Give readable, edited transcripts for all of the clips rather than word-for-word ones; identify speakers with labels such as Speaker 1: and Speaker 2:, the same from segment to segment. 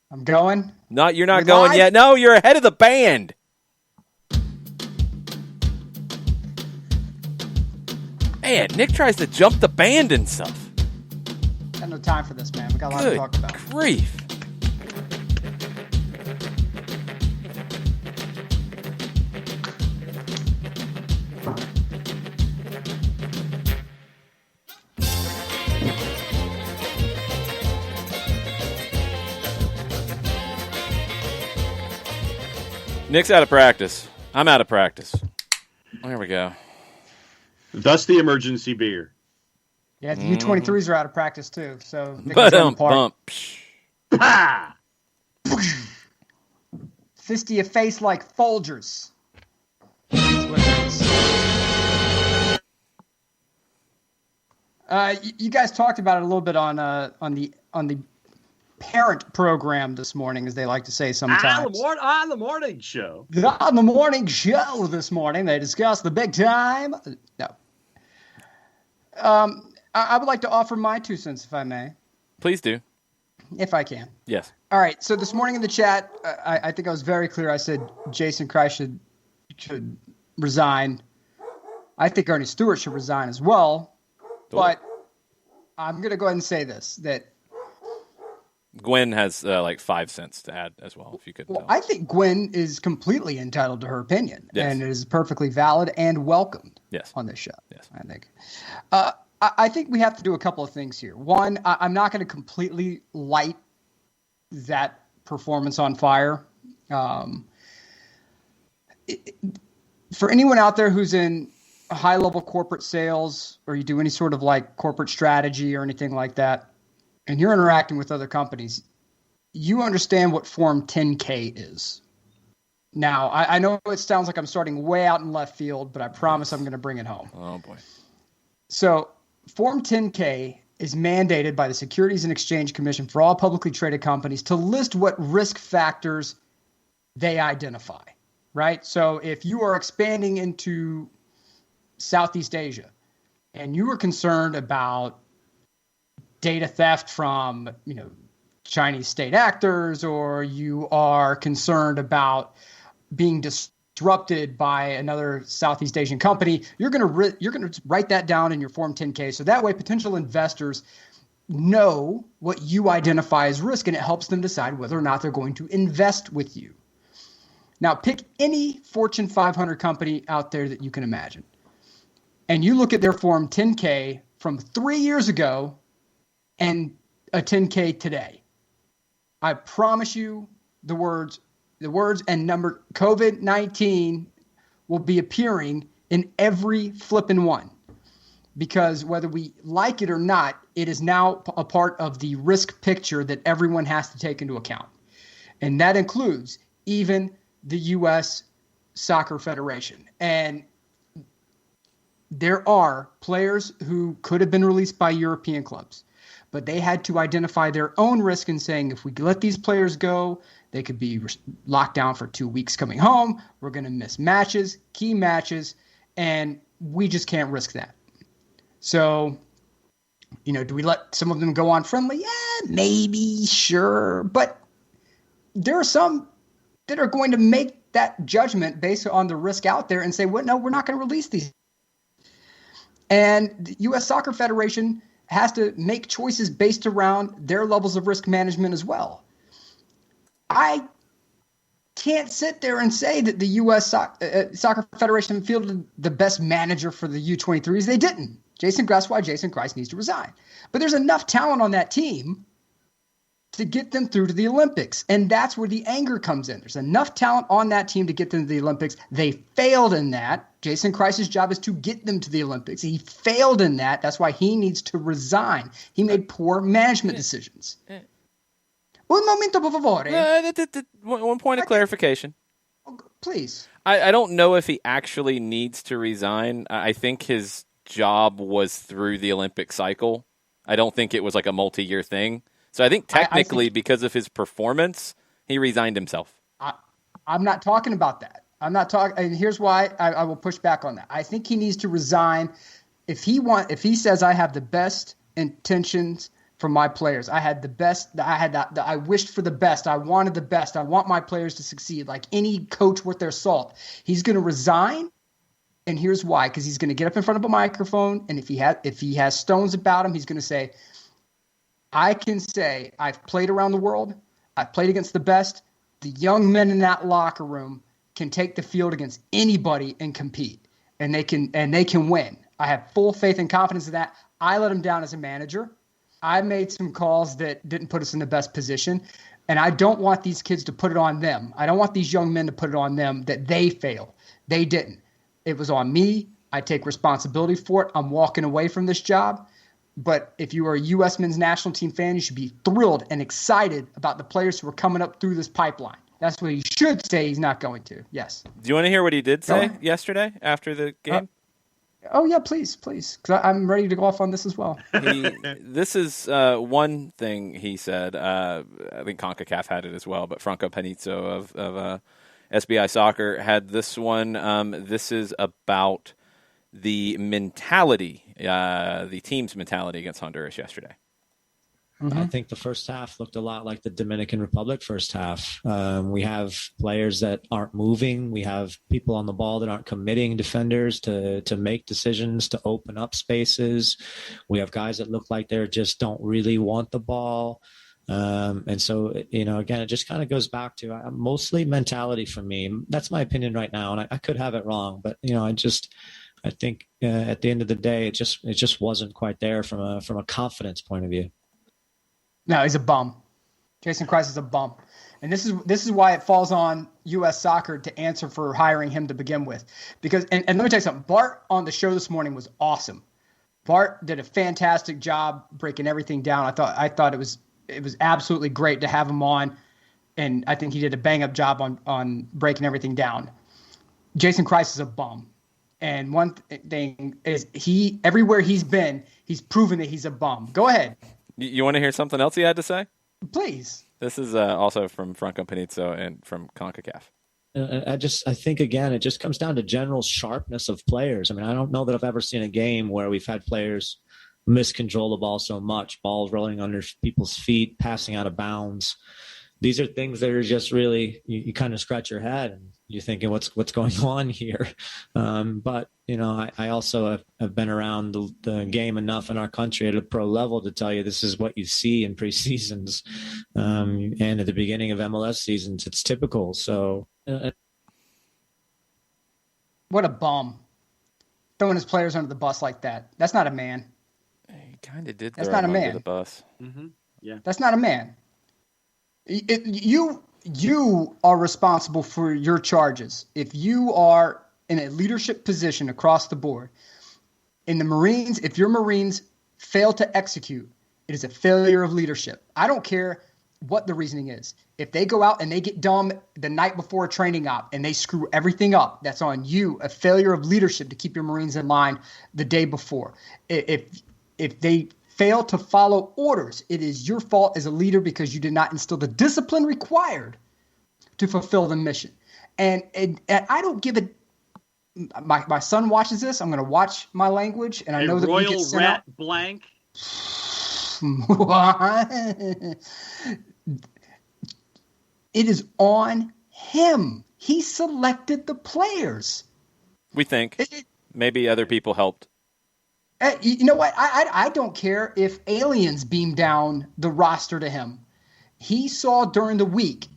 Speaker 1: I'm going.
Speaker 2: No, you're not
Speaker 1: We
Speaker 2: going
Speaker 1: live?
Speaker 2: yet. No, you're ahead of the band. Man, Nick tries to jump the band and stuff.
Speaker 1: Got no time for this, man. We got a lot to talk about.
Speaker 2: Good grief. Nick's out of practice. I'm out of practice. There we go.
Speaker 3: Thus the emergency beer.
Speaker 1: Yeah, the U23s are out of practice too, so they can
Speaker 2: But
Speaker 1: join the party.
Speaker 3: Ha!
Speaker 1: Fist to your face like Folgers. That's what it is. You guys talked about it a little bit on the parent program this morning, as they like to say sometimes.
Speaker 3: On the morning show.
Speaker 1: On the morning show this morning, they discussed the big time. No. I would like to offer my 2 cents, if I may.
Speaker 2: Please do.
Speaker 1: If I can.
Speaker 2: Yes.
Speaker 1: All right. So this morning in the chat, I think I was very clear. I said Jason Kreis should resign. I think Ernie Stewart should resign as well. But I'm going to go ahead and say this, that
Speaker 2: Gwen has like 5 cents to add as well, if you could.
Speaker 1: I think Gwen is completely entitled to her opinion,
Speaker 2: Yes.
Speaker 1: and it is perfectly valid and welcomed on this show.
Speaker 2: Yes.
Speaker 1: I think. I think we have to do a couple of things here. One, I'm not going to completely light that performance on fire. For anyone out there who's in high-level corporate sales, or you do any sort of like corporate strategy or anything like that, and you're interacting with other companies, you understand what Form 10K is. Now, I know it sounds like I'm starting way out in left field, but I promise I'm going to bring it home.
Speaker 2: Oh, boy.
Speaker 1: So Form 10K is mandated by the Securities and Exchange Commission for all publicly traded companies to list what risk factors they identify, right? So if you are expanding into Southeast Asia and you are concerned about data theft from, Chinese state actors, or you are concerned about being disrupted by another Southeast Asian company, you're going to write that down in your Form 10K. So that way potential investors know what you identify as risk, and it helps them decide whether or not they're going to invest with you. Now, pick any Fortune 500 company out there that you can imagine, and you look at their Form 10K from 3 years ago and a 10K today. I promise you the words and number COVID-19 will be appearing in every flippin' one, because whether we like it or not, it is now a part of the risk picture that everyone has to take into account. And that includes even the U.S. Soccer Federation. And there are players who could have been released by European clubs, but they had to identify their own risk in saying, if we let these players go, they could be locked down for 2 weeks coming home. We're going to miss matches, key matches, and we just can't risk that. So, do we let some of them go on friendly? Yeah, maybe, sure. But there are some that are going to make that judgment based on the risk out there and say, well, no, we're not going to release these. And the U.S. Soccer Federation has to make choices based around their levels of risk management as well. I can't sit there and say that the U.S. Soccer Federation fielded the best manager for the U23s. They didn't. That's why Jason Kreis needs to resign. But there's enough talent on that team to get them through to the Olympics. And that's where the anger comes in. There's enough talent on that team to get them to the Olympics. They failed in that. Jason Kreis's job is to get them to the Olympics. He failed in that. That's why he needs to resign. He made poor management decisions. Un momento, por favore.
Speaker 2: One point of clarification.
Speaker 1: Please.
Speaker 2: I don't know if he actually needs to resign. I think his job was through the Olympic cycle. I don't think it was like a multi-year thing. So I think technically, because of his performance, he resigned himself.
Speaker 1: I'm not talking about that. I'm not talking. And here's why I will push back on that. I think he needs to resign if he says I have the best intentions from my players. I had the best. I wished for the best. I wanted the best. I want my players to succeed. Like any coach worth their salt, he's going to resign. And here's why: because he's going to get up in front of a microphone, and if he has stones about him, he's going to say, "I can say I've played around the world. I've played against the best. The young men in that locker room can take the field against anybody and compete, and they can win. I have full faith and confidence in that. I let him down as a manager. I made some calls that didn't put us in the best position, and I don't want these kids to put it on them. I don't want these young men to put it on them that they failed. They didn't. It was on me. I take responsibility for it. I'm walking away from this job. But if you are a U.S. men's national team fan, you should be thrilled and excited about the players who are coming up through this pipeline." That's what he should say. He's not going to. Yes.
Speaker 2: Do you want to hear what he did say yesterday after the game?
Speaker 1: Oh, yeah, please. Because I'm ready to go off on this as well.
Speaker 2: This is one thing he said. I think CONCACAF had it as well, but Franco Panizzo of SBI Soccer had this one. This is about the mentality, the team's mentality against Honduras yesterday.
Speaker 4: Mm-hmm. I think the first half looked a lot like the Dominican Republic first half. We have players that aren't moving. We have people on the ball that aren't committing defenders to make decisions, to open up spaces. We have guys that look like they just don't really want the ball. And so, again, it just kind of goes back to mostly mentality for me. That's my opinion right now. And I could have it wrong, but, I think at the end of the day, it just wasn't quite there from a confidence point of view.
Speaker 1: No, he's a bum. Jason Christ is a bum. And this is why it falls on U.S. Soccer to answer for hiring him to begin with. Because and let me tell you something. Bart on the show this morning was awesome. Bart did a fantastic job breaking everything down. I thought it was absolutely great to have him on, and I think he did a bang up job on breaking everything down. Jason Christ is a bum. And one thing is everywhere he's been, he's proven that he's a bum. Go ahead.
Speaker 2: You want to hear something else he had to say?
Speaker 1: Please.
Speaker 2: This is also from Franco Panizzo and from CONCACAF.
Speaker 4: I think, again, it just comes down to general sharpness of players. I mean, I don't know that I've ever seen a game where we've had players miscontrol the ball so much, balls rolling under people's feet, passing out of bounds. These are things that are just really, you kind of scratch your head and you're thinking, what's going on here? But, I also have been around the game enough in our country at a pro level to tell you this is what you see in preseasons. And at the beginning of MLS seasons, it's typical. So.
Speaker 1: What a bum. Throwing his players under the bus like that. That's not a man.
Speaker 2: He kind of did
Speaker 1: throw
Speaker 2: him under the bus.
Speaker 3: Mm-hmm. Yeah.
Speaker 1: That's not a man. You are responsible for your charges. If you are in a leadership position across the board, in the Marines, if your Marines fail to execute, it is a failure of leadership. I don't care what the reasoning is. If they go out and they get dumb the night before a training op and they screw everything up, that's on you, a failure of leadership to keep your Marines in line the day before. If they fail to follow orders, it is your fault as a leader because you did not instill the discipline required to fulfill the mission. And I don't give a my son watches this. I'm going to watch my language, and I know that
Speaker 3: Royal
Speaker 1: we get sent
Speaker 3: Rat
Speaker 1: out.
Speaker 3: Blank.
Speaker 1: It is on him. He selected the players.
Speaker 2: We think maybe other people helped.
Speaker 1: You know what? I don't care if aliens beam down the roster to him. He saw during the week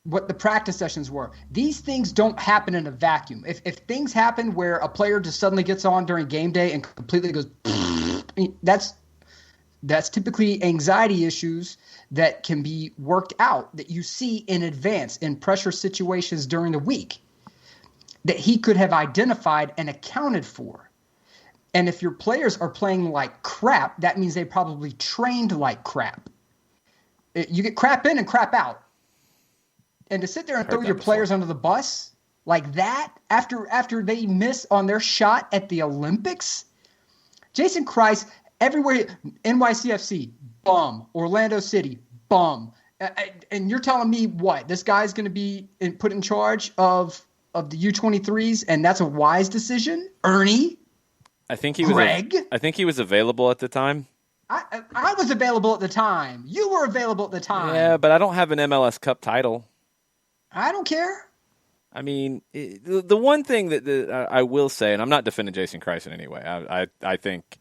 Speaker 1: what the practice sessions were. These things don't happen in a vacuum. If things happen where a player just suddenly gets on during game day and completely goes, that's typically anxiety issues that can be worked out that you see in advance in pressure situations during the week that he could have identified and accounted for. And if your players are playing like crap, that means they probably trained like crap. You get crap in and crap out. And to sit there and throw your players under the bus like that after they miss on their shot at the Olympics, Jason Christ, everywhere, NYCFC, bum. Orlando City, bum. And you're telling me what? This guy's going to be put in charge of the U23s, and that's a wise decision? Ernie?
Speaker 2: I think he was available at the time.
Speaker 1: I was available at the time. You were available at the time.
Speaker 2: Yeah, but I don't have an MLS Cup title.
Speaker 1: I don't care.
Speaker 2: I mean, the one thing that I will say, and I'm not defending Jason Kreis in any way. I think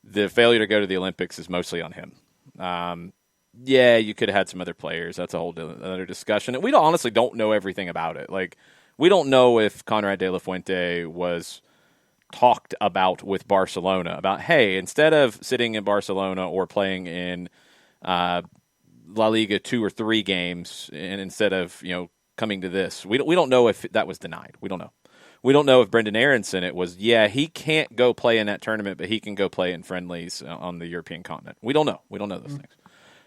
Speaker 2: the failure to go to the Olympics is mostly on him. Yeah, you could have had some other players. That's a whole other discussion. And we honestly don't know everything about it. Like, we don't know if Conrad de la Fuente was talked about with Barcelona about, hey, instead of sitting in Barcelona or playing in La Liga 2 or 3 games, and instead of coming to this, we don't know if that was denied. We don't know. We don't know if Brendan Aronson, it was, he can't go play in that tournament, but he can go play in friendlies on the European continent. We don't know. We don't know those things.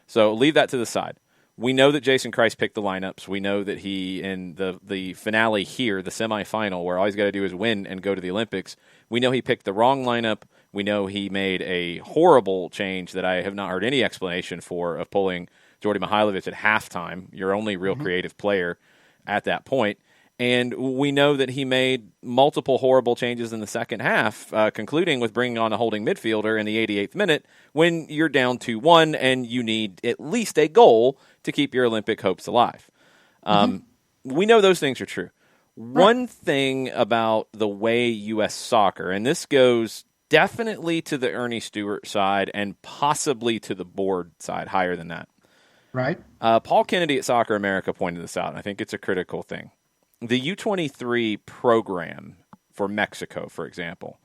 Speaker 2: So leave that to the side. We know that Jason Kreis picked the lineups. We know that he, in the finale here, the semifinal, where all he's got to do is win and go to the Olympics, we know he picked the wrong lineup. We know he made a horrible change that I have not heard any explanation for, of pulling Jordi Mihailovic at halftime, your only real creative player at that point. And we know that he made multiple horrible changes in the second half, concluding with bringing on a holding midfielder in the 88th minute when you're down 2-1 and you need at least a goal to keep your Olympic hopes alive. We know those things are true. One thing about the way U.S. soccer, and this goes definitely to the Ernie Stewart side and possibly to the board side, higher than that.
Speaker 1: Right.
Speaker 2: Paul Kennedy at Soccer America pointed this out, and I think it's a critical thing. The U23 program for Mexico, for example,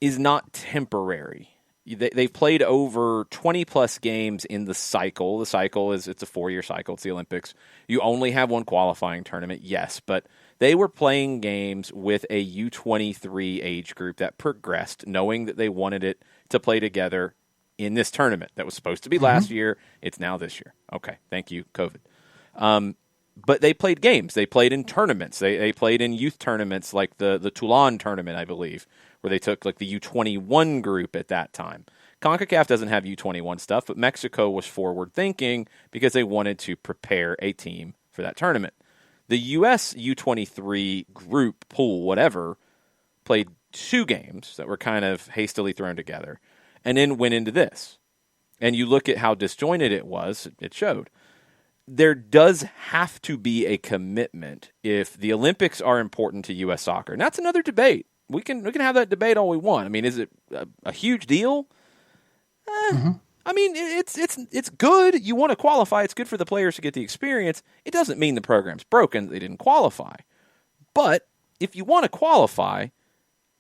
Speaker 2: is not temporary. They've played over 20-plus games in the cycle. The cycle it's a 4-year cycle. It's the Olympics. You only have one qualifying tournament, yes, but they were playing games with a U23 age group that progressed, knowing that they wanted it to play together in this tournament that was supposed to be last year. It's now this year. Okay, thank you, COVID. But they played games. They played in tournaments. They played in youth tournaments like the Toulon tournament, I believe, where they took like the U21 group at that time. CONCACAF doesn't have U21 stuff, but Mexico was forward-thinking because they wanted to prepare a team for that tournament. The U.S. U23 group, pool, whatever, played 2 games that were kind of hastily thrown together and then went into this. And you look at how disjointed it was, it showed. There does have to be a commitment if the Olympics are important to U.S. soccer. And that's another debate. We can have that debate all we want. I mean, is it a huge deal? I mean, it's good. You want to qualify. It's good for the players to get the experience. It doesn't mean the program's broken. They didn't qualify. But if you want to qualify,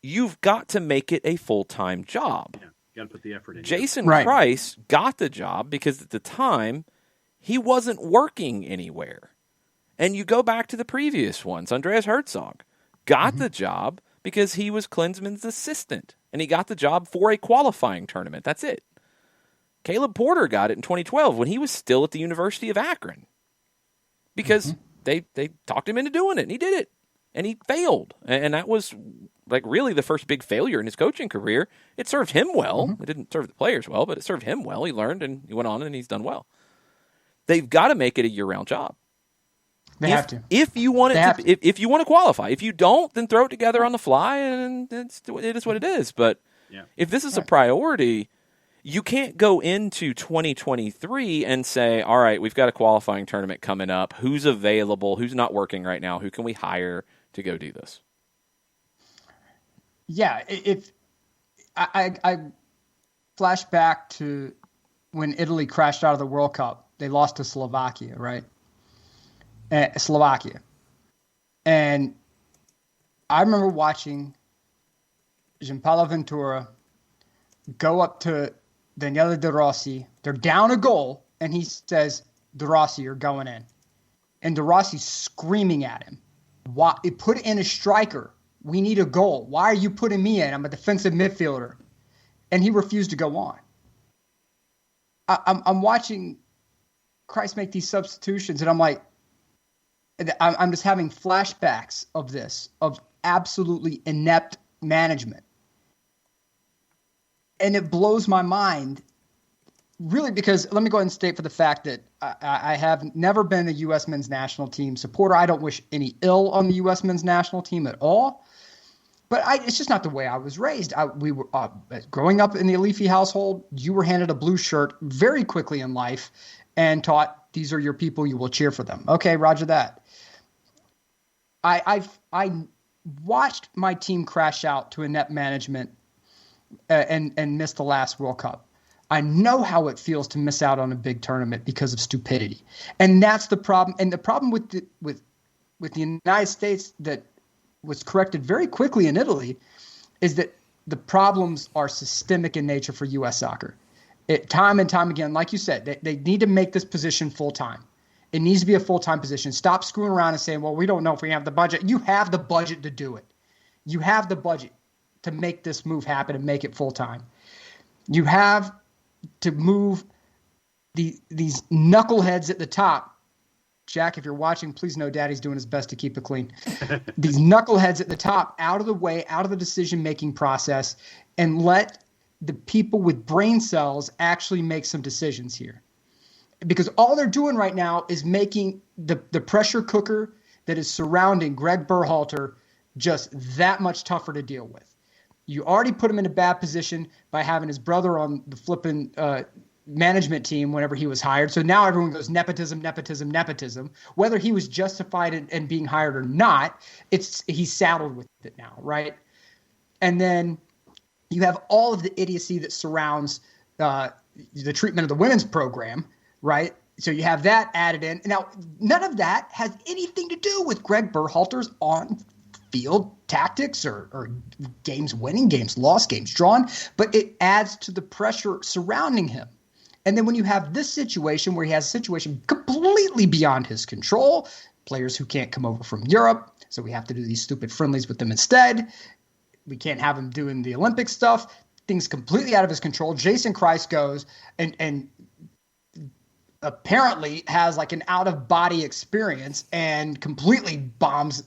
Speaker 2: you've got to make it a full-time job.
Speaker 3: Yeah, you got to put the effort in.
Speaker 2: Jason Kreis got the job because at the time he wasn't working anywhere. And you go back to the previous ones. Andreas Herzog got the job because he was Klinsmann's assistant. And he got the job for a qualifying tournament. That's it. Caleb Porter got it in 2012 when he was still at the University of Akron. Because they talked him into doing it, and he did it. And he failed. And that was like really the first big failure in his coaching career. It served him well. It didn't serve the players well, but it served him well. He learned, and he went on, and he's done well. They've got to make it a year-round job.
Speaker 1: They have to.
Speaker 2: If you want if you want to qualify. If you don't, then throw it together on the fly, and it is what it is. But if this is a priority, you can't go into 2023 and say, all right, we've got a qualifying tournament coming up. Who's available? Who's not working right now? Who can we hire to go do this?
Speaker 1: Yeah, if I flash back to when Italy crashed out of the World Cup. They lost to Slovakia, right? Slovakia. And I remember watching Gianpaolo Ventura go up to Daniele De Rossi. They're down a goal, and he says, De Rossi, you're going in. And De Rossi's screaming at him. Why? Put in a striker. We need a goal. Why are you putting me in? I'm a defensive midfielder. And he refused to go on. I'm watching Kreis make these substitutions, and I'm like, I'm just having flashbacks of this, of absolutely inept management. And it blows my mind, really, because let me go ahead and state for the fact that I have never been a U.S. men's national team supporter. I don't wish any ill on the U.S. men's national team at all. But it's just not the way I was raised. We were growing up in the Alifi household. You were handed a blue shirt very quickly in life and taught these are your people. You will cheer for them. Okay, roger that. I watched my team crash out to inept management and miss the last World Cup. I know how it feels to miss out on a big tournament because of stupidity, and that's the problem. And the problem with the United States that was corrected very quickly in Italy is that the problems are systemic in nature for U.S. soccer. Time and time again, like you said, they need to make this position full-time. It needs to be a full-time position. Stop screwing around and saying, well, we don't know if we have the budget. You have the budget to do it. You have the budget to make this move happen and make it full-time. You have to move these knuckleheads at the top. Jack, if you're watching, please know Daddy's doing his best to keep it clean. These knuckleheads at the top out of the way, out of the decision-making process, and let the people with brain cells actually make some decisions here. Because all they're doing right now is making the pressure cooker that is surrounding Greg Berhalter just that much tougher to deal with. You already put him in a bad position by having his brother on the flipping management team whenever he was hired. So now everyone goes nepotism, nepotism, nepotism. Whether he was justified in being hired or not, he's saddled with it now, right? And then you have all of the idiocy that surrounds the treatment of the women's program, right? So you have that added in. Now, none of that has anything to do with Greg Berhalter's on-field tactics or games winning, games lost, games drawn, but it adds to the pressure surrounding him. And then when you have this situation where he has a situation completely beyond his control, players who can't come over from Europe, so we have to do these stupid friendlies with them instead. We can't have him doing the Olympic stuff. Things completely out of his control. Jason Christ goes and apparently has like an out-of-body experience and completely bombs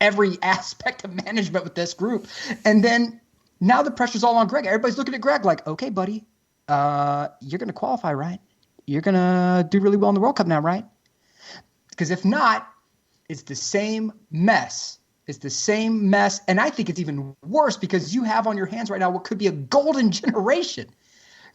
Speaker 1: every aspect of management with this group. And then now the pressure's all on Greg. Everybody's looking at Greg like, okay, buddy, you're going to qualify, right? You're going to do really well in the World Cup now, right? Because if not, it's the same mess. It's the same mess. And I think it's even worse because you have on your hands right now what could be a golden generation.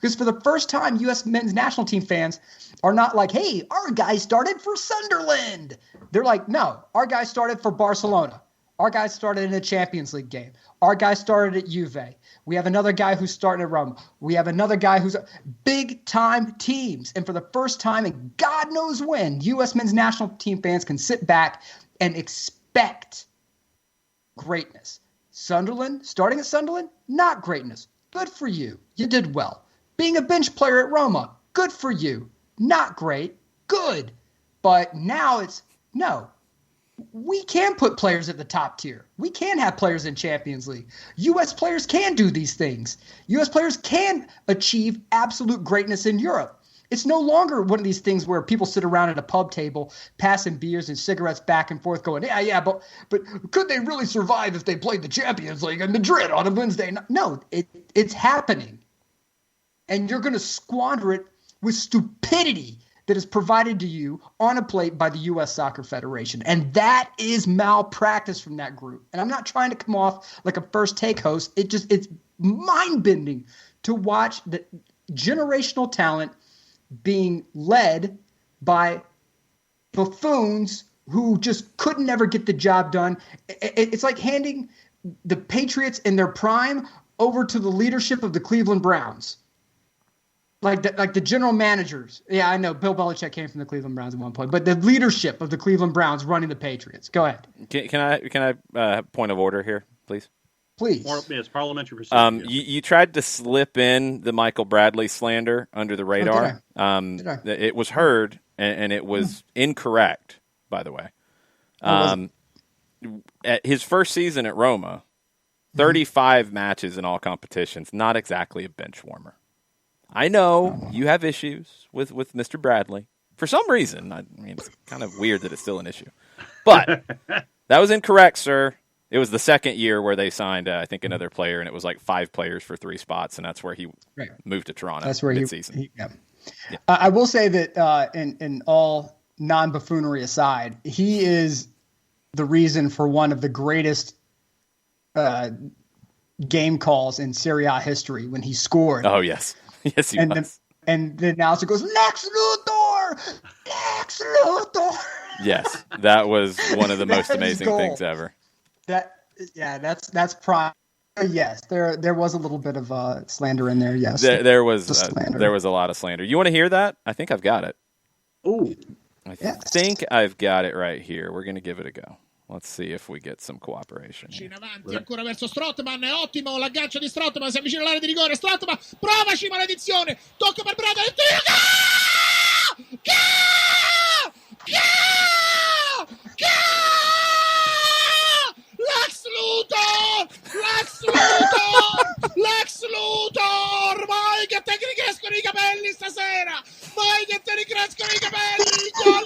Speaker 1: Because for the first time, U.S. men's national team fans are not like, hey, our guy started for Sunderland. They're like, no, our guy started for Barcelona. Our guy started in a Champions League game. Our guy started at Juve. We have another guy who's starting at Roma. We have another guy who's big-time teams. And for the first time, and God knows when, U.S. men's national team fans can sit back and expect greatness. Sunderland, starting at Sunderland, not greatness. Good for you. You did well. Being a bench player at Roma, good for you. Not great, good. But now it's, no. We can put players at the top tier. We can have players in Champions League. U.S. players can do these things. U.S. players can achieve absolute greatness in Europe. It's no longer one of these things where people sit around at a pub table passing beers and cigarettes back and forth going, yeah, but could they really survive if they played the Champions League in Madrid on a Wednesday? No, it's happening. And you're going to squander it with stupidity that is provided to you on a plate by the U.S. Soccer Federation. And that is malpractice from that group. And I'm not trying to come off like a first take host. It's mind-bending to watch the generational talent being led by buffoons who just couldn't ever get the job done. It's like handing the Patriots in their prime over to the leadership of the Cleveland Browns. Like the general managers. Yeah, I know Bill Belichick came from the Cleveland Browns at one point, but the leadership of the Cleveland Browns running the Patriots. Go ahead.
Speaker 2: Can I point of order here, please?
Speaker 1: Please.
Speaker 3: It's parliamentary procedure.
Speaker 2: You tried to slip in the Michael Bradley slander under the radar.
Speaker 1: Did I?
Speaker 2: It was heard, and it was incorrect, by the way. At his first season at Roma, 35 matches in all competitions, not exactly a bench warmer. I know you have issues with Mr. Bradley. For some reason, I mean, it's kind of weird that it's still an issue. But that was incorrect, sir. It was the second year where they signed, I think, another player, and it was like 5 players for 3 spots, and that's where he moved to Toronto.
Speaker 1: That's where
Speaker 2: mid-season.
Speaker 1: Yeah. I will say that in all non-buffoonery aside, he is the reason for one of the greatest game calls in Serie A history when he scored.
Speaker 2: Oh, yes. Yes, he was.
Speaker 1: And the announcer goes, Lex Luthor! Lex Luthor!
Speaker 2: Yes, that was one of the most amazing things ever.
Speaker 1: That's prime. Yes, there was a little bit of slander in there. Yes,
Speaker 2: there was a lot of slander. You want to hear that? I think I've got it.
Speaker 3: Ooh,
Speaker 2: I think I've got it right here. We're gonna give it a go. Let's see if we get some cooperation.
Speaker 5: In avanti ancora verso Strootman, è ottimo l'aggancio di Strootman, si avvicina all'area di rigore, Strootman, provaci maledizione, tocco per Bradley, Lex Luthor, vai che ti ricrescono i capelli stasera, vai che ti ricrescono i capelli, il gol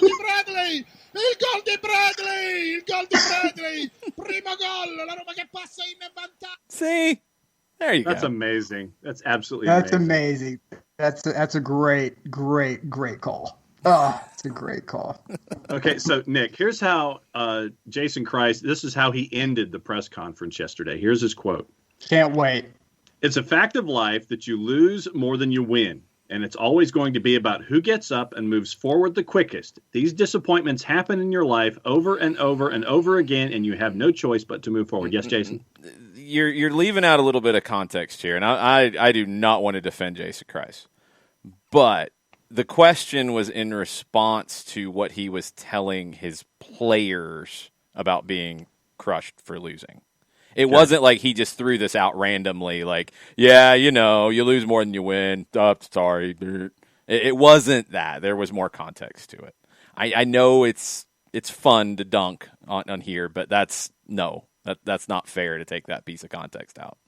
Speaker 5: di Bradley, primo gol, la Roma che passa in vantaggio.
Speaker 2: See, there you go.
Speaker 3: That's amazing. That's absolutely
Speaker 1: amazing. That's a great call. Oh, it's a great call.
Speaker 3: Okay, so Nick, here's how Jason Christ, this is how he ended the press conference yesterday. Here's his quote.
Speaker 1: Can't wait.
Speaker 3: It's a fact of life that you lose more than you win, and it's always going to be about who gets up and moves forward the quickest. These disappointments happen in your life over and over and over again, and you have no choice but to move forward. Yes, Jason?
Speaker 2: You're leaving out a little bit of context here, and I do not want to defend Jason Christ, but the question was in response to what he was telling his players about being crushed for losing. It wasn't like he just threw this out randomly, like, yeah, you lose more than you win. Oh, sorry. It wasn't that. There was more context to it. I know it's fun to dunk on here, but that's not fair to take that piece of context out.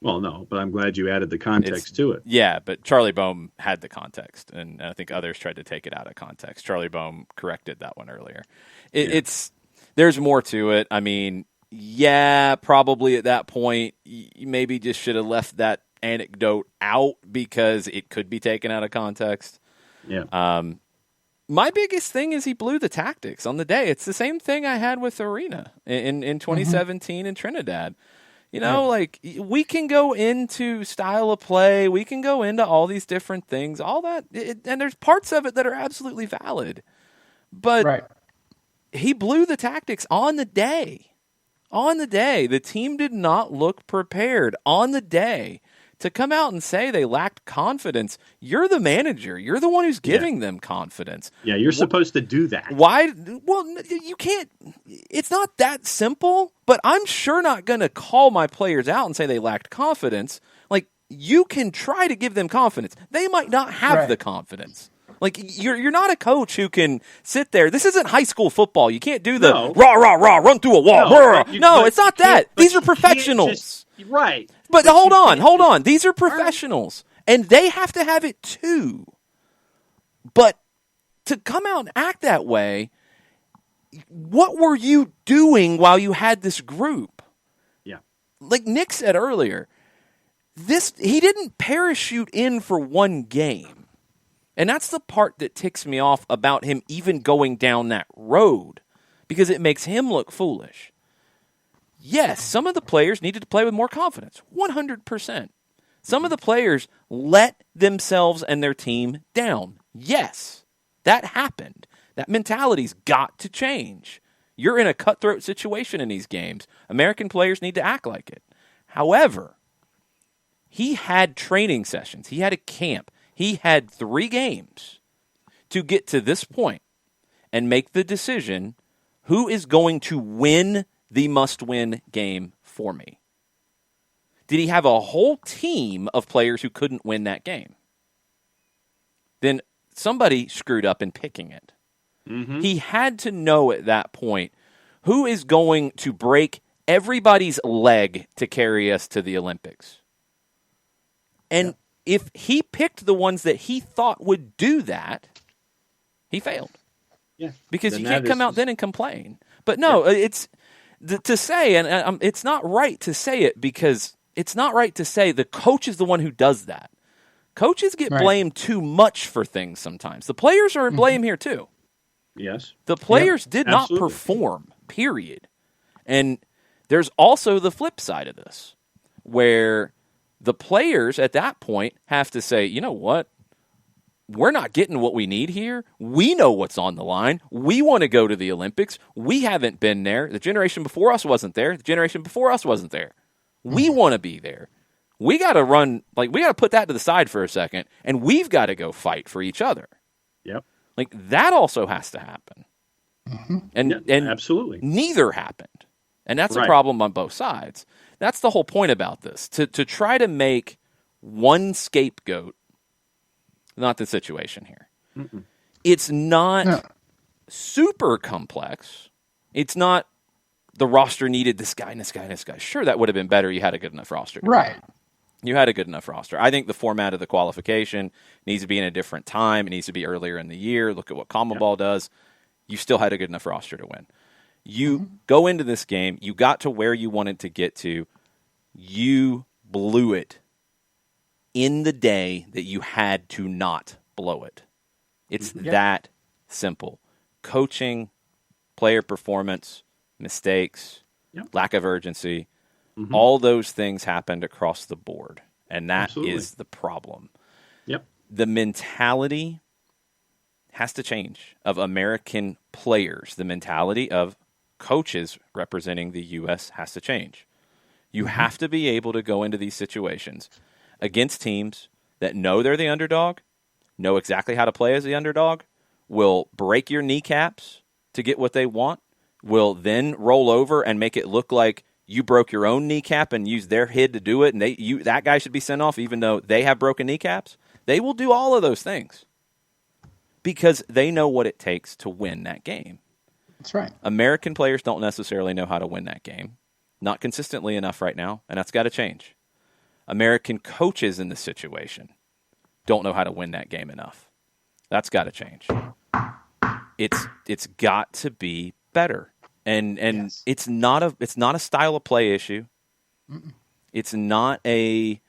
Speaker 3: Well, no, but I'm glad you added the context to it.
Speaker 2: Yeah, but Charlie Boehm had the context, and I think others tried to take it out of context. Charlie Boehm corrected that one earlier. There's more to it. I mean, yeah, probably at that point, you maybe just should have left that anecdote out because it could be taken out of context.
Speaker 3: Yeah.
Speaker 2: My biggest thing is he blew the tactics on the day. It's the same thing I had with Arena in 2017 in Trinidad. Like, we can go into style of play. We can go into all these different things, all that. And there's parts of it that are absolutely valid. But he blew the tactics on the day. On the day. The team did not look prepared on the day to come out and say they lacked confidence. You're the manager. You're the one who's giving them confidence.
Speaker 3: Yeah, you're supposed to do that.
Speaker 2: Why? Well, you can't. It's not that simple, but I'm sure not going to call my players out and say they lacked confidence. Like, you can try to give them confidence. They might not have the confidence. Like, you're not a coach who can sit there. This isn't high school football. You can't do the rah, run through a wall. No, it's not that. These are professionals.
Speaker 3: Right.
Speaker 2: But hold on. These are professionals, and they have to have it too. But to come out and act that way, what were you doing while you had this group?
Speaker 3: Yeah.
Speaker 2: Like Nick said earlier, he didn't parachute in for one game. And that's the part that ticks me off about him even going down that road, because it makes him look foolish. Yes, some of the players needed to play with more confidence, 100%. Some of the players let themselves and their team down. Yes, that happened. That mentality's got to change. You're in a cutthroat situation in these games. American players need to act like it. However, he had training sessions. He had a camp. He had 3 games to get to this point and make the decision who is going to win the must-win game for me. Did he have a whole team of players who couldn't win that game? Then somebody screwed up in picking it. Mm-hmm. He had to know at that point who is going to break everybody's leg to carry us to the Olympics. And if he picked the ones that he thought would do that, he failed.
Speaker 3: Yeah.
Speaker 2: Because then you can't come out then and complain. But no, it's to say, and it's not right to say it, because it's not right to say the coach is the one who does that. Coaches get blamed too much for things sometimes. The players are in blame here too.
Speaker 3: Yes.
Speaker 2: The players did not perform, period. And There's also the flip side of this, where the players at that point have to say, you know what? We're not getting what we need here. We know what's on the line. We want to go to the Olympics. We haven't been there. The generation before us wasn't there. The generation before us wasn't there. We want to be there. We got to we got to put that to the side for a second, and we've got to go fight for each other.
Speaker 3: Yep.
Speaker 2: That also has to happen.
Speaker 1: Mm-hmm.
Speaker 2: And
Speaker 3: absolutely.
Speaker 2: Neither happened. And that's a problem on both sides. That's the whole point about this. To try to make one scapegoat, not the situation here. Mm-mm. It's not super complex. It's not the roster needed this guy and this guy and this guy. Sure, that would have been better. You had a good enough roster.
Speaker 1: Right.
Speaker 2: You had a good enough roster. I think the format of the qualification needs to be in a different time. It needs to be earlier in the year. Look at what CONMEBOL does. You still had a good enough roster to win. You go into this game. You got to where you wanted to get to. You blew it in the day that you had to not blow it. It's that simple. Coaching, player performance, mistakes, lack of urgency, all those things happened across the board, and that is the problem.
Speaker 3: Yep.
Speaker 2: The mentality has to change of American players. The mentality of coaches representing the U.S. has to change. You have to be able to go into these situations against teams that know they're the underdog, know exactly how to play as the underdog, will break your kneecaps to get what they want, will then roll over and make it look like you broke your own kneecap and use their head to do it, and that guy should be sent off even though they have broken kneecaps. They will do all of those things because they know what it takes to win that game.
Speaker 1: That's right.
Speaker 2: American players don't necessarily know how to win that game. Not consistently enough right now, and that's got to change. American coaches in this situation don't know how to win that game enough. That's got to change. It's got to be better. And it's not a style of play issue. It's not a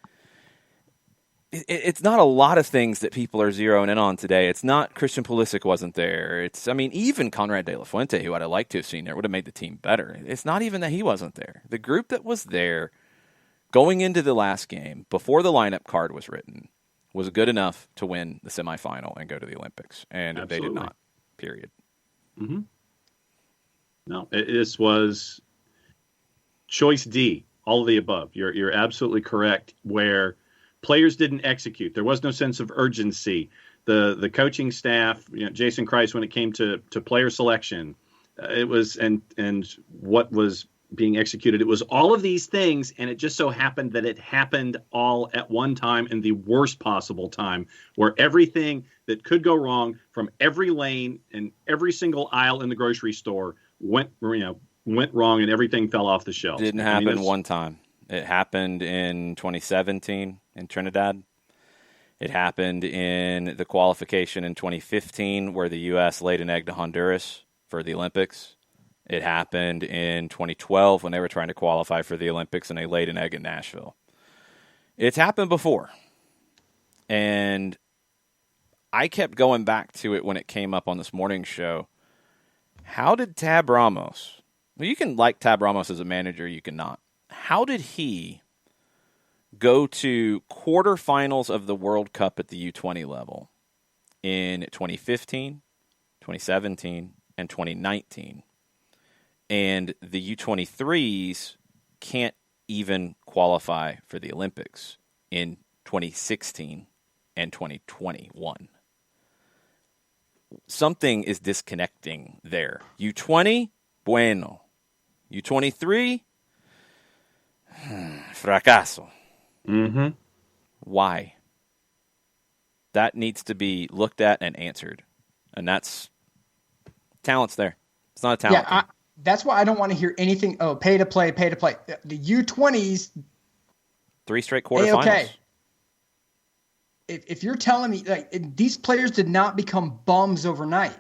Speaker 2: lot of things that people are zeroing in on today. It's not Christian Pulisic wasn't there. Even Conrad De La Fuente, who I'd have liked to have seen there, would have made the team better. It's not even that he wasn't there. The group that was there going into the last game, before the lineup card was written, was good enough to win the semifinal and go to the Olympics. And they did not, period.
Speaker 3: Mm-hmm. No, this was choice D, all of the above. You're absolutely correct, where players didn't execute. There was no sense of urgency. The coaching staff, Jason Kreis, when it came to player selection, it was and what was being executed. It was all of these things, and it just so happened that it happened all at one time in the worst possible time, where everything that could go wrong from every lane and every single aisle in the grocery store went wrong, and everything fell off the shelves.
Speaker 2: Didn't happen one time. It happened in 2017 in Trinidad. It happened in the qualification in 2015 where the U.S. laid an egg to Honduras for the Olympics. It happened in 2012 when they were trying to qualify for the Olympics and they laid an egg in Nashville. It's happened before. And I kept going back to it when it came up on this morning's show. How did Tab Ramos, well, you can like Tab Ramos as a manager, you can not. How did he go to quarterfinals of the World Cup at the U20 level in 2015, 2017, and 2019? And the U23s can't even qualify for the Olympics in 2016 and 2021. Something is disconnecting there. U20, bueno. U23, fracaso.
Speaker 3: Mm-hmm.
Speaker 2: Why? That needs to be looked at and answered. And that's talent's there. It's not a talent.
Speaker 1: Yeah, that's why I don't want to hear anything. Oh, pay to play. The U20s.
Speaker 2: 3 straight quarterfinals.
Speaker 1: Okay. If you're telling me these players did not become bums overnight,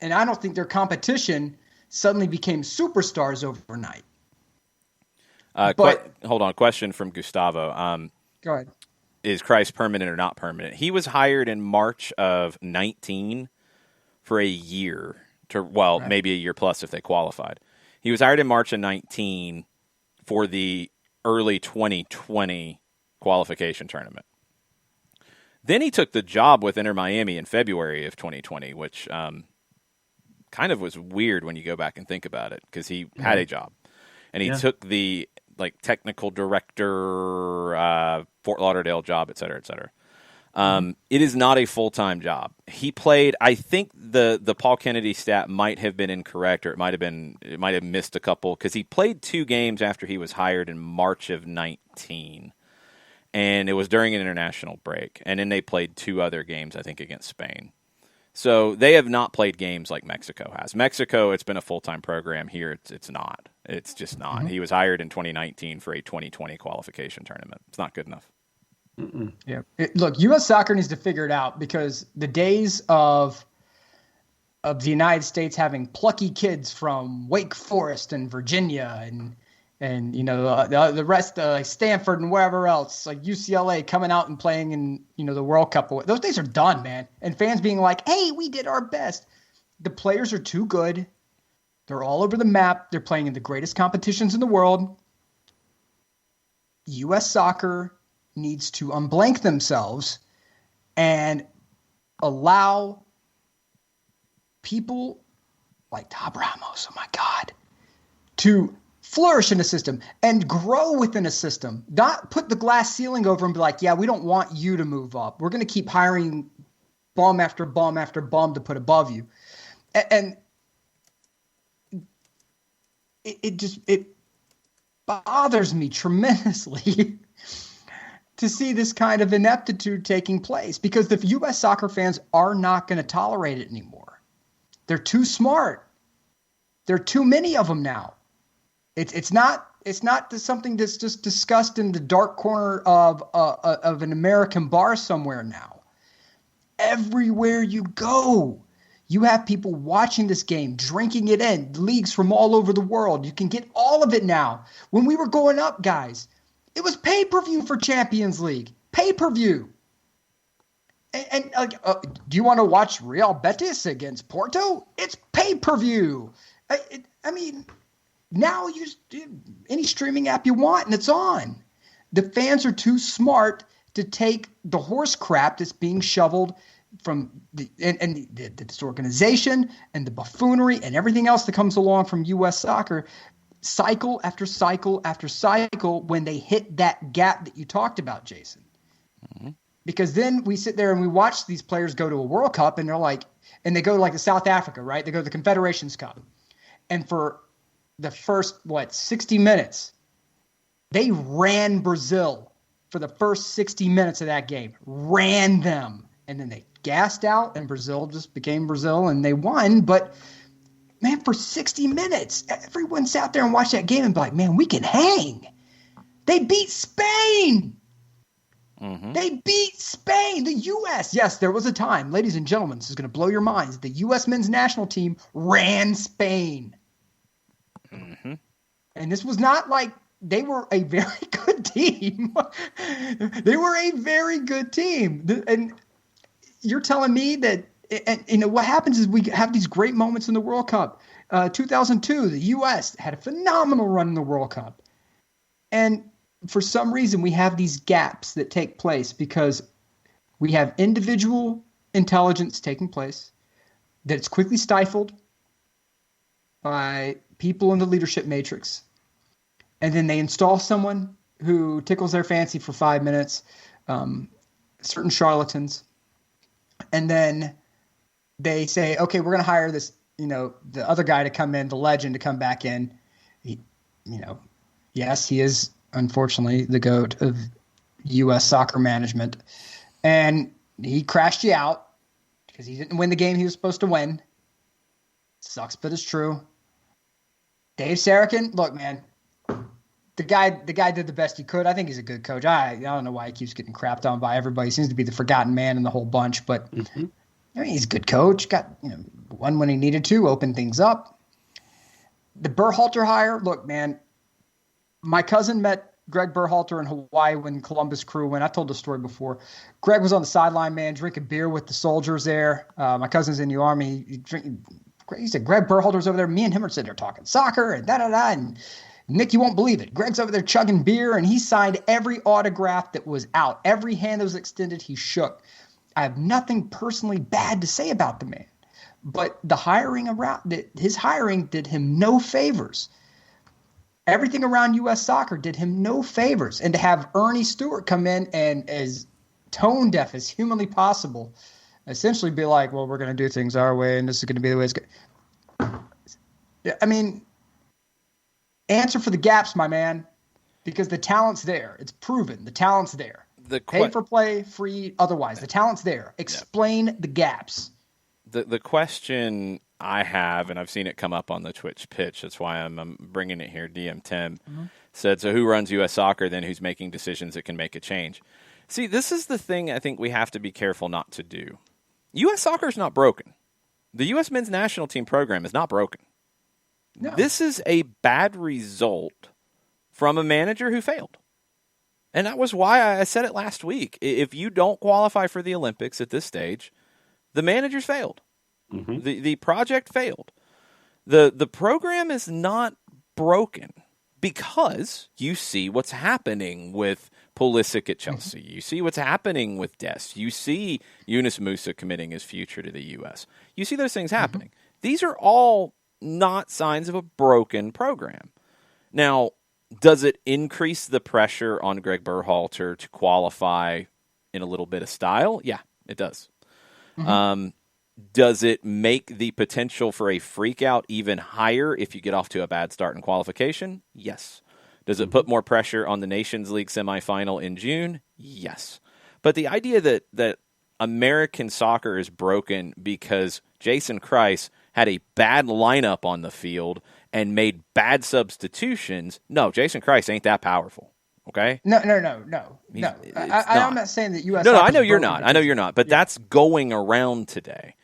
Speaker 1: and I don't think their competition suddenly became superstars overnight.
Speaker 2: Hold on. Question from Gustavo.
Speaker 1: Go ahead.
Speaker 2: Is Kreis permanent or not permanent? He was hired in March of 19 for a year maybe a year plus if they qualified. He was hired in March of 19 for the early 2020 qualification tournament. Then he took the job with Inter Miami in February of 2020, which kind of was weird when you go back and think about it, because he had a job. And he took the technical director, Fort Lauderdale job, et cetera, et cetera. It is not a full-time job. He played, I think the Paul Kennedy stat might have been incorrect, or it might have missed a couple, because he played 2 games after he was hired in March of 19. And it was during an international break. And then they played 2 other games, I think, against Spain. So they have not played games like Mexico has. Mexico, it's been a full-time program. Here, it's not. It's just not. Mm-hmm. He was hired in 2019 for a 2020 qualification tournament. It's not good enough.
Speaker 1: Mm-mm. Yeah. Look, U.S. soccer needs to figure it out, because the days of the United States having plucky kids from Wake Forest and Virginia and the rest, like Stanford and wherever else, like UCLA, coming out and playing in the World Cup, those days are done, man. And fans being like, "Hey, we did our best." The players are too good. They're all over the map. They're playing in the greatest competitions in the world. U.S. soccer needs to unblank themselves and allow people like Tab Ramos, oh my God, to flourish in a system and grow within a system. Not put the glass ceiling over and be like, "Yeah, we don't want you to move up. We're going to keep hiring bum after bum after bum to put above you." And it bothers me tremendously to see this kind of ineptitude taking place, because the U.S. soccer fans are not going to tolerate it anymore. They're too smart. There are too many of them now. It's not something that's just discussed in the dark corner of an American bar somewhere now. Everywhere you go, you have people watching this game, drinking it in, leagues from all over the world. You can get all of it now. When we were going up, guys, it was pay-per-view for Champions League. Pay-per-view. And do you want to watch Real Betis against Porto? It's pay-per-view. I mean, now you just any streaming app you want, and it's on. The fans are too smart to take the horse crap that's being shoveled from this organization and the buffoonery and everything else that comes along from U.S. soccer, cycle after cycle after cycle, when they hit that gap that you talked about, Jason. Mm-hmm. Because then we sit there and we watch these players go to a World Cup, and they're like, and they go to like the South Africa, right? They go to the Confederations Cup. And for the first, 60 minutes, they ran Brazil for the first 60 minutes of that game. Ran them. And then they gassed out, and Brazil just became Brazil, and they won. But, man, for 60 minutes, everyone sat there and watched that game and be like, "Man, we can hang." They beat Spain. Mm-hmm. They beat Spain. The U.S. Yes, there was a time, ladies and gentlemen, this is going to blow your minds. The U.S. men's national team ran Spain. Mm-hmm. And this was not like they were a very good team. They were a very good team. And you're telling me that, and what happens is we have these great moments in the World Cup. 2002, the U.S. had a phenomenal run in the World Cup. And for some reason, we have these gaps that take place because we have individual intelligence taking place that's quickly stifled by people in the leadership matrix. And then they install someone who tickles their fancy for 5 minutes, certain charlatans. And then they say, "Okay, we're going to hire this, the other guy to come in, the legend to come back in." Yes, he is unfortunately the GOAT of U.S. soccer management. And he crashed you out because he didn't win the game he was supposed to win. Sucks, but it's true. Dave Sarachan, look, man, the guy did the best he could. I think he's a good coach. I don't know why he keeps getting crapped on by everybody. He seems to be the forgotten man in the whole bunch, but he's a good coach. Got won when he needed to, open things up. The Berhalter hire, look, man, my cousin met Greg Berhalter in Hawaii when Columbus Crew went. I told the story before. Greg was on the sideline, man, drinking beer with the soldiers there. My cousin's in the Army. He said, Greg Berhalter's over there. Me and him are sitting there talking soccer and da-da-da. And Nick, you won't believe it. Greg's over there chugging beer, and he signed every autograph that was out. Every hand that was extended, he shook. I have nothing personally bad to say about the man. But the his hiring did him no favors. Everything around U.S. soccer did him no favors. And to have Ernie Stewart come in and as tone deaf as humanly possible, essentially be like, well, we're going to do things our way, and this is going to be the way it's going. I mean, answer for the gaps, my man, because the talent's there. It's proven. The talent's there. Pay for play, free, otherwise. The talent's there. Explain the gaps.
Speaker 2: The question I have, and I've seen it come up on the Twitch pitch, that's why I'm bringing it here, DM Tim, said, so who runs U.S. soccer then, who's making decisions that can make a change? See, this is the thing I think we have to be careful not to do. U.S. soccer is not broken. The U.S. men's national team program is not broken. No. This is a bad result from a manager who failed. And that was why I said it last week. If you don't qualify for the Olympics at this stage, the managers failed. Mm-hmm. The project failed. The program is not broken because you see what's happening with Pulisic at Chelsea. You see what's happening with Dest. You see Yunus Musa committing his future to the U.S. You see those things happening. These are all not signs of a broken program. Now, does it increase the pressure on Greg Berhalter to qualify in a little bit of style? Yeah, it does. Does it make the potential for a freak out even higher if you get off to a bad start in qualification? Yes. Does it put more pressure on the Nations League semifinal in June? Yes. But the idea that American soccer is broken because Jason Kreis had a bad lineup on the field and made bad substitutions, no, Jason Kreis ain't that powerful. Okay?
Speaker 1: No. I'm not saying that U.S.
Speaker 2: No, I know you're not. But that's going around today.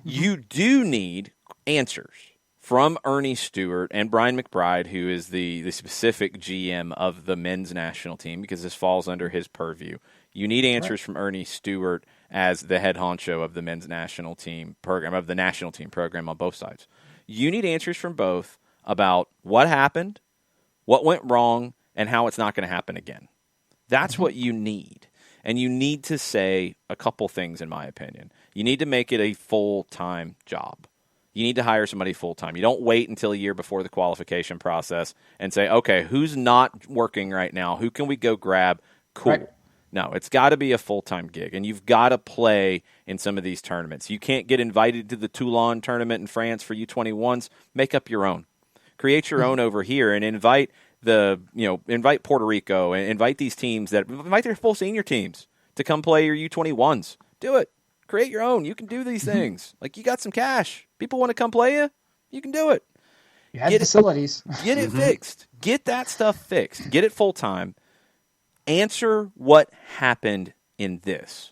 Speaker 2: You do need answers from Ernie Stewart and Brian McBride, who is the specific GM of the men's national team, because this falls under his purview. You need answers from Ernie Stewart as the head honcho of the men's national team program, of the national team program on both sides. You need answers from both about what happened, what went wrong, and how it's not going to happen again. That's what you need. And you need to say a couple things, in my opinion. You need to make it a full-time job. You need to hire somebody full-time. You don't wait until a year before the qualification process and say, okay, who's not working right now? Who can we go grab? Cool. Right. No, it's got to be a full-time gig, and you've got to play in some of these tournaments. You can't get invited to the Toulon tournament in France for U21s. Make up your own. Create your own over here and invite Puerto Rico and invite these teams invite their full senior teams to come play your U21s. Do it. Create your own. You can do these things. Like, you got some cash. People want to come play you. You can do it.
Speaker 1: You have facilities.
Speaker 2: Get it fixed. Get that stuff fixed. Get it full time. Answer what happened in this.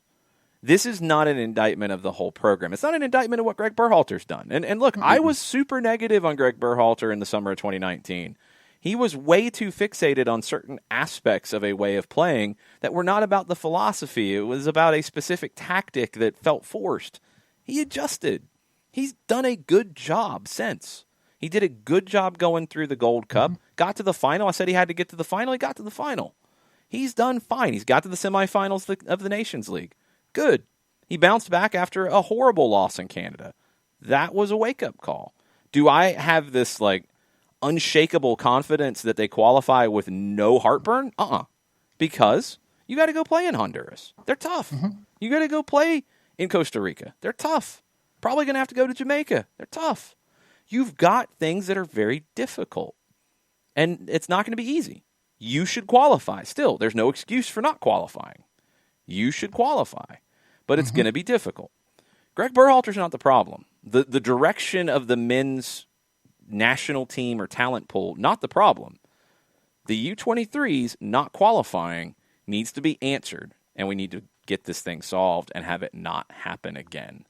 Speaker 2: This is not an indictment of the whole program. It's not an indictment of what Greg Berhalter's done. And look, I was super negative on Greg Berhalter in the summer of 2019. He was way too fixated on certain aspects of a way of playing that were not about the philosophy. It was about a specific tactic that felt forced. He adjusted. He's done a good job since. He did a good job going through the Gold Cup, got to the final. I said he had to get to the final. He got to the final. He's done fine. He's got to the semifinals of the Nations League. Good. He bounced back after a horrible loss in Canada. That was a wake-up call. Do I have this, unshakable confidence that they qualify with no heartburn? Because you got to go play in Honduras. They're tough. You got to go play in Costa Rica. They're tough. Probably going to have to go to Jamaica. They're tough. You've got things that are very difficult. And it's not going to be easy. You should qualify. Still, there's no excuse for not qualifying. You should qualify. But it's going to be difficult. Greg Berhalter's not the problem. The direction of the men's national team or talent pool, not the problem. The U23s not qualifying needs to be answered, and we need to get this thing solved and have it not happen again.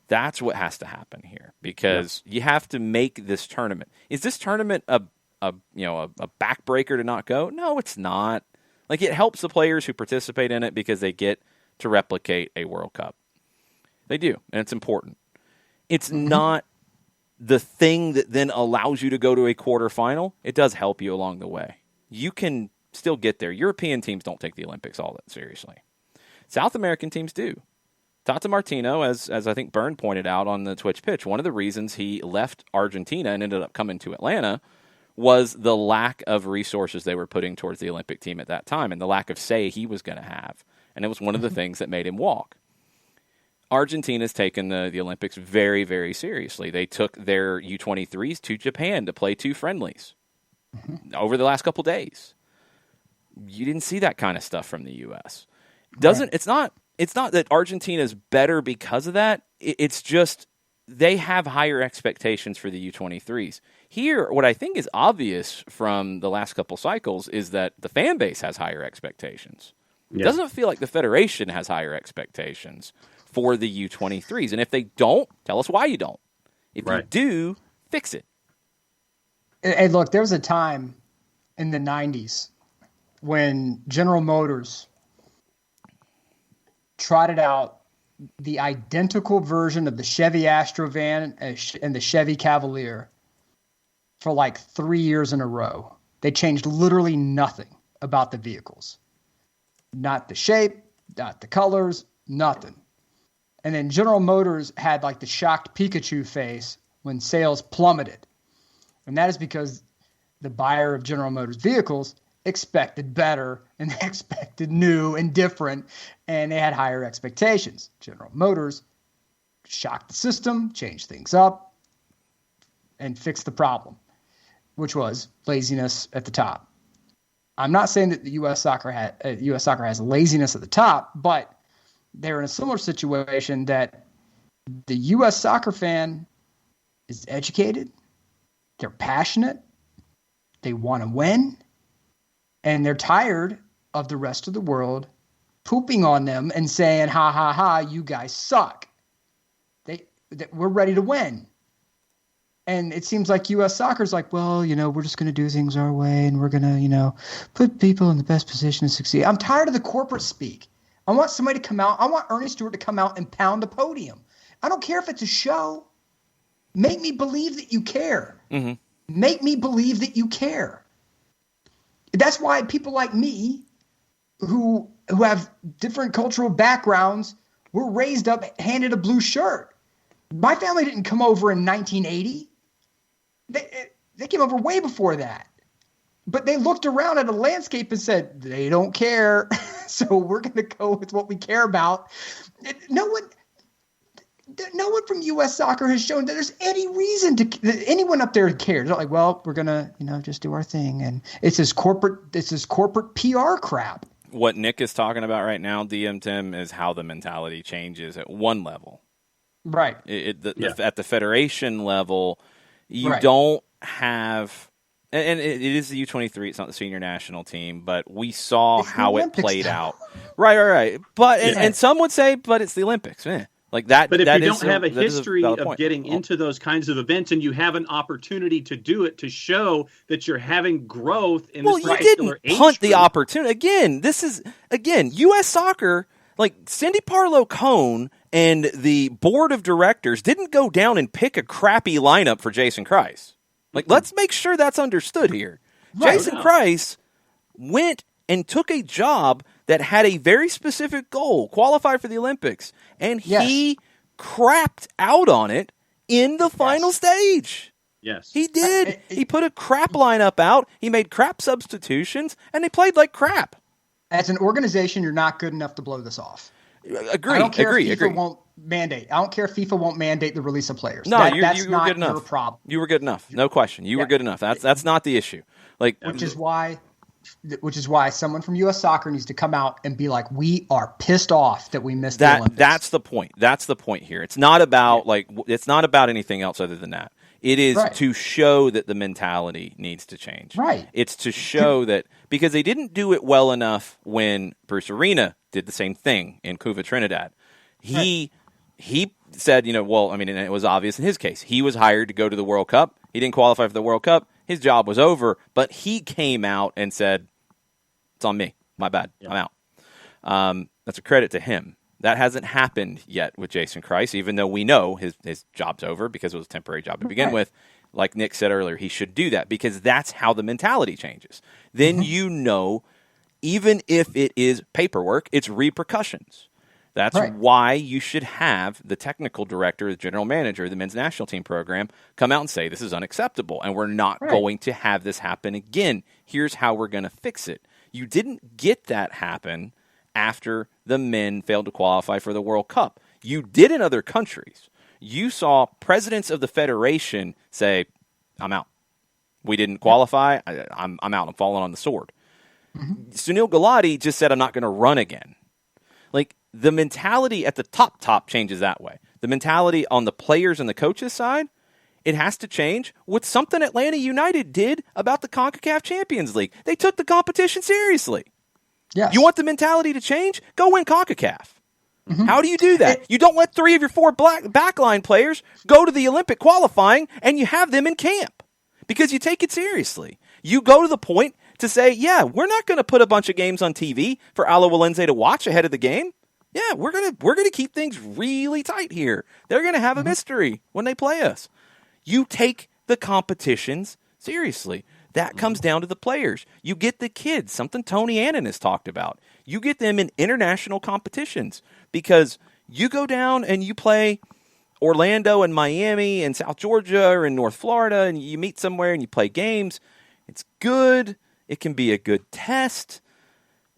Speaker 2: That's what has to happen here, because you have to make this tournament. Is this tournament a backbreaker to not go? No, it's not. It helps the players who participate in it because they get to replicate a World Cup. They do, and it's important. It's not the thing that then allows you to go to a quarterfinal, it does help you along the way. You can still get there. European teams don't take the Olympics all that seriously. South American teams do. Tata Martino, as I think Byrne pointed out on the Twitch pitch, one of the reasons he left Argentina and ended up coming to Atlanta was the lack of resources they were putting towards the Olympic team at that time and the lack of say he was going to have. And it was one of the things that made him walk. Argentina's taken the Olympics very, very seriously. They took their U23s to Japan to play 2 friendlies over the last couple days. You didn't see that kind of stuff from the U.S. It's not that Argentina's better because of that. It's just they have higher expectations for the U23s. Here, what I think is obvious from the last couple cycles is that the fan base has higher expectations. It doesn't feel like the Federation has higher expectations for the U23s. And if they don't, tell us why you don't. If you do, fix it.
Speaker 1: Hey, look, there was a time in the 90s when General Motors trotted out the identical version of the Chevy Astrovan and the Chevy Cavalier for like 3 years in a row. They changed literally nothing about the vehicles. Not the shape, not the colors, nothing. And then General Motors had like the shocked Pikachu face when sales plummeted. And that is because the buyer of General Motors vehicles expected better and they expected new and different, and they had higher expectations. General Motors shocked the system, changed things up, and fixed the problem, which was laziness at the top. I'm not saying that the U.S. soccer has laziness at the top, but they're in a similar situation that the U.S. soccer fan is educated, they're passionate, they want to win, and they're tired of the rest of the world pooping on them and saying, ha, ha, ha, you guys suck. We're ready to win. And it seems like U.S. soccer's like, well, we're just going to do things our way and we're going to, put people in the best position to succeed. I'm tired of the corporate speak. I want somebody to come out. I want Ernie Stewart to come out and pound a podium. I don't care if it's a show. Make me believe that you care. Mm-hmm. Make me believe that you care. That's why people like me who have different cultural backgrounds were raised up, handed a blue shirt. My family didn't come over in 1980. They came over way before that. But they looked around at a landscape and said, they don't care. So we're going to go with what we care about. No one from U.S. soccer has shown that there's any reason that anyone up there cares. They're like, well, we're going to, just do our thing. And it's this corporate PR crap.
Speaker 2: What Nick is talking about right now, DM Tim, is how the mentality changes at one level.
Speaker 1: Right.
Speaker 2: At the Federation level, you don't have, and it is the U23, it's not the senior national team, but we saw how it played out. Right. But and some would say, but it's the Olympics. Like that.
Speaker 3: But if
Speaker 2: that
Speaker 3: you don't have a history of getting into those kinds of events, and you have an opportunity to do it, to show that you're having growth in this particular age
Speaker 2: you didn't punt
Speaker 3: group.
Speaker 2: The opportunity. Again, U.S. soccer, like Cindy Parlow-Cone and the board of directors didn't go down and pick a crappy lineup for Jason Kreis. Like, let's make sure that's understood here. Right. Jason Kreis went and took a job that had a very specific goal, qualify for the Olympics, and he crapped out on it in the final stage.
Speaker 3: Yes.
Speaker 2: He did. He put a crap lineup out, he made crap substitutions, and they played like crap.
Speaker 1: As an organization, you're not good enough to blow this off.
Speaker 2: Agree.
Speaker 1: I don't care if FIFA won't mandate. I don't care if FIFA won't mandate the release of players.
Speaker 2: No,
Speaker 1: that's
Speaker 2: you
Speaker 1: not
Speaker 2: were good enough.
Speaker 1: Your problem.
Speaker 2: You were good enough. No question. You were good enough. That's not the issue.
Speaker 1: Which is why someone from U.S. Soccer needs to come out and be like, we are pissed off that we missed the Olympics.
Speaker 2: That's the point. That's the point here. It's not about it's not about anything else other than that. It is to show that the mentality needs to change.
Speaker 1: Right.
Speaker 2: It's to show that because they didn't do it well enough when Bruce Arena did the same thing in Cuba, Trinidad. He said, and it was obvious in his case. He was hired to go to the World Cup. He didn't qualify for the World Cup. His job was over, but he came out and said, it's on me. My bad. I'm out. That's a credit to him. That hasn't happened yet with Jason Kreis, even though we know his job's over because it was a temporary job to begin with. Like Nick said earlier, he should do that because that's how the mentality changes. Then you know, even if it is paperwork, it's repercussions. That's why you should have the technical director, the general manager of the men's national team program come out and say, this is unacceptable, and we're not going to have this happen again. Here's how we're going to fix it. You didn't get that happen after the men failed to qualify for the World Cup. You did in other countries. You saw presidents of the federation say, I'm out. We didn't qualify. I'm out. I'm falling on the sword. Sunil Gulati just said, I'm not going to run again. Like, the mentality at the top changes that way. The mentality on the players and the coaches side, it has to change with something Atlanta United did about the CONCACAF Champions League. They took the competition seriously. Yes. You want the mentality to change? Go win CONCACAF. How do you do that? You don't let 3 of your 4 backline players go to the Olympic qualifying and you have them in camp because you take it seriously. You go to the point to say, yeah, we're not going to put a bunch of games on TV for Alo Walense to watch ahead of the game. Yeah, we're gonna keep things really tight here. They're going to have a mystery when they play us. You take the competitions seriously. That comes down to the players. You get the kids, something Tony Annan has talked about. You get them in international competitions because you go down and you play Orlando and Miami and South Georgia or in North Florida and you meet somewhere and you play games. It's good. It can be a good test.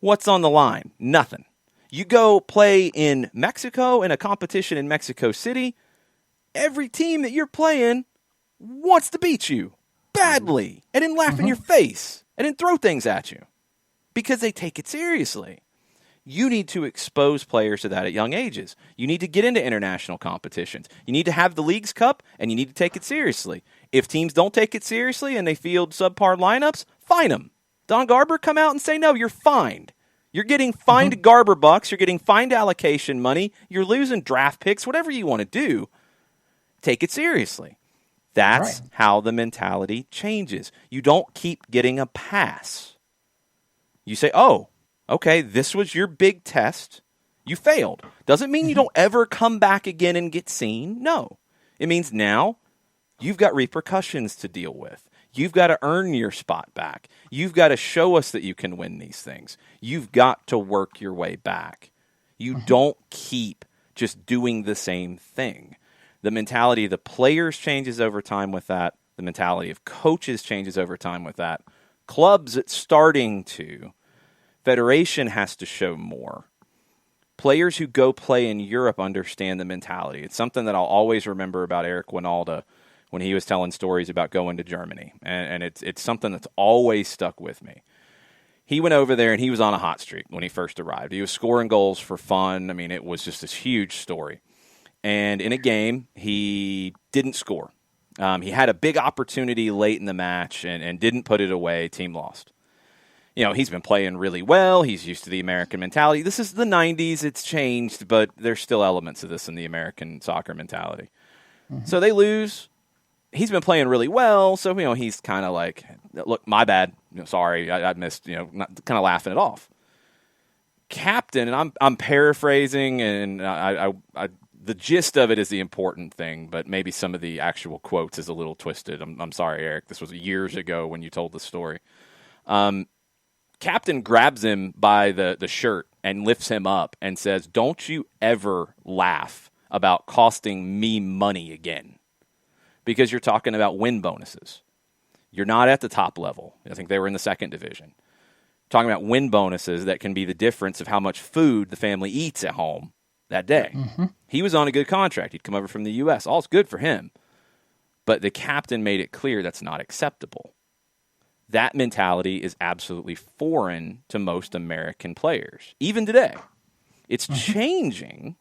Speaker 2: What's on the line? Nothing. You go play in Mexico in a competition in Mexico City. Every team that you're playing wants to beat you badly and then laugh in your face and then throw things at you because they take it seriously. You need to expose players to that at young ages. You need to get into international competitions. You need to have the Leagues Cup, and you need to take it seriously. If teams don't take it seriously and they field subpar lineups, fine them. Don Garber, come out and say, no, you're fined. You're getting fined Garber bucks. You're getting fined allocation money. You're losing draft picks, whatever you want to do. Take it seriously. That's how the mentality changes. You don't keep getting a pass. You say, oh, okay, this was your big test. You failed. Doesn't mean you don't ever come back again and get seen. No. It means now you've got repercussions to deal with. You've got to earn your spot back. You've got to show us that you can win these things. You've got to work your way back. You don't keep just doing the same thing. The mentality of the players changes over time with that. The mentality of coaches changes over time with that. Clubs, it's starting to. Federation has to show more. Players who go play in Europe understand the mentality. It's something that I'll always remember about Eric Winalda when he was telling stories about going to Germany. And it's something that's always stuck with me. He went over there and he was on a hot streak when he first arrived. He was scoring goals for fun. I mean, it was just this huge story. And in a game, he didn't score. He had a big opportunity late in the match and didn't put it away. Team lost. You know, he's been playing really well. He's used to the American mentality. This is the 90s. It's changed, but there's still elements of this in the American soccer mentality. So they lose. He's been playing really well, so, you know, he's kind of like, look, my bad. You know, sorry, I missed, you know, kind of laughing it off. Captain, and I'm paraphrasing, and I the gist of it is the important thing, but maybe some of the actual quotes is a little twisted. I'm sorry, Eric. This was years ago when you told the story. Captain grabs him by the shirt and lifts him up and says, don't you ever laugh about costing me money again, because you're talking about win bonuses. You're not at the top level. I think they were in the second division. Talking about win bonuses that can be the difference of how much food the family eats at home that day. He was on a good contract. He'd come over from the U.S. All's good for him. But the captain made it clear that's not acceptable. That mentality is absolutely foreign to most American players, even today. It's changing.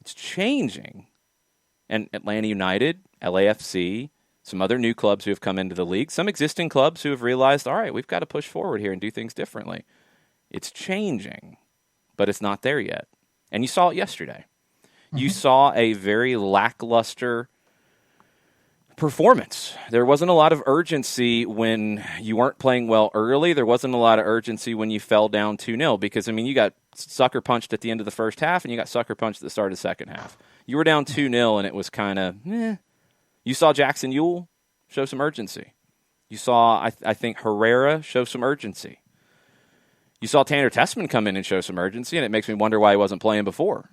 Speaker 2: It's changing. And Atlanta United, LAFC, some other new clubs who have come into the league, some existing clubs who have realized, all right, we've got to push forward here and do things differently. It's changing, but it's not there yet. And you saw it yesterday. You saw a very lackluster performance. There wasn't a lot of urgency when you weren't playing well early. There wasn't a lot of urgency when you fell down 2-0 because, I mean, you got sucker punched at the end of the first half, and you got sucker punched at the start of the second half. You were down 2-0, and it was kind of, You saw Jackson Ewell show some urgency. You saw, I think, Herrera show some urgency. You saw Tanner Tessman come in and show some urgency, and it makes me wonder why he wasn't playing before.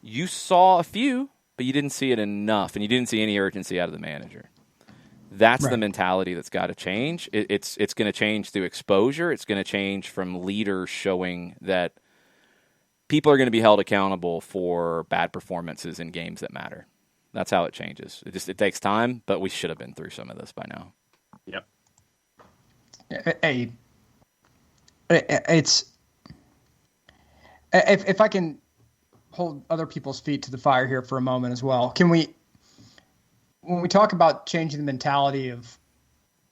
Speaker 2: You saw a few, but you didn't see it enough, and you didn't see any urgency out of the manager. That's the mentality that's got to change. It's going to change through exposure. It's going to change from leaders showing that people are going to be held accountable for bad performances in games that matter. That's how it changes. It takes time, but we should have been through some of this by now.
Speaker 3: Yep.
Speaker 1: It's if I can hold other people's feet to the fire here for a moment as well. Can we, when we talk about changing the mentality of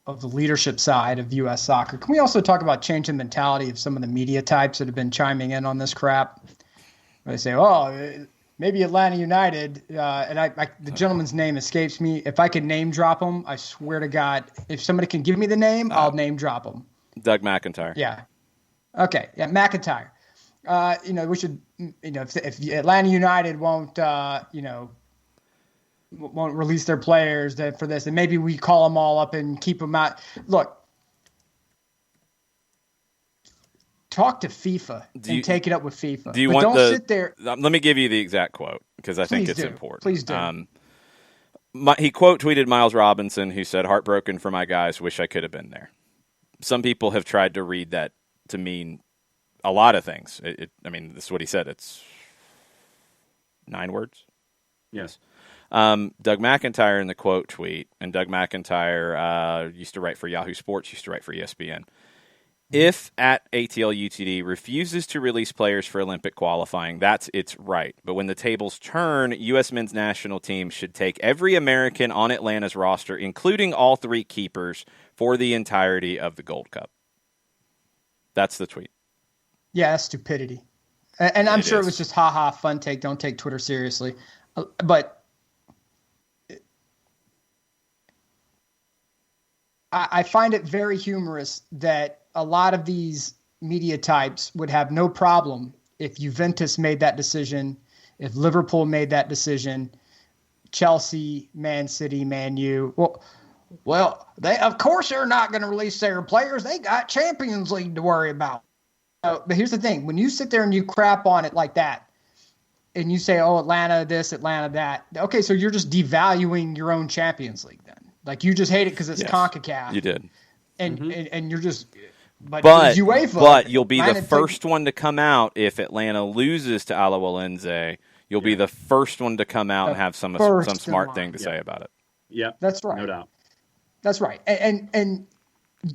Speaker 1: the leadership side of U.S. soccer, can we also talk about changing the mentality of some of the media types that have been chiming in on this crap? They say, "Oh, maybe Atlanta United," and the gentleman's name escapes me. If I could name drop him, I swear to God, if somebody can give me the name, I'll name drop him.
Speaker 2: Doug McIntyre.
Speaker 1: Yeah. Okay. Yeah, McIntyre. We should. If Atlanta United won't release their players for this, and maybe we call them all up and keep them out. Look. Talk to FIFA and take it up with FIFA. Don't sit there.
Speaker 2: Let me give you the exact quote because I think it's important.
Speaker 1: Please do.
Speaker 2: He quote tweeted Miles Robinson, who said, "Heartbroken for my guys. Wish I could have been there." Some people have tried to read that to mean a lot of things. This is what he said. It's 9 words.
Speaker 3: Yes.
Speaker 2: Doug McIntyre in the quote tweet, and Doug McIntyre used to write for Yahoo Sports, used to write for ESPN. If at ATL UTD refuses to release players for Olympic qualifying, that's its right. But when the tables turn, U.S. men's national team should take every American on Atlanta's roster, including all 3 keepers, for the entirety of the Gold Cup. That's the tweet.
Speaker 1: Yeah, that's stupidity. And I'm sure it was just ha-ha, fun take, don't take Twitter seriously. But I find it very humorous that a lot of these media types would have no problem if Juventus made that decision, if Liverpool made that decision, Chelsea, Man City, Man U. Well, they of course they're not going to release their players. They got Champions League to worry about. But here's the thing. When you sit there and you crap on it like that, and you say, oh, Atlanta this, Atlanta that, okay, so you're just devaluing your own Champions League then. Like you just hate it because it's CONCACAF.
Speaker 2: You did.
Speaker 1: And you're just – But UEFA,
Speaker 2: but you'll be the first one to come out if Atlanta loses to Alajuelense. You'll be the first one to come out and have some smart thing to say about it.
Speaker 3: Yeah,
Speaker 1: that's right.
Speaker 3: No doubt.
Speaker 1: That's right. And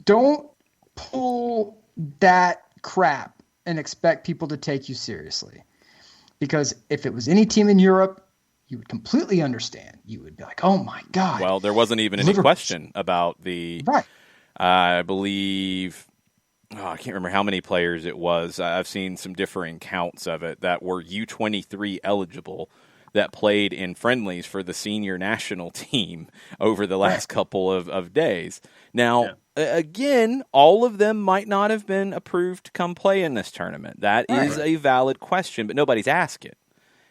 Speaker 1: don't pull that crap and expect people to take you seriously. Because if it was any team in Europe, you would completely understand. You would be like, oh, my God.
Speaker 2: Well, there wasn't even any question about the
Speaker 1: right.
Speaker 2: I believe I can't remember how many players it was. I've seen some differing counts of it that were U23 eligible that played in friendlies for the senior national team over the last couple of days. Now, again, all of them might not have been approved to come play in this tournament. That is a valid question, but nobody's asked it.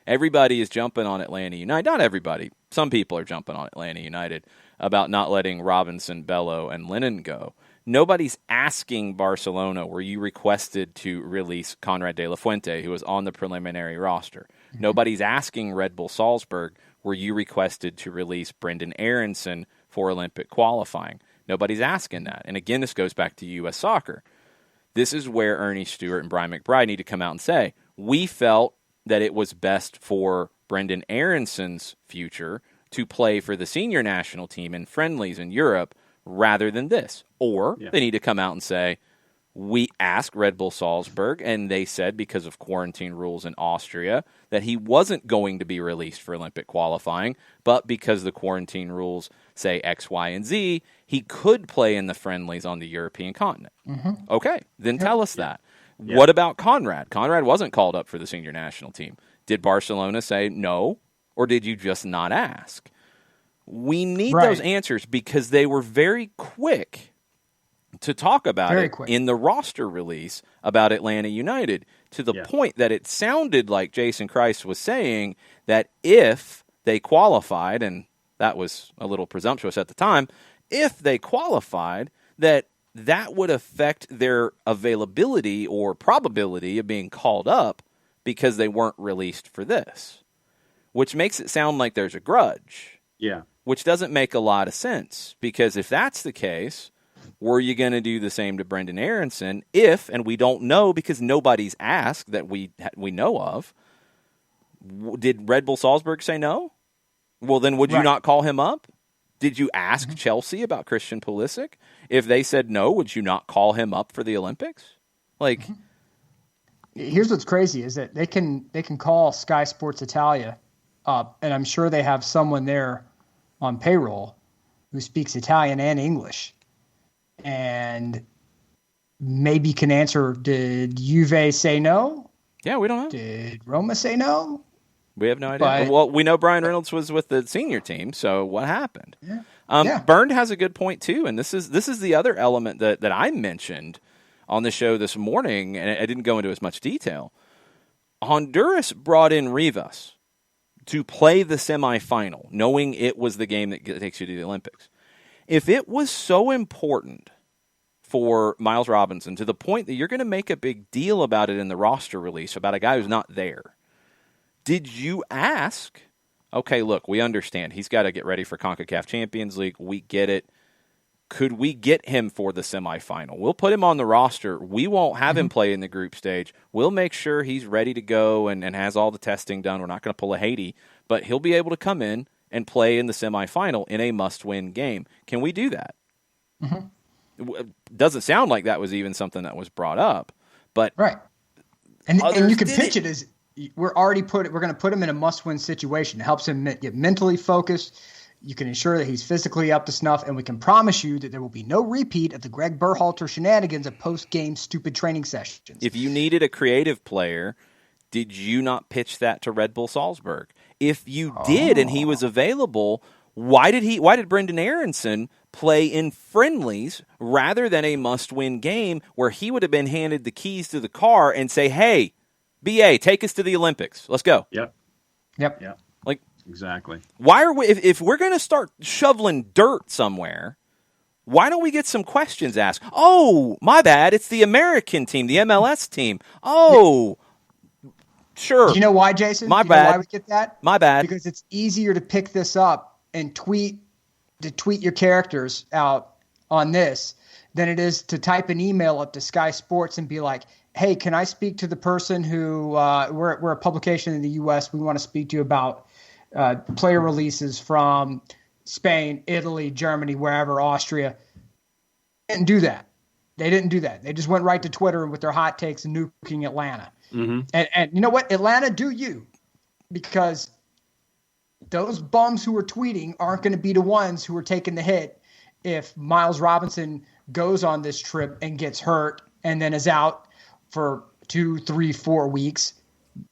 Speaker 2: Everybody is jumping on Atlanta United. Not everybody. Some people are jumping on Atlanta United about not letting Robinson, Bello, and Lennon go. Nobody's asking Barcelona, were you requested to release Conrad de la Fuente, who was on the preliminary roster? Mm-hmm. Nobody's asking Red Bull Salzburg, were you requested to release Brendan Aronson for Olympic qualifying? Nobody's asking that. And again, this goes back to U.S. soccer. This is where Ernie Stewart and Brian McBride need to come out and say, we felt that it was best for Brendan Aronson's future to play for the senior national team in friendlies in Europe rather than this. Or they need to come out and say, we asked Red Bull Salzburg, and they said because of quarantine rules in Austria that he wasn't going to be released for Olympic qualifying, but because the quarantine rules say X, Y, and Z, he could play in the friendlies on the European continent. Mm-hmm. Okay, then tell us that. Yeah. What about Conrad? Conrad wasn't called up for the senior national team. Did Barcelona say no, or did you just not ask? We need those answers because they were very quick to talk about in the roster release about Atlanta United. to the point that it sounded like Jason Christ was saying that if they qualified, and that was a little presumptuous at the time, if they qualified, that would affect their availability or probability of being called up because they weren't released for this, which makes it sound like there's a grudge.
Speaker 3: Yeah.
Speaker 2: Which doesn't make a lot of sense, because if that's the case, were you going to do the same to Brendan Aronson if, and we don't know because nobody's asked that we know of, did Red Bull Salzburg say no? Well, then would you not call him up? Did you ask Chelsea about Christian Pulisic? If they said no, would you not call him up for the Olympics? Like,
Speaker 1: here's what's crazy is that they can call Sky Sports Italia up, and I'm sure they have someone there on payroll who speaks Italian and English, and maybe can answer, did Juve say no?
Speaker 2: Yeah, we don't know.
Speaker 1: Did Roma say no?
Speaker 2: We have no idea. Well, we know Brian Reynolds was with the senior team, so what happened?
Speaker 1: Yeah.
Speaker 2: Bernd has a good point too, and this is the other element that I mentioned on the show this morning, and I didn't go into as much detail. Honduras brought in Rivas to play the semifinal, knowing it was the game that takes you to the Olympics. If it was so important for Miles Robinson to the point that you're going to make a big deal about it in the roster release about a guy who's not there, did you ask, okay, look, we understand he's got to get ready for CONCACAF Champions League. We get it. Could we get him for the semifinal? We'll put him on the roster. We won't have him play in the group stage. We'll make sure he's ready to go and has all the testing done. We're not going to pull a Haiti, but he'll be able to come in and play in the semifinal in a must-win game. Can we do that? It doesn't sound like that was even something that was brought up, but
Speaker 1: right. And you can pitch it as we're going to put him in a must-win situation. It helps him get mentally focused. You can ensure that he's physically up to snuff, and we can promise you that there will be no repeat of the Greg Berhalter shenanigans of post-game stupid training sessions.
Speaker 2: If you needed a creative player, did you not pitch that to Red Bull Salzburg? If you did and he was available, why did Brendan Aronson play in friendlies rather than a must-win game where he would have been handed the keys to the car and say, hey, BA, take us to the Olympics. Let's go.
Speaker 3: Yep.
Speaker 2: Like,
Speaker 3: exactly.
Speaker 2: Why are we, if we're going to start shoveling dirt somewhere, why don't we get some questions asked? Oh, my bad. It's the American team, the MLS team. Oh, sure.
Speaker 1: You know why, Jason?
Speaker 2: My
Speaker 1: bad.
Speaker 2: bad.
Speaker 1: Know why we get that?
Speaker 2: My bad.
Speaker 1: Because it's easier to pick this up and tweet your characters out on this than it is to type an email up to Sky Sports and be like, hey, can I speak to the person who we're a publication in the U.S. We want to speak to you about player releases from Spain, Italy, Germany, wherever, Austria. They didn't do that. They just went right to Twitter with their hot takes and nuking Atlanta. And you know what? Atlanta, do you. Because those bums who are tweeting aren't going to be the ones who are taking the hit if Miles Robinson goes on this trip and gets hurt and then is out for 2, 3, 4 weeks.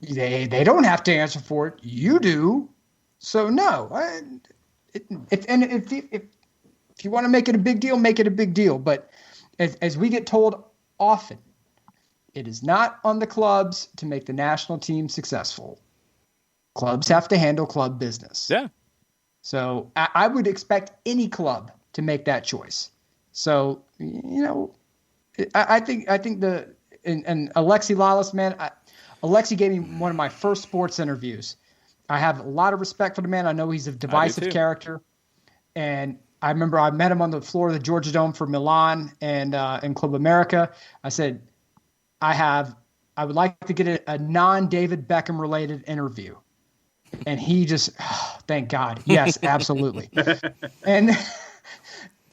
Speaker 1: They don't have to answer for it. You do. So no. If you want to make it a big deal, make it a big deal. But as we get told often, it is not on the clubs to make the national team successful. Clubs have to handle club business.
Speaker 2: Yeah. So
Speaker 1: I would expect any club to make that choice. So, I think and Alexi Lalas, man, Alexi gave me one of my first sports interviews. I have a lot of respect for the man. I know he's a divisive character. And I remember I met him on the floor of the Georgia Dome for Milan and in Club America. I said, I would like to get a non-David Beckham related interview. And he just, thank God. Yes, absolutely. and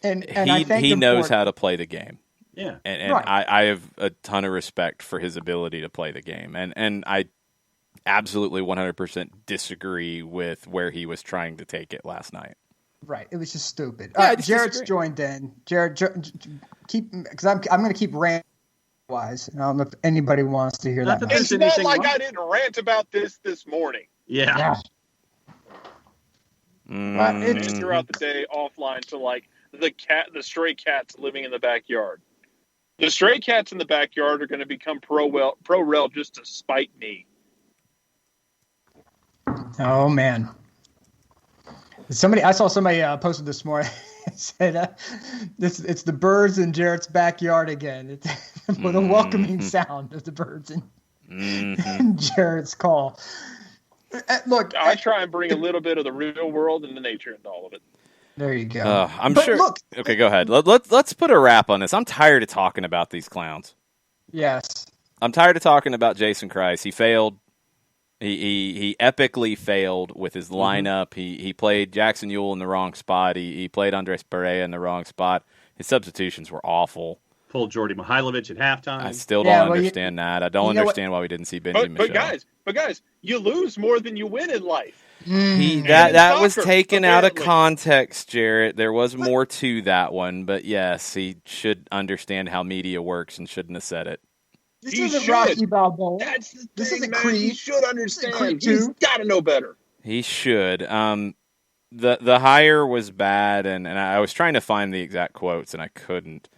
Speaker 1: I thank
Speaker 2: he
Speaker 1: him
Speaker 2: knows
Speaker 1: for it.
Speaker 2: how to play the game.
Speaker 3: Yeah.
Speaker 2: And
Speaker 1: right.
Speaker 2: I have a ton of respect for his ability to play the game. And I absolutely 100% disagree with where he was trying to take it last night.
Speaker 1: Right. It was just stupid.
Speaker 2: Yeah,
Speaker 1: All right, Jared's joined in. Jared, because I'm going to keep ranting. I don't know if anybody wants to hear that.
Speaker 5: It's not like I didn't rant about this morning.
Speaker 3: Yeah.
Speaker 5: And throughout the day offline to like the stray cats living in the backyard.
Speaker 6: The stray cats in the backyard are going to become pro-rel just to spite me.
Speaker 1: Oh man! I saw somebody posted this morning. Said it's the birds in Jarrett's backyard again. It's with a welcoming sound of the birds in Jarrett's call. Look,
Speaker 6: I try and bring a little bit of the real world and the nature into all of it.
Speaker 1: There you go.
Speaker 2: I'm sure. Look, okay, go ahead. Let's put a wrap on this. I'm tired of talking about these clowns.
Speaker 1: Yes.
Speaker 2: I'm tired of talking about Jason Kreis. He failed. He epically failed with his lineup. He played Jackson Ewell in the wrong spot. He played Andres Perea in the wrong spot. His substitutions were awful.
Speaker 3: Pulled Jordy Mihailovic at halftime.
Speaker 2: I still don't understand that. I don't understand why we didn't see Benjamin Michel.
Speaker 6: But guys, you lose more than you win in life.
Speaker 2: That was taken out of context, Jarrett. There was more to that one, but yes, he should understand how media works and shouldn't have said it.
Speaker 1: This isn't Rocky Balboa.
Speaker 6: That's the thing,
Speaker 1: this isn't
Speaker 6: man.
Speaker 1: Creed.
Speaker 6: He should understand.
Speaker 1: Creed
Speaker 6: He's
Speaker 1: 2.
Speaker 6: got to know better.
Speaker 2: He should. The hire was bad, and I was trying to find the exact quotes, and I couldn't.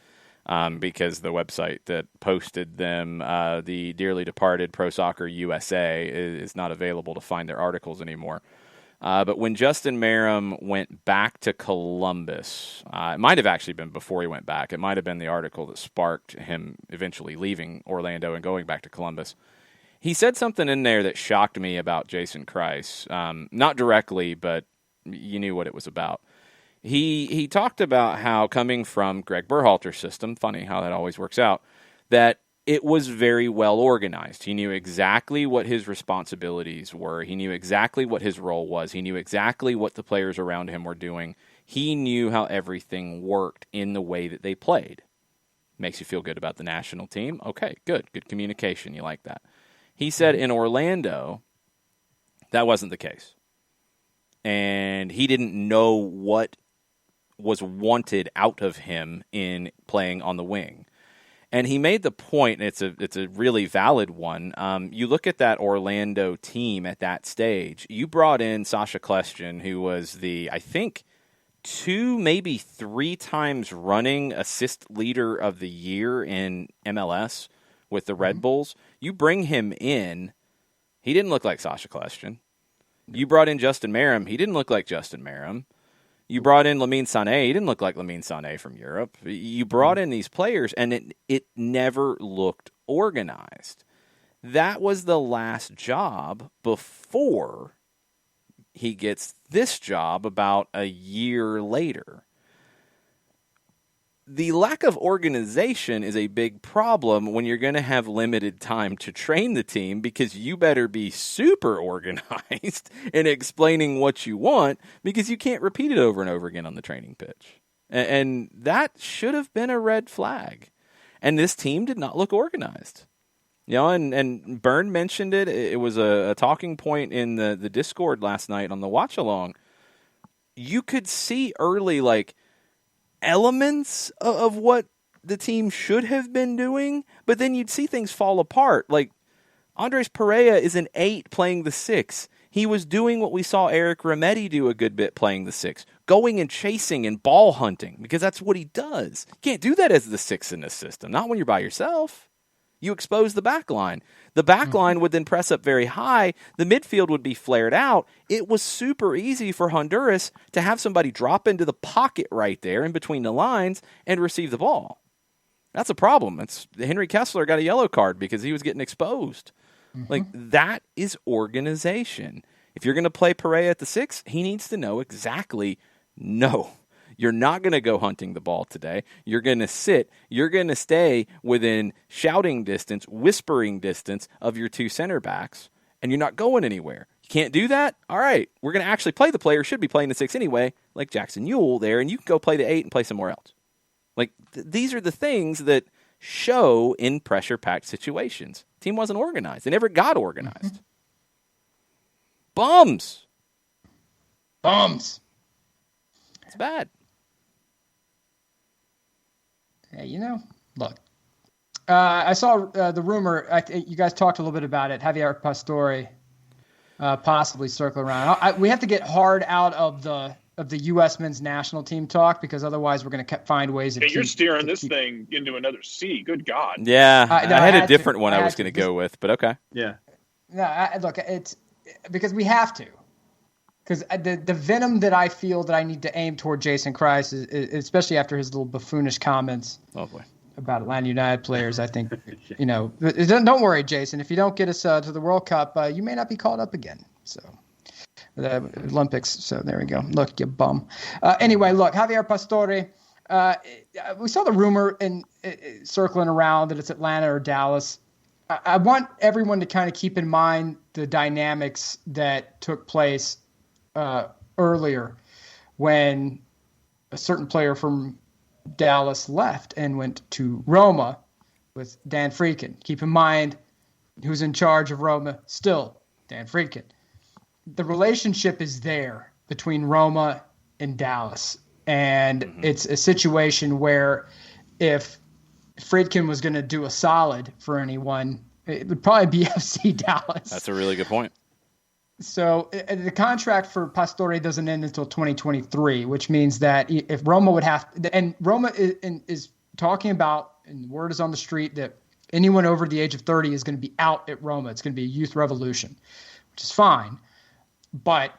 Speaker 2: Because the website that posted them, the dearly departed Pro Soccer USA, is not available to find their articles anymore. But when Justin Merrim went back to Columbus, it might have actually been before he went back. It might have been the article that sparked him eventually leaving Orlando and going back to Columbus. He said something in there that shocked me about Jason Kreis. Not directly, but you knew what it was about. He talked about how coming from Greg Berhalter's system, funny how that always works out, that it was very well organized. He knew exactly what his responsibilities were. He knew exactly what his role was. He knew exactly what the players around him were doing. He knew how everything worked in the way that they played. Makes you feel good about the national team? Okay, good. Good communication. You like that. He said in Orlando, that wasn't the case. And he didn't know what was wanted out of him in playing on the wing. And he made the point, and it's a really valid one. You look at that Orlando team at that stage. You brought in Sasha Kljestan, who was the, I think, 2, maybe 3 times running assist leader of the year in MLS with the Red Bulls. You bring him in, he didn't look like Sasha Kljestan. You brought in Justin Merrim, he didn't look like Justin Merrim. You brought in Lamine Sané. He didn't look like Lamine Sané from Europe. You brought in these players, and it never looked organized. That was the last job before he gets this job about a year later. The lack of organization is a big problem when you're going to have limited time to train the team, because you better be super organized in explaining what you want, because you can't repeat it over and over again on the training pitch. And that should have been a red flag. And this team did not look organized. You know, and Byrne mentioned it. It was a talking point in the Discord last night on the watch along. You could see early, like, elements of what the team should have been doing, but then you'd see things fall apart. Like, Andres Perea is an 8 playing the 6. He was doing what we saw Eric Remedi do a good bit playing the 6, going and chasing and ball hunting, because that's what he does. You can't do that as the 6 in this system, not when you're by yourself. You expose the back line. The back line would then press up very high. The midfield would be flared out. It was super easy for Honduras to have somebody drop into the pocket right there in between the lines and receive the ball. That's a problem. Henry Kessler got a yellow card because he was getting exposed. Like, that is organization. If you're going to play Perea at the 6, he needs to know exactly, no, you're not going to go hunting the ball today. You're going to sit. You're going to stay within shouting distance, whispering distance of your 2 center backs, and you're not going anywhere. You can't do that? All right, we're going to actually play the player who should be playing the 6 anyway, like Jackson Ewell there, and you can go play the 8 and play somewhere else. Like, these are the things that show in pressure-packed situations. Team wasn't organized. They never got organized. Bums. It's bad.
Speaker 1: Yeah, you know, look. I saw the rumor. You guys talked a little bit about it. Javier Pastore possibly circling around. We have to get hard out of the of the U.S. men's national team talk, because otherwise we're going to find ways.
Speaker 6: You're steering this thing into another C. Good God.
Speaker 2: Yeah,
Speaker 1: no,
Speaker 2: I had a different one I was going to go with, but okay.
Speaker 3: Yeah.
Speaker 1: No, look, it's because we have to. Because the venom that I feel that I need to aim toward Jason Kreis, is especially after his little buffoonish comments about Atlanta United players, I think, don't worry, Jason. If you don't get us to the World Cup, you may not be called up again. So, the Olympics. So there we go. Look, you bum. Anyway, look, Javier Pastore. We saw the rumor circling around that it's Atlanta or Dallas. I want everyone to kind of keep in mind the dynamics that took place earlier when a certain player from Dallas left and went to Roma with Dan Friedkin. Keep in mind who's in charge of Roma still, Dan Friedkin. The relationship is there between Roma and Dallas. And it's a situation where if Friedkin was going to do a solid for anyone, it would probably be FC Dallas.
Speaker 2: That's a really good point.
Speaker 1: So the contract for Pastore doesn't end until 2023, which means that if Roma would have – and Roma is talking about, and the word is on the street, that anyone over the age of 30 is going to be out at Roma. It's going to be a youth revolution, which is fine. But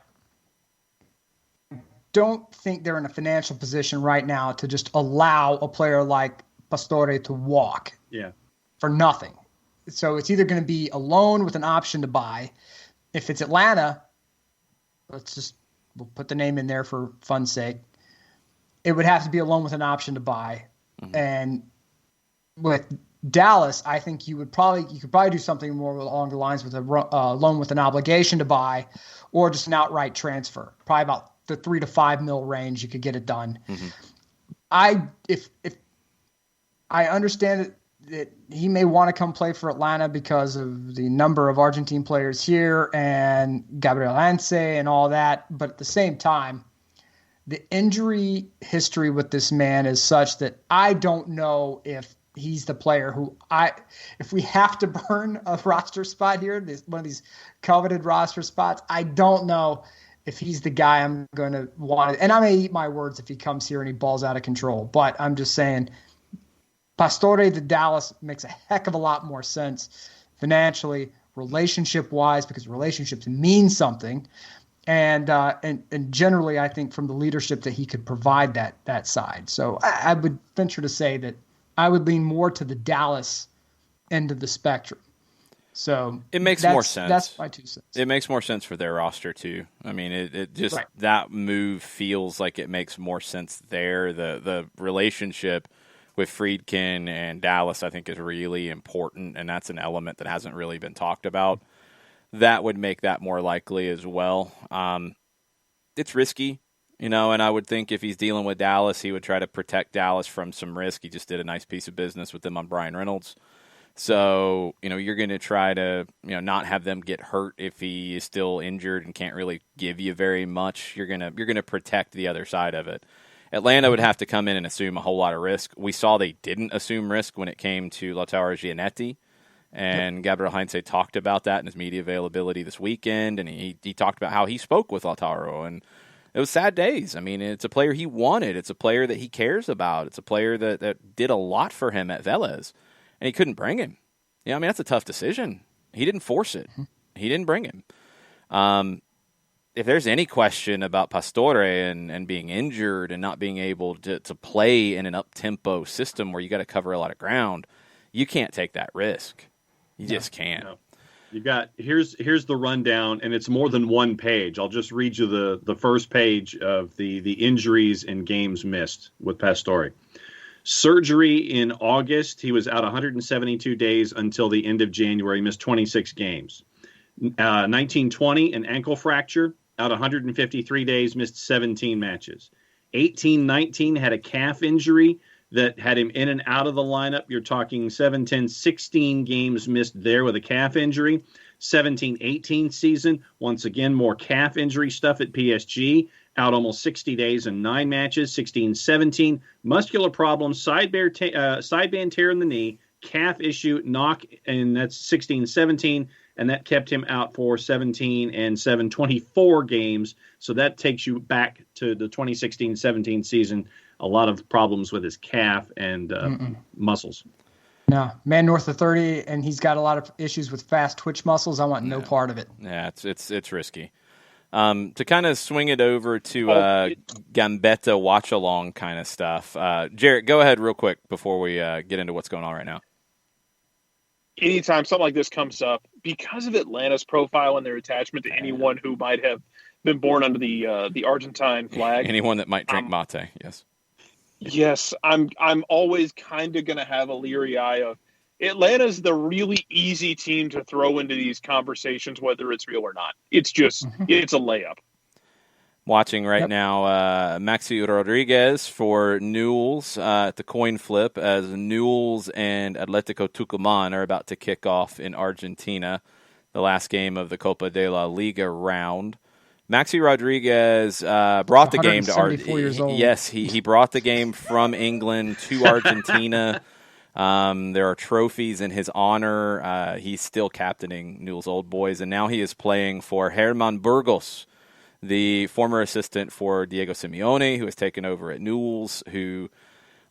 Speaker 1: don't think they're in a financial position right now to just allow a player like Pastore to walk for nothing. So it's either going to be a loan with an option to buy. If it's Atlanta, we'll put the name in there for fun's sake. It would have to be a loan with an option to buy. And with Dallas, I think you could probably do something more along the lines with a loan with an obligation to buy, or just an outright transfer. Probably about the $3 to $5 million range, you could get it done. If I understand that he may want to come play for Atlanta because of the number of Argentine players here and Gabriel Heinze and all that. But at the same time, the injury history with this man is such that I don't know if he's the player if we have to burn a roster spot here, one of these coveted roster spots, I don't know if he's the guy I'm going to want to. And I may eat my words if he comes here and he balls out of control. But I'm just saying, Pastore to Dallas makes a heck of a lot more sense financially, relationship-wise, because relationships mean something. And generally, I think from the leadership that he could provide that side. So I would venture to say that I would lean more to the Dallas end of the spectrum. So
Speaker 2: it makes more sense.
Speaker 1: That's my 2 cents.
Speaker 2: It makes more sense for their roster too. I mean, it just that move feels like it makes more sense there. The relationship with Friedkin and Dallas, I think, is really important, and that's an element that hasn't really been talked about. That would make that more likely as well. It's risky, and I would think if he's dealing with Dallas, he would try to protect Dallas from some risk. He just did a nice piece of business with them on Brian Reynolds. So, you're going to try to, not have them get hurt if he is still injured and can't really give you very much. You're going to protect the other side of it. Atlanta would have to come in and assume a whole lot of risk. We saw they didn't assume risk when it came to Lautaro Giannetti, and Gabriel Heinze talked about that in his media availability this weekend, and he talked about how he spoke with Lautaro, and it was sad days. I mean, it's a player he wanted. It's a player that he cares about. It's a player that did a lot for him at Vélez, and he couldn't bring him. That's a tough decision. He didn't force it. He didn't bring him. If there's any question about Pastore and being injured and not being able to play in an up-tempo system where you got to cover a lot of ground, you can't take that risk. You just can't.
Speaker 3: No. You got here's the rundown, and it's more than one page. I'll just read you the first page of the injuries and games missed with Pastore. Surgery in August. He was out 172 days until the end of January. He missed 26 games. 1920, an ankle fracture. Out 153 days, missed 17 matches. 18-19 had a calf injury that had him in and out of the lineup. You're talking 7-10, 16 games missed there with a calf injury. 17-18 season, once again, more calf injury stuff at PSG. Out almost 60 days and 9 matches. 16-17, muscular problems, sideband tear in the knee, calf issue, knock, and that's 16-17. and that kept him out for 17 and 7, 24 games. So that takes you back to the 2016-17 season. A lot of problems with his calf and muscles.
Speaker 1: No, man north of 30, and he's got a lot of issues with fast twitch muscles. I want no part of it.
Speaker 2: Yeah, it's risky. To kind of swing it over to Gambetta watch-along kind of stuff. Jarrett, go ahead real quick before we get into what's going on right now.
Speaker 6: Anytime something like this comes up, because of Atlanta's profile and their attachment to anyone who might have been born under the Argentine flag.
Speaker 2: Anyone that might drink mate, yes.
Speaker 6: Yes, I'm always kind of going to have a leery eye of Atlanta's the really easy team to throw into these conversations, whether it's real or not. It's just, it's a layup.
Speaker 2: Watching right now, Maxi Rodriguez for Newell's at the coin flip as Newell's and Atletico Tucumán are about to kick off in Argentina, the last game of the Copa de la Liga round. Maxi Rodriguez brought the game to Argentina. Yes, he brought the game from England to Argentina. There are trophies in his honor. He's still captaining Newell's Old Boys, and now he is playing for Herman Burgos, the former assistant for Diego Simeone, who has taken over at Newell's, who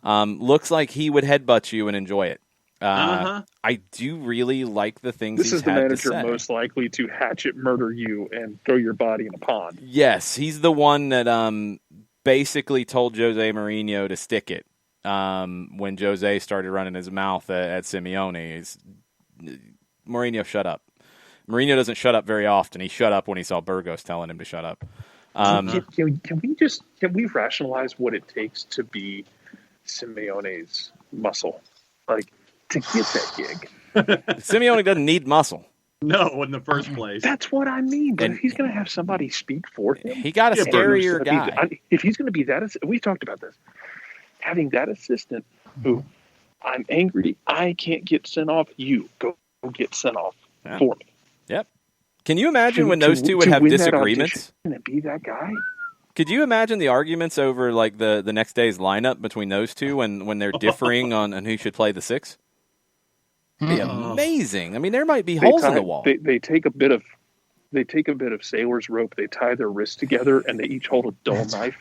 Speaker 2: looks like he would headbutt you and enjoy it. I do really like the things he's had to say.
Speaker 6: This is the manager most likely to hatchet murder you and throw your body in a pond.
Speaker 2: Yes, he's the one that basically told Jose Mourinho to stick it when Jose started running his mouth at Simeone. Mourinho, shut up. Mourinho doesn't shut up very often. He shut up when he saw Burgos telling him to shut up.
Speaker 6: Can we rationalize what it takes to be Simeone's muscle? Like, to get that gig.
Speaker 2: Simeone doesn't need muscle.
Speaker 3: No, in the first place.
Speaker 6: That's what I mean. But if he's going to have somebody speak for him,
Speaker 2: he got a scarier guy.
Speaker 6: If he's going to be that, we talked about this. Having that assistant who, I'm angry, I can't get sent off. You go get sent off for me.
Speaker 2: Yep. Can you imagine when those two would have disagreements?
Speaker 6: And be that guy.
Speaker 2: Could you imagine the arguments over like the next day's lineup between those two when they're differing on who should play the six? It'd be amazing. I mean, there might be holes in the wall.
Speaker 6: They take a bit of sailor's rope. They tie their wrists together, and they each hold a dull knife.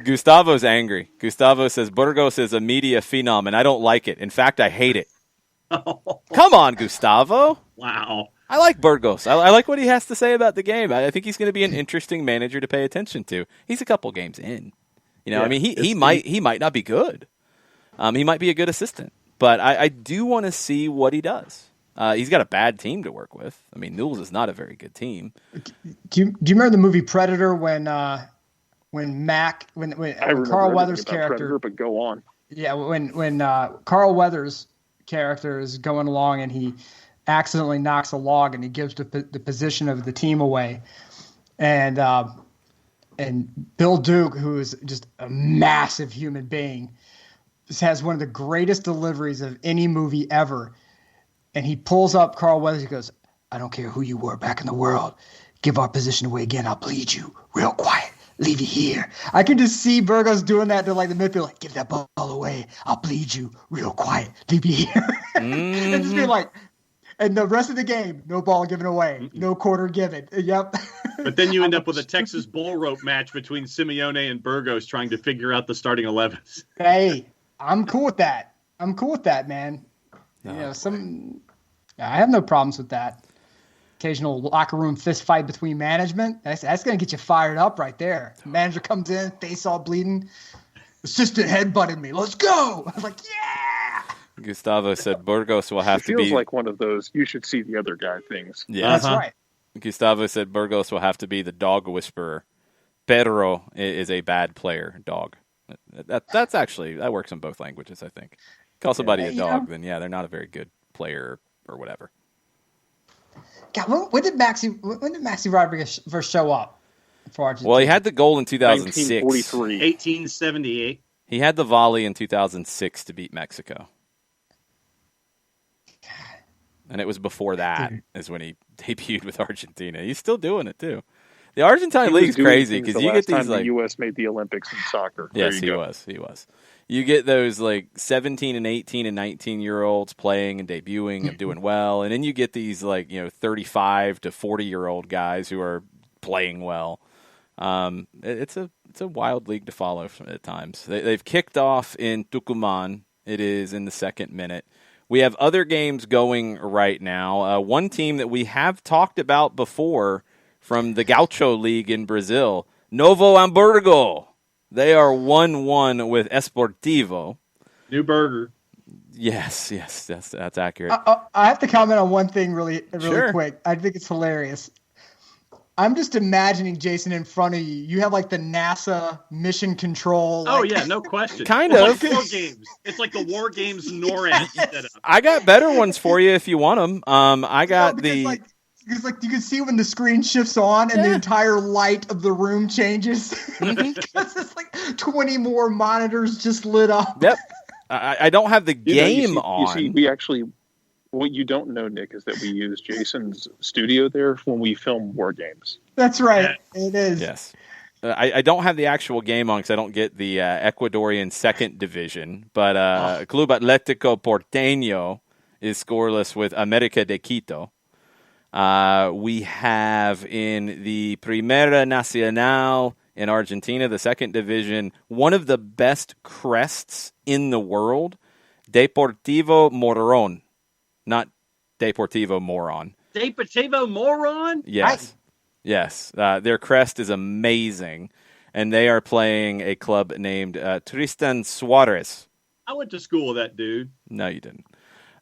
Speaker 2: Gustavo's angry. Gustavo says Burgos is a media phenom, and I don't like it. In fact, I hate it. Come on, Gustavo.
Speaker 3: Wow.
Speaker 2: I like Burgos. I like what he has to say about the game. I think he's going to be an interesting manager to pay attention to. He's a couple games in. I mean, he might not be good. He might be a good assistant. But I do want to see what he does. He's got a bad team to work with. I mean, Newell's is not a very good team.
Speaker 1: Do you remember the movie Predator when Carl Weathers' character?
Speaker 6: Predator, but go on.
Speaker 1: Yeah, when Carl Weathers' character is going along and he accidentally knocks a log and he gives the position of the team away, and Bill Duke, who is just a massive human being, just has one of the greatest deliveries of any movie ever. And he pulls up Carl Weathers. He goes, "I don't care who you were back in the world. Give our position away again. I'll bleed you real quiet. Leave you here." I can just see Burgos doing that to like the midfield. Like, "Give that ball away. I'll bleed you real quiet. Leave you here." And just be like, and the rest of the game, no ball given away. No quarter given. Yep.
Speaker 3: But then you end up with a Texas bull rope match between Simeone and Burgos trying to figure out the starting 11s.
Speaker 1: Hey, I'm cool with that. Man. I have no problems with that. Occasional locker room fist fight between management. That's going to get you fired up right there. Manager comes in, face all bleeding. Assistant headbutted me. Let's go. I was like, yeah.
Speaker 2: Gustavo said Burgos will have to be.
Speaker 6: It feels like one of those you should see the other guy things.
Speaker 2: Yeah,
Speaker 1: that's right.
Speaker 2: Gustavo said Burgos will have to be the dog whisperer. Perro is a bad player. Dog. That's actually, that works in both languages, I think. Call somebody a dog, then yeah, they're not a very good player or whatever.
Speaker 1: God, when did Maxi Rodriguez first show up for Argentina?
Speaker 2: Well, he had the goal in 2006.
Speaker 3: 1878.
Speaker 2: He had the volley in 2006 to beat Mexico. And it was before that is when he debuted with Argentina. He's still doing it, too. The Argentine
Speaker 6: He was
Speaker 2: League's
Speaker 6: doing
Speaker 2: crazy
Speaker 6: things
Speaker 2: because
Speaker 6: the
Speaker 2: you get
Speaker 6: last time
Speaker 2: these like
Speaker 6: the U.S. made the Olympics in soccer.
Speaker 2: yes, he was. You get those like 17 and 18 and 19-year-olds playing and debuting and doing well, and then you get these like 35 to 40-year-old guys who are playing well. It's a wild league to follow at times. They've kicked off in Tucumán. It is in the second minute. We have other games going right now. One team that we have talked about before from the Gaucho League in Brazil, Novo Hamburgo. They are 1-1 with Esportivo.
Speaker 3: New burger.
Speaker 2: Yes, that's accurate.
Speaker 1: I have to comment on one thing really
Speaker 2: Sure.
Speaker 1: quick. I think it's hilarious. I'm just imagining, Jason, in front of you. You have like the NASA mission control.
Speaker 3: Oh,
Speaker 1: like-
Speaker 3: yeah, no question.
Speaker 2: Kind
Speaker 3: It's
Speaker 2: of.
Speaker 3: like War Games. It's like the War Games NORAD setup.
Speaker 2: I got better ones for you if you want them. I got
Speaker 1: Because you can see when the screen shifts on and the entire light of the room changes. Because it's like 20 more monitors just lit up.
Speaker 2: Yep. I don't have the game on.
Speaker 6: You see, we actually, what you don't know, Nick, is that we use Jason's studio there when we film War Games.
Speaker 1: That's right. It is.
Speaker 2: Yes. I don't have the actual game on because I don't get the Ecuadorian second division. But Club Atlético Porteño is scoreless with América de Quito. We have in the Primera Nacional in Argentina, the second division, one of the best crests in the world, Deportivo Morón, not Deportivo Moron.
Speaker 3: Deportivo Moron?
Speaker 2: Yes. Yes. Their crest is amazing, and they are playing a club named Tristan Suarez.
Speaker 3: I went to school with that dude.
Speaker 2: No, you didn't.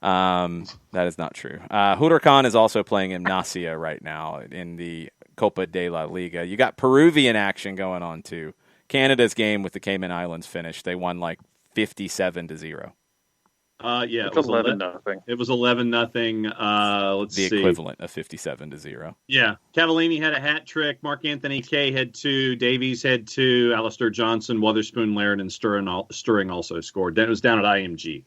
Speaker 2: That is not true. Huracan is also playing Gimnasia right now in the Copa de la Liga. You got Peruvian action going on too. Canada's game with the Cayman Islands finished. They won like 57-0.
Speaker 3: Yeah,
Speaker 6: It's
Speaker 3: it was
Speaker 6: 11-0.
Speaker 3: It was 11-0. Let's
Speaker 2: The
Speaker 3: see.
Speaker 2: equivalent of 57-0.
Speaker 3: Yeah, Cavallini had a hat trick. Mark Anthony Kay had 2. Davies had 2. Alistair Johnson, Wotherspoon, Laird, and Stirring also scored. It was down at IMG.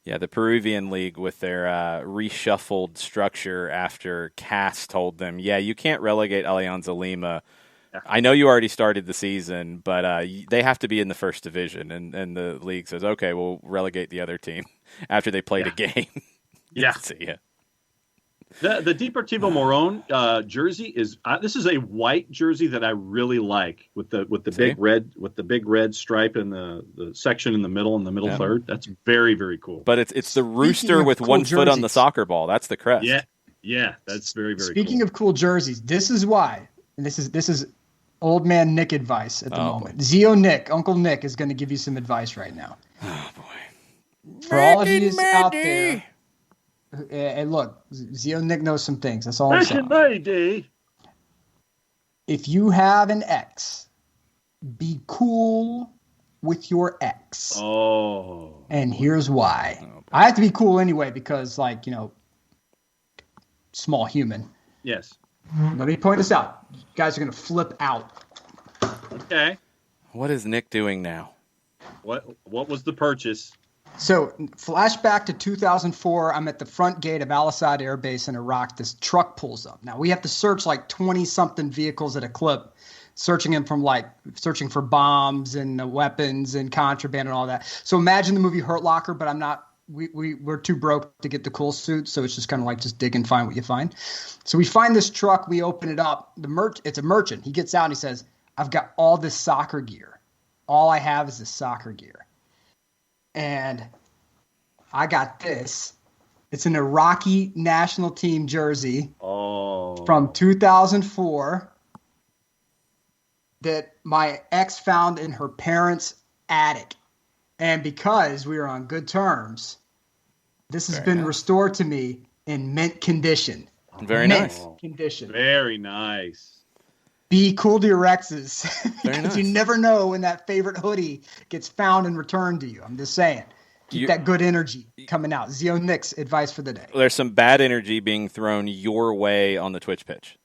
Speaker 2: Yeah, the Peruvian league with their reshuffled structure after CAS told them, yeah, you can't relegate Alianza Lima.
Speaker 3: Yeah.
Speaker 2: I know you already started the season, but they have to be in the first division. And the league says, okay, we'll relegate the other team after they played a game.
Speaker 3: Yeah.
Speaker 2: See ya.
Speaker 3: The Deportivo Moron jersey is this is a white jersey that I really like with the big red stripe in the section in the middle third. That's very, very cool.
Speaker 2: But it's the rooster with
Speaker 1: cool
Speaker 2: one foot on the
Speaker 1: jerseys.
Speaker 2: soccer ball. That's the crest.
Speaker 3: Yeah, that's very, very
Speaker 1: Speaking
Speaker 3: cool.
Speaker 1: of cool jerseys, this is why, and this is old man Nick advice at the moment. Zio Nick, Uncle Nick, is going to give you some advice right now.
Speaker 2: Oh, boy.
Speaker 1: For all of you out there, and look, Zio Nick knows some things. That's all I'm
Speaker 3: Back in
Speaker 1: saying.
Speaker 3: my day.
Speaker 1: If you have an ex, be cool with your ex.
Speaker 3: Oh.
Speaker 1: And here's why. I have to be cool anyway because, small human.
Speaker 3: Yes.
Speaker 1: Let me point this out. You guys are going to flip out.
Speaker 3: Okay.
Speaker 2: What is Nick doing now?
Speaker 3: What was the purchase?
Speaker 1: So, flashback to 2004. I'm at the front gate of Al Asad Air Base in Iraq. This truck pulls up. Now, we have to search 20-something vehicles at a clip, searching for bombs and weapons and contraband and all that. So, imagine the movie Hurt Locker, but I'm not. We're too broke to get the cool suits, so it's just kind of just dig and find what you find. So we find this truck, we open it up. It's a merchant. He gets out and he says, "I've got all this soccer gear. All I have is this soccer gear, and I got this. It's an Iraqi national team jersey from 2004 that my ex found in her parents' attic." And because we are on good terms, this has been restored to me in mint condition.
Speaker 2: Very nice.
Speaker 1: Condition.
Speaker 3: Very nice.
Speaker 1: Be cool to your exes.
Speaker 2: Very
Speaker 1: Because
Speaker 2: nice.
Speaker 1: you never know when that favorite hoodie gets found and returned to you. I'm just saying. Keep that good energy coming out. Zio Nick's advice for the day.
Speaker 2: There's some bad energy being thrown your way on the Twitch pitch.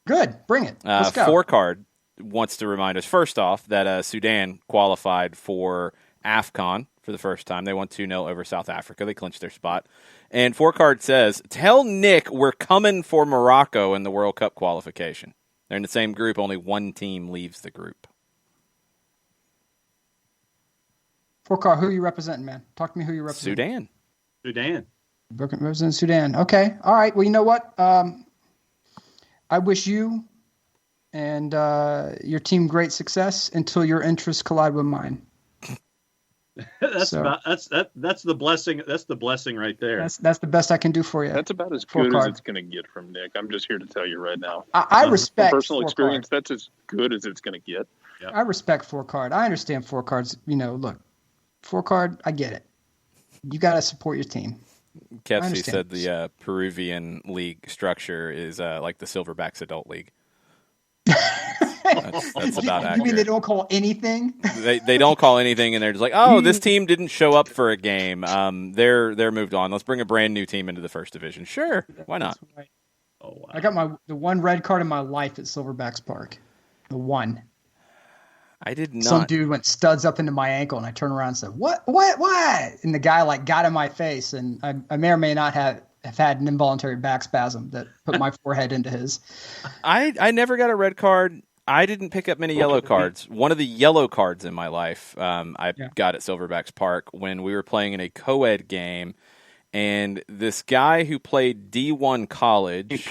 Speaker 1: Good. Bring it. Let's go.
Speaker 2: Four-Card wants to remind us, first off, that Sudan qualified for AFCON for the first time. They won 2-0 over South Africa. They clinched their spot. And Four Card says, tell Nick we're coming for Morocco in the World Cup qualification. They're in the same group. Only one team leaves the group.
Speaker 1: Four-car, who are you representing, man? Talk to me who you represent.
Speaker 3: Sudan.
Speaker 1: Representing Sudan. Okay. All right. Well, you know what? I wish you and your team great success until your interests collide with mine.
Speaker 3: That's the blessing. That's the blessing right there.
Speaker 1: That's the best I can do for you.
Speaker 6: That's about as good as it's going to get from Nick. I'm just here to tell you right now.
Speaker 1: I respect
Speaker 6: from personal experience. That's as good as it's going to get.
Speaker 3: Yep.
Speaker 1: I respect 4-card. I understand 4-cards. Look, 4-card. I get it. You got to support your team.
Speaker 2: Kepsi said the Peruvian league structure is like the Silverbacks Adult League. That's about accurate.
Speaker 1: You mean they don't call anything?
Speaker 2: They don't call anything, and they're just like, oh, this team didn't show up for a game. They're moved on. Let's bring a brand new team into the first division. Sure, why not?
Speaker 1: Right.
Speaker 3: Oh wow!
Speaker 1: I got the one red card in my life at Silverbacks Park. The one.
Speaker 2: I did not.
Speaker 1: Some dude went studs up into my ankle, and I turned around and said, "What? And the guy got in my face, and I may or may not have had an involuntary back spasm that put my forehead into his.
Speaker 2: I never got a red card. I didn't pick up many yellow cards. One of the yellow cards in my life I got at Silverbacks Park when we were playing in a co-ed game, and this guy who played D1 college.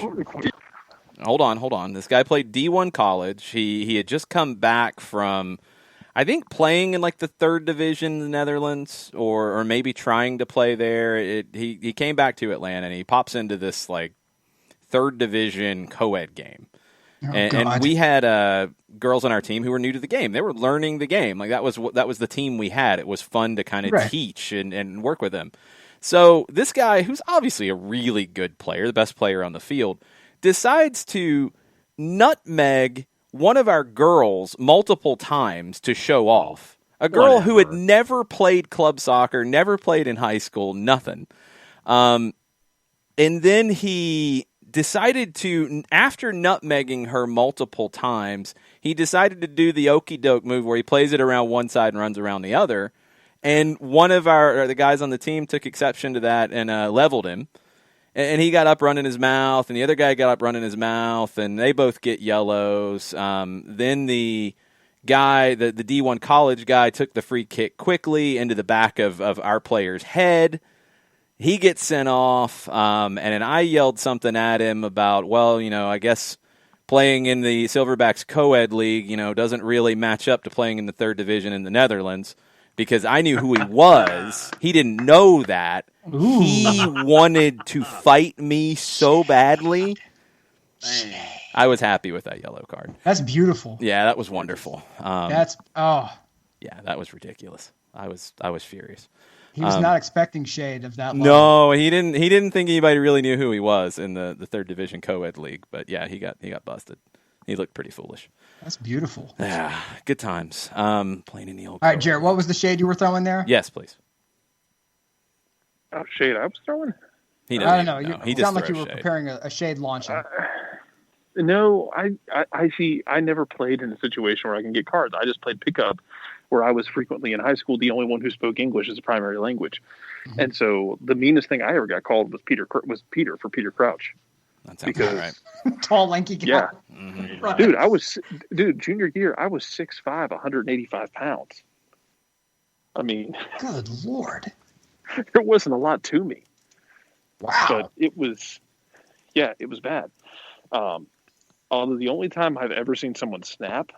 Speaker 2: Hold on. This guy played D1 college. He had just come back from, I think, playing in like the third division in the Netherlands, or maybe trying to play there. He came back to Atlanta, and he pops into this like third division co-ed game. And we had girls on our team who were new to the game. They were learning the game. Like that was the team we had. It was fun to kind of teach and work with them. So this guy, who's obviously a really good player, the best player on the field, decides to nutmeg one of our girls multiple times to show off. A girl who had never played club soccer, never played in high school, nothing. And then he decided to, after nutmegging her multiple times, he decided to do the okey doke move where he plays it around one side and runs around the other. And one of the guys on the team took exception to that and leveled him. And he got up running his mouth, and the other guy got up running his mouth, and they both get yellows. Then the guy, the D1 college guy, took the free kick quickly into the back of our player's head. He gets sent off, and then I yelled something at him about, well, I guess playing in the Silverbacks co-ed league, doesn't really match up to playing in the third division in the Netherlands, because I knew who he was. He didn't know that. Ooh. He wanted to fight me so badly. I was happy with that yellow card.
Speaker 1: That's beautiful.
Speaker 2: Yeah, that was wonderful.
Speaker 1: Yeah,
Speaker 2: that was ridiculous. I was furious.
Speaker 1: He was not expecting shade of that level.
Speaker 2: No, he didn't think anybody really knew who he was in the third division co-ed league. But yeah, he got busted. He looked pretty foolish.
Speaker 1: That's beautiful.
Speaker 2: Yeah, good times. Playing in the old.
Speaker 1: All right, Jared, what was the shade you were throwing there?
Speaker 2: Yes, please.
Speaker 6: Oh, shade I was throwing?
Speaker 2: I
Speaker 1: don't know. You sound like you were preparing a shade launching.
Speaker 6: No, I see. I never played in a situation where I can get cards. I just played pickup, where I was frequently in high school the only one who spoke English as a primary language. Mm-hmm. And so the meanest thing I ever got called was Peter for Peter Crouch.
Speaker 2: That sounds right.
Speaker 1: Tall, lanky guy.
Speaker 6: Yeah.
Speaker 2: Mm-hmm.
Speaker 6: Right. Junior year, I was 6'5", 185 pounds. I mean.
Speaker 1: Good Lord.
Speaker 6: There wasn't a lot to me.
Speaker 1: Wow.
Speaker 6: But it was bad. Although the only time I've ever seen someone snap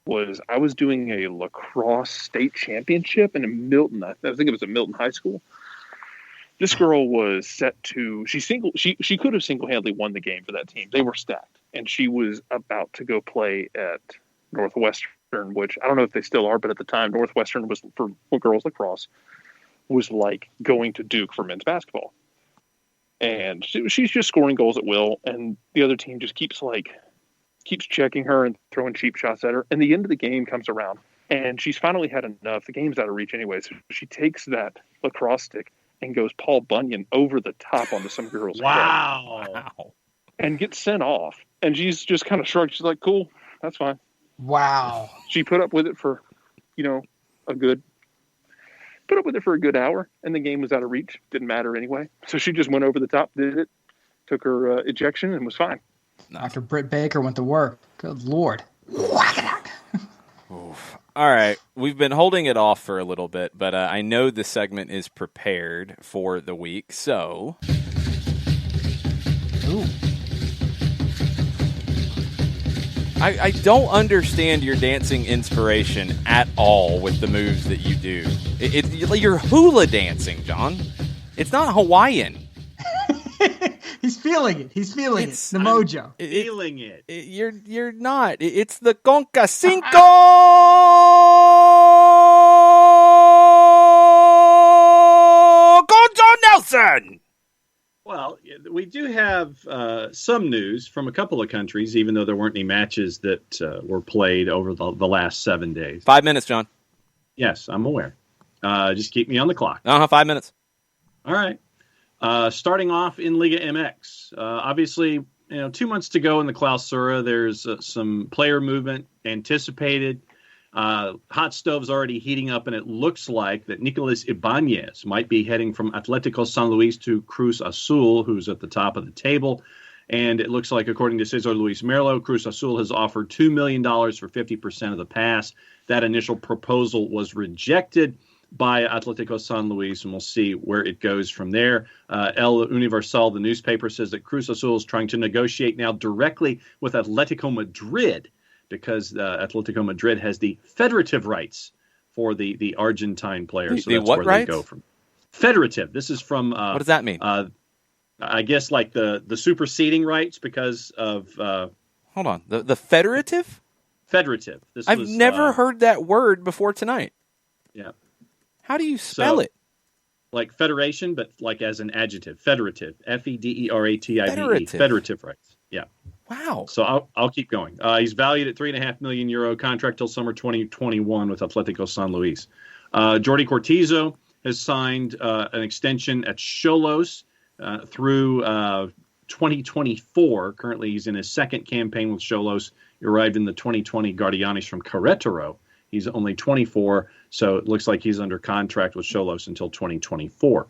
Speaker 6: was I was doing a lacrosse state championship in Milton. I think it was at Milton High School. This girl was set to she could have single-handedly won the game for that team. They were stacked, and she was about to go play at Northwestern, which I don't know if they still are, but at the time Northwestern was for girls lacrosse was like going to Duke for men's basketball. And she's just scoring goals at will, and the other team just keeps checking her and throwing cheap shots at her. And the end of the game comes around, and she's finally had enough. The game's out of reach anyway, so she takes that lacrosse stick and goes Paul Bunyan over the top onto some girl's head.
Speaker 2: Wow.
Speaker 6: And gets sent off. And she's just kind of shrugged. She's like, cool, that's fine.
Speaker 1: Wow.
Speaker 6: She put up with it for, a good hour, and the game was out of reach. Didn't matter anyway. So she just went over the top, did it, took her ejection, and was fine.
Speaker 1: after Britt Baker went to work. Good Lord.
Speaker 2: Oof. All right. We've been holding it off for a little bit, but I know the segment is prepared for the week, so...
Speaker 1: Ooh.
Speaker 2: I don't understand your dancing inspiration at all with the moves that you do. You're hula dancing, John. It's not Hawaiian.
Speaker 1: He's feeling it. He's feeling it. The mojo.
Speaker 3: Feeling it.
Speaker 2: You're not. It's the Conca Cinco Gonzo Nelson.
Speaker 3: Well, we do have some news from a couple of countries, even though there weren't any matches that were played over the last 7 days.
Speaker 2: 5 minutes, John.
Speaker 3: Yes, I'm aware. Just keep me on the clock.
Speaker 2: 5 minutes.
Speaker 3: All right. Starting off in Liga MX. Obviously, 2 months to go in the Clausura. There's some player movement anticipated. Hot stove's already heating up, and it looks like that Nicolas Ibanez might be heading from Atlético San Luis to Cruz Azul, who's at the top of the table. And it looks like, according to Cesar Luis Merlo, Cruz Azul has offered $2 million for 50% of the pass. That initial proposal was rejected by Atlético San Luis, and we'll see where it goes from there. El Universal, the newspaper, says that Cruz Azul is trying to negotiate now directly with Atlético Madrid, because Atletico Madrid has the federative rights for the Argentine players.
Speaker 2: So that's what
Speaker 3: where
Speaker 2: rights?
Speaker 3: They go from. Federative. This is from...
Speaker 2: what does that mean?
Speaker 3: I guess like the superseding rights because of...
Speaker 2: Hold on. The federative?
Speaker 3: Federative.
Speaker 2: I've never heard that word before tonight.
Speaker 3: Yeah.
Speaker 2: How do you spell it?
Speaker 3: Like federation, but like as an adjective. Federative. Federative.
Speaker 2: Federative.
Speaker 3: Federative rights. Yeah.
Speaker 2: Wow.
Speaker 3: So I'll keep going. He's valued at €3.5 million contract till summer 2021 with Atlético San Luis. Jordi Cortizo has signed an extension at Xolos through 2024. Currently, he's in his second campaign with Xolos. He arrived in the 2020 Guardianes from Querétaro. He's only 24, so it looks like he's under contract with Xolos until 2024.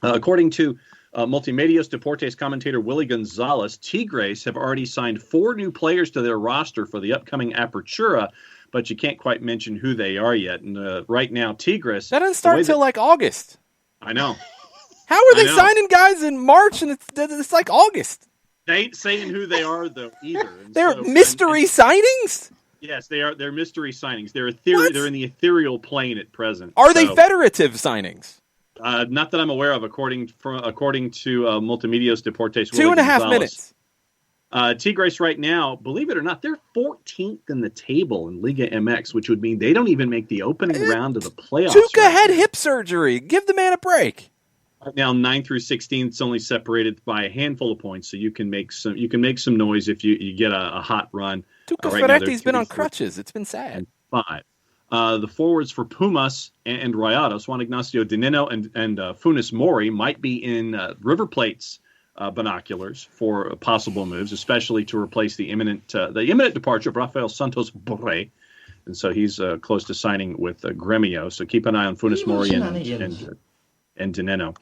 Speaker 3: According to Multimedios Deportes commentator Willie Gonzalez, Tigres have already signed 4 new players to their roster for the upcoming Apertura, but you can't quite mention who they are yet. And right now, Tigres...
Speaker 2: That doesn't start until like August.
Speaker 3: I know.
Speaker 2: How are they signing guys in March and it's like August?
Speaker 3: They ain't saying who they are, though, either.
Speaker 2: They're mystery signings?
Speaker 3: Yes, they are. They're mystery signings. They're in the ethereal plane at present.
Speaker 2: Are they federative signings?
Speaker 3: Not that I'm aware of, according to Multimedios Deportes.
Speaker 2: 2.5 minutes.
Speaker 3: Tigres right now, believe it or not, they're 14th in the table in Liga MX, which would mean they don't even make the opening round of the playoffs.
Speaker 2: Tuca had hip surgery. Give the man a break.
Speaker 3: Right now, 9 through 16, it's only separated by a handful of points, so you can make some noise if you get a hot run.
Speaker 2: Tuca Ferretti's been on crutches. It's been sad.
Speaker 3: 5. The forwards for Pumas and Rayados, Juan Ignacio Dineno and Funes Mori, might be in River Plate's binoculars for possible moves, especially to replace the imminent departure of Rafael Santos Borré. And so he's close to signing with Gremio. So keep an eye on Funes Mori and Dineno.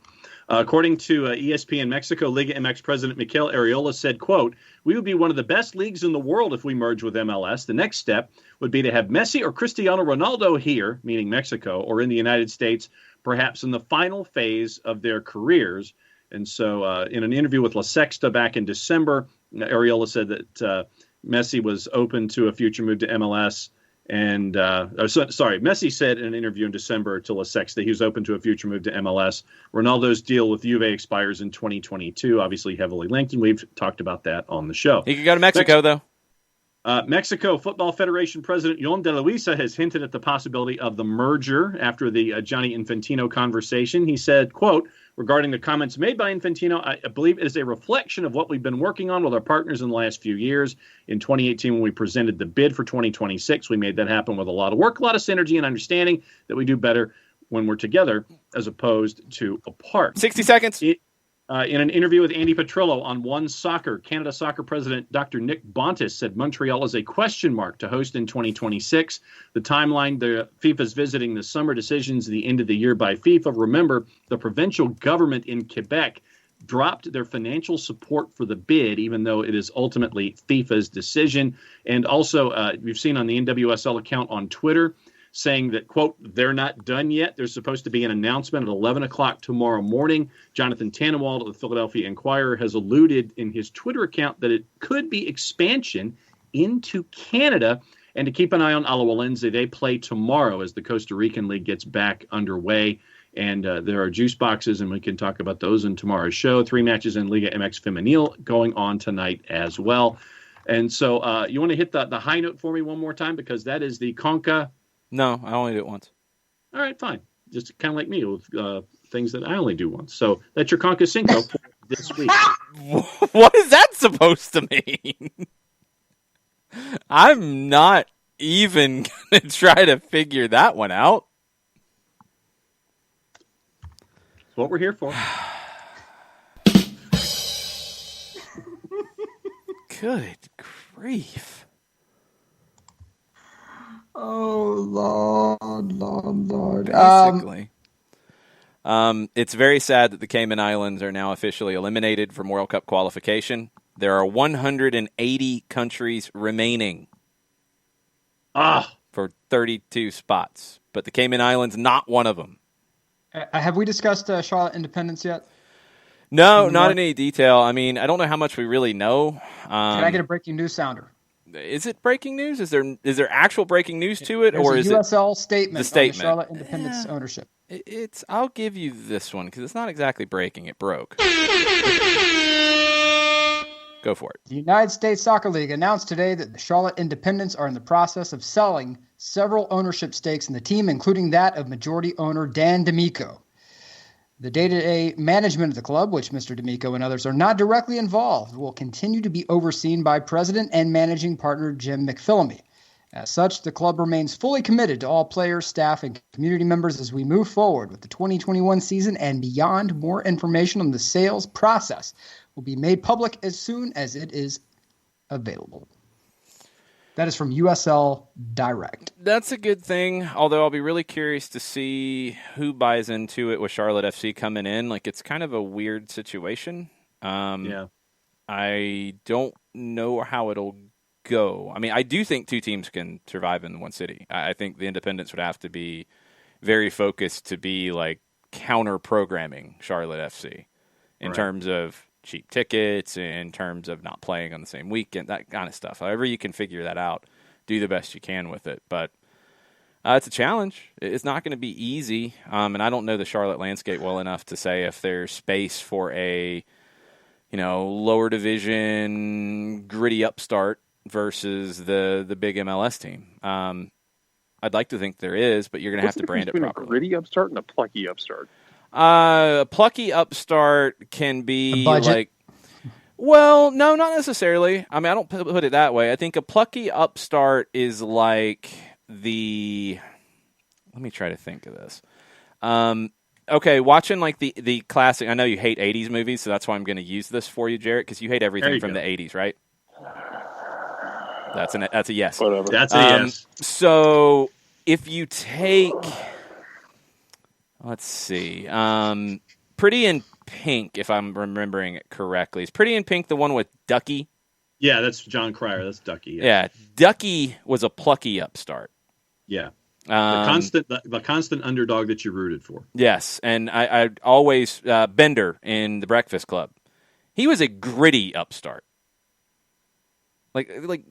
Speaker 3: According to ESPN Mexico, Liga MX president Mikel Arriola said, quote, "We would be one of the best leagues in the world if we merge with MLS. The next step would be to have Messi or Cristiano Ronaldo here," meaning Mexico, "or in the United States, perhaps in the final phase of their careers." And so in an interview with La Sexta back in December, Arriola said that Messi was open to a future move to MLS. And Messi said in an interview in December to La Sexta he was open to a future move to MLS. Ronaldo's deal with Juve expires in 2022, obviously heavily linked, and we've talked about that on the show.
Speaker 2: He could go to Mexico, though.
Speaker 3: Mexico Football Federation President Yon de Luisa has hinted at the possibility of the merger after the Gianni Infantino conversation. He said, quote, "Regarding the comments made by Infantino, I believe it is a reflection of what we've been working on with our partners in the last few years. In 2018, when we presented the bid for 2026, we made that happen with a lot of work, a lot of synergy and understanding that we do better when we're together as opposed to apart."
Speaker 2: 60 seconds.
Speaker 3: In an interview with Andy Petrillo on One Soccer, Canada Soccer President Dr. Nick Bontis said Montreal is a question mark to host in 2026. The timeline, the FIFA's visiting the summer decisions at the end of the year by FIFA. Remember, the provincial government in Quebec dropped their financial support for the bid, even though it is ultimately FIFA's decision. And also, we've seen on the NWSL account on Twitter saying that, quote, they're not done yet. There's supposed to be an announcement at 11 o'clock tomorrow morning. Jonathan Tannenwald of the Philadelphia Inquirer has alluded in his Twitter account that it could be expansion into Canada. And to keep an eye on Alajuelense, they play tomorrow as the Costa Rican League gets back underway. And there are juice boxes, and we can talk about those in tomorrow's show. 3 matches in Liga MX Femenil going on tonight as well. And so you want to hit the high note for me one more time, because that is the Conca.
Speaker 2: No, I only do it once.
Speaker 3: All right, fine. Just kind of like me with things that I only do once. So that's your Conca Cinco for this week.
Speaker 2: What is that supposed to mean? I'm not even going to try to figure that one out.
Speaker 3: That's what we're here for.
Speaker 2: Good grief.
Speaker 1: Oh, Lord.
Speaker 2: Basically. It's very sad that the Cayman Islands are now officially eliminated from World Cup qualification. There are 180 countries remaining for 32 spots, but the Cayman Islands not one of them.
Speaker 1: Have we discussed Charlotte Independence yet?
Speaker 2: No, not in any detail. I mean, I don't know how much we really know.
Speaker 1: Can I get a breaking news sounder?
Speaker 2: Is it breaking news? Is there actual breaking news to it, or is
Speaker 1: USL statement
Speaker 2: the statement
Speaker 1: on the Charlotte Independence ownership?
Speaker 2: I'll give you this one because it's not exactly breaking. It broke. Go for it.
Speaker 1: The United States Soccer League announced today that the Charlotte Independents are in the process of selling several ownership stakes in the team, including that of majority owner Dan D'Amico. The day-to-day management of the club, which Mr. D'Amico and others are not directly involved, will continue to be overseen by president and managing partner Jim McPhillamy. As such, the club remains fully committed to all players, staff, and community members as we move forward with the 2021 season and beyond. More information on the sales process will be made public as soon as it is available. That is from USL Direct.
Speaker 2: That's a good thing, although I'll be really curious to see who buys into it with Charlotte FC coming in. Like, it's kind of a weird situation.
Speaker 3: Yeah.
Speaker 2: I don't know how it'll go. I mean, I do think 2 teams can survive in one city. I think the Independents would have to be very focused to be, like, counter-programming Charlotte FC in terms of cheap tickets, in terms of not playing on the same weekend, that kind of stuff. However you can figure that out, do the best you can with it. But it's a challenge. It's not going to be easy, and I don't know the Charlotte landscape well enough to say if there's space for a, lower division gritty upstart versus the big MLS team. I'd like to think there is, but you're going to have to brand it properly.
Speaker 6: A gritty upstart and a plucky upstart.
Speaker 2: A plucky upstart can be like, well, no, not necessarily. I mean, I don't put it that way. I think a plucky upstart is like let me try to think of this. Okay, watching like the classic, I know you hate 80s movies, so that's why I'm going to use this for you, Jarrett, because you hate everything from the 80s, right? That's a yes.
Speaker 6: Whatever.
Speaker 3: That's a yes.
Speaker 2: So if you take... Let's see. Pretty in Pink, if I'm remembering it correctly. Is Pretty in Pink the one with Ducky?
Speaker 3: Yeah, that's John Cryer. That's Ducky.
Speaker 2: Yeah, Ducky was a plucky upstart.
Speaker 3: Yeah. The constant underdog that you rooted for.
Speaker 2: Yes, and I always Bender in The Breakfast Club. He was a gritty upstart. Like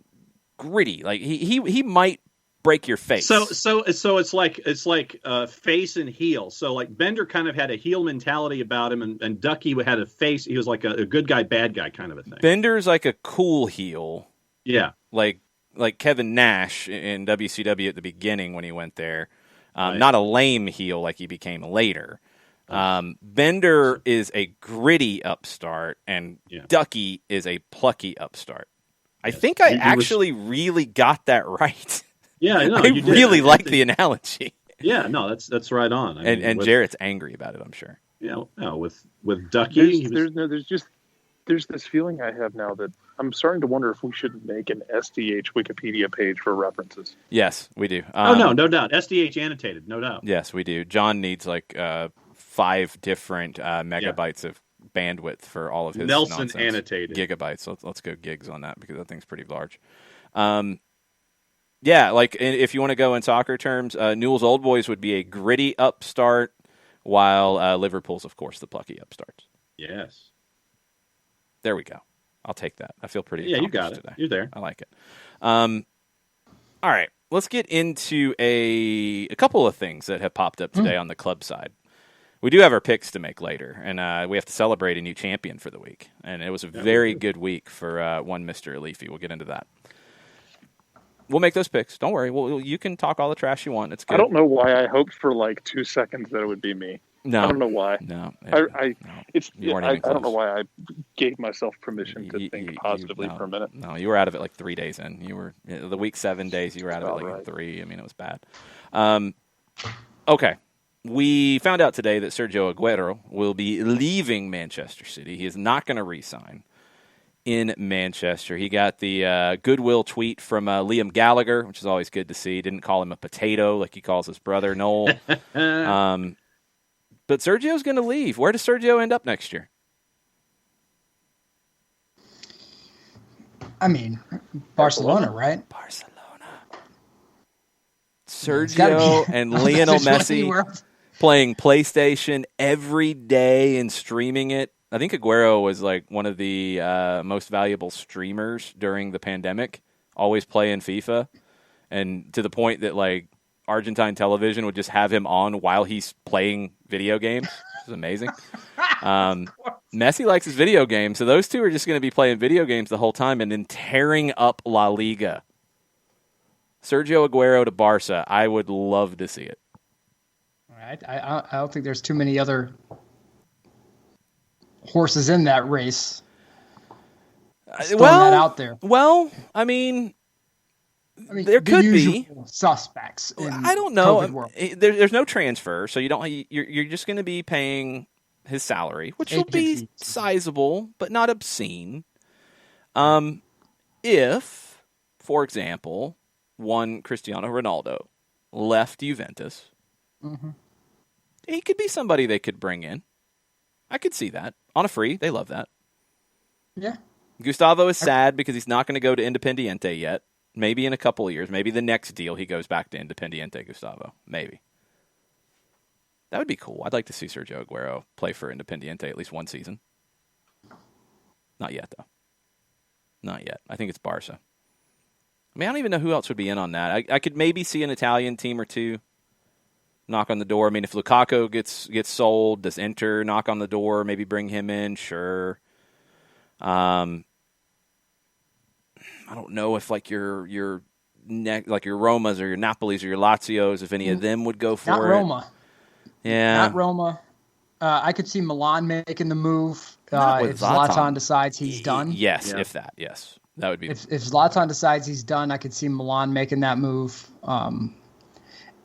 Speaker 2: gritty. Like he might break your face.
Speaker 3: So it's like face and heel. So like Bender kind of had a heel mentality about him, and Ducky had a face. He was like a good guy, bad guy kind of a thing.
Speaker 2: Bender's like a cool heel.
Speaker 3: Yeah,
Speaker 2: like Kevin Nash in WCW at the beginning when he went there.
Speaker 3: Right.
Speaker 2: Not a lame heel like he became later. Bender is a gritty upstart, and Ducky is a plucky upstart. I think I actually really got that right.
Speaker 3: Yeah, no,
Speaker 2: I really like the analogy.
Speaker 3: Yeah, no, that's right on. I
Speaker 2: mean, Jarrett's angry about it, I'm sure.
Speaker 3: Yeah, no, with Ducky,
Speaker 6: there's this feeling I have now that I'm starting to wonder if we should make an SDH Wikipedia page for references.
Speaker 2: Yes, we do.
Speaker 3: No doubt. SDH annotated, no doubt.
Speaker 2: Yes, we do. John needs like 5 different megabytes of bandwidth for all of his
Speaker 3: Nelson
Speaker 2: nonsense.
Speaker 3: annotated
Speaker 2: gigabytes. Let's go gigs on that because that thing's pretty large. Yeah, like if you want to go in soccer terms, Newell's Old Boys would be a gritty upstart, while Liverpool's, of course, the plucky upstarts.
Speaker 3: Yes.
Speaker 2: There we go. I'll take that. I feel pretty.
Speaker 3: Yeah, you got it.
Speaker 2: Today.
Speaker 3: You're there.
Speaker 2: I like it. All right, let's get into a couple of things that have popped up today on the club side. We do have our picks to make later, and we have to celebrate a new champion for the week. And it was a very good week for one Mr. Alifi. We'll get into that. We'll make those picks. Don't worry. You can talk all the trash you want. It's good.
Speaker 6: I don't know why I hoped for like 2 seconds that it would be me.
Speaker 2: No,
Speaker 6: I don't know why.
Speaker 2: No,
Speaker 6: I don't know
Speaker 2: close.
Speaker 6: why I gave myself permission to think positively for a minute.
Speaker 2: No, you were out of it like 3 days in. You were the week 7 days. You were out of it like in 3. I mean, it was bad. Okay. We found out today that Sergio Aguero will be leaving Manchester City. He is not going to re-sign in Manchester. He got the goodwill tweet from Liam Gallagher, which is always good to see. He didn't call him a potato like he calls his brother Noel. But Sergio's going to leave. Where does Sergio end up next year?
Speaker 1: I mean, Barcelona, right?
Speaker 2: Barcelona. Sergio and Lionel Messi playing PlayStation every day and streaming it. I think Aguero was like one of the most valuable streamers during the pandemic, always playing FIFA, and to the point that like Argentine television would just have him on while he's playing video games. It's amazing. Messi likes his video games, so those two are just going to be playing video games the whole time and then tearing up La Liga. Sergio Aguero to Barca. I would love to see it.
Speaker 1: All right. I don't think there's too many other horses in that race. Throwing that out there.
Speaker 2: Well, I mean, there could be
Speaker 1: suspects.
Speaker 2: I don't know. There's no transfer, so you don't. You're just going to be paying his salary, which will be sizable but not obscene. If, for example, one Cristiano Ronaldo left Juventus, he could be somebody they could bring in. I could see that on a free. They love that.
Speaker 1: Yeah.
Speaker 2: Gustavo is sad because he's not going to go to Independiente yet. Maybe in a couple of years. Maybe the next deal he goes back to Independiente, Gustavo. Maybe. That would be cool. I'd like to see Sergio Aguero play for Independiente at least one season. Not yet, though. Not yet. I think it's Barca. I mean, I don't even know who else would be in on that. I could maybe see an Italian team or two knock on the door. I mean, if Lukaku gets sold, does Inter knock on the door, maybe bring him in? Sure. I don't know if like your Romas or your Napolis or your Lazios, if any of them would go for
Speaker 1: Not
Speaker 2: it.
Speaker 1: Roma.
Speaker 2: Yeah.
Speaker 1: Not Roma. I could see Milan making the move if
Speaker 2: Zlatan.
Speaker 1: Zlatan decides he's done.
Speaker 2: Yes, if that. Yes, that would be.
Speaker 1: If Zlatan decides he's done, I could see Milan making that move.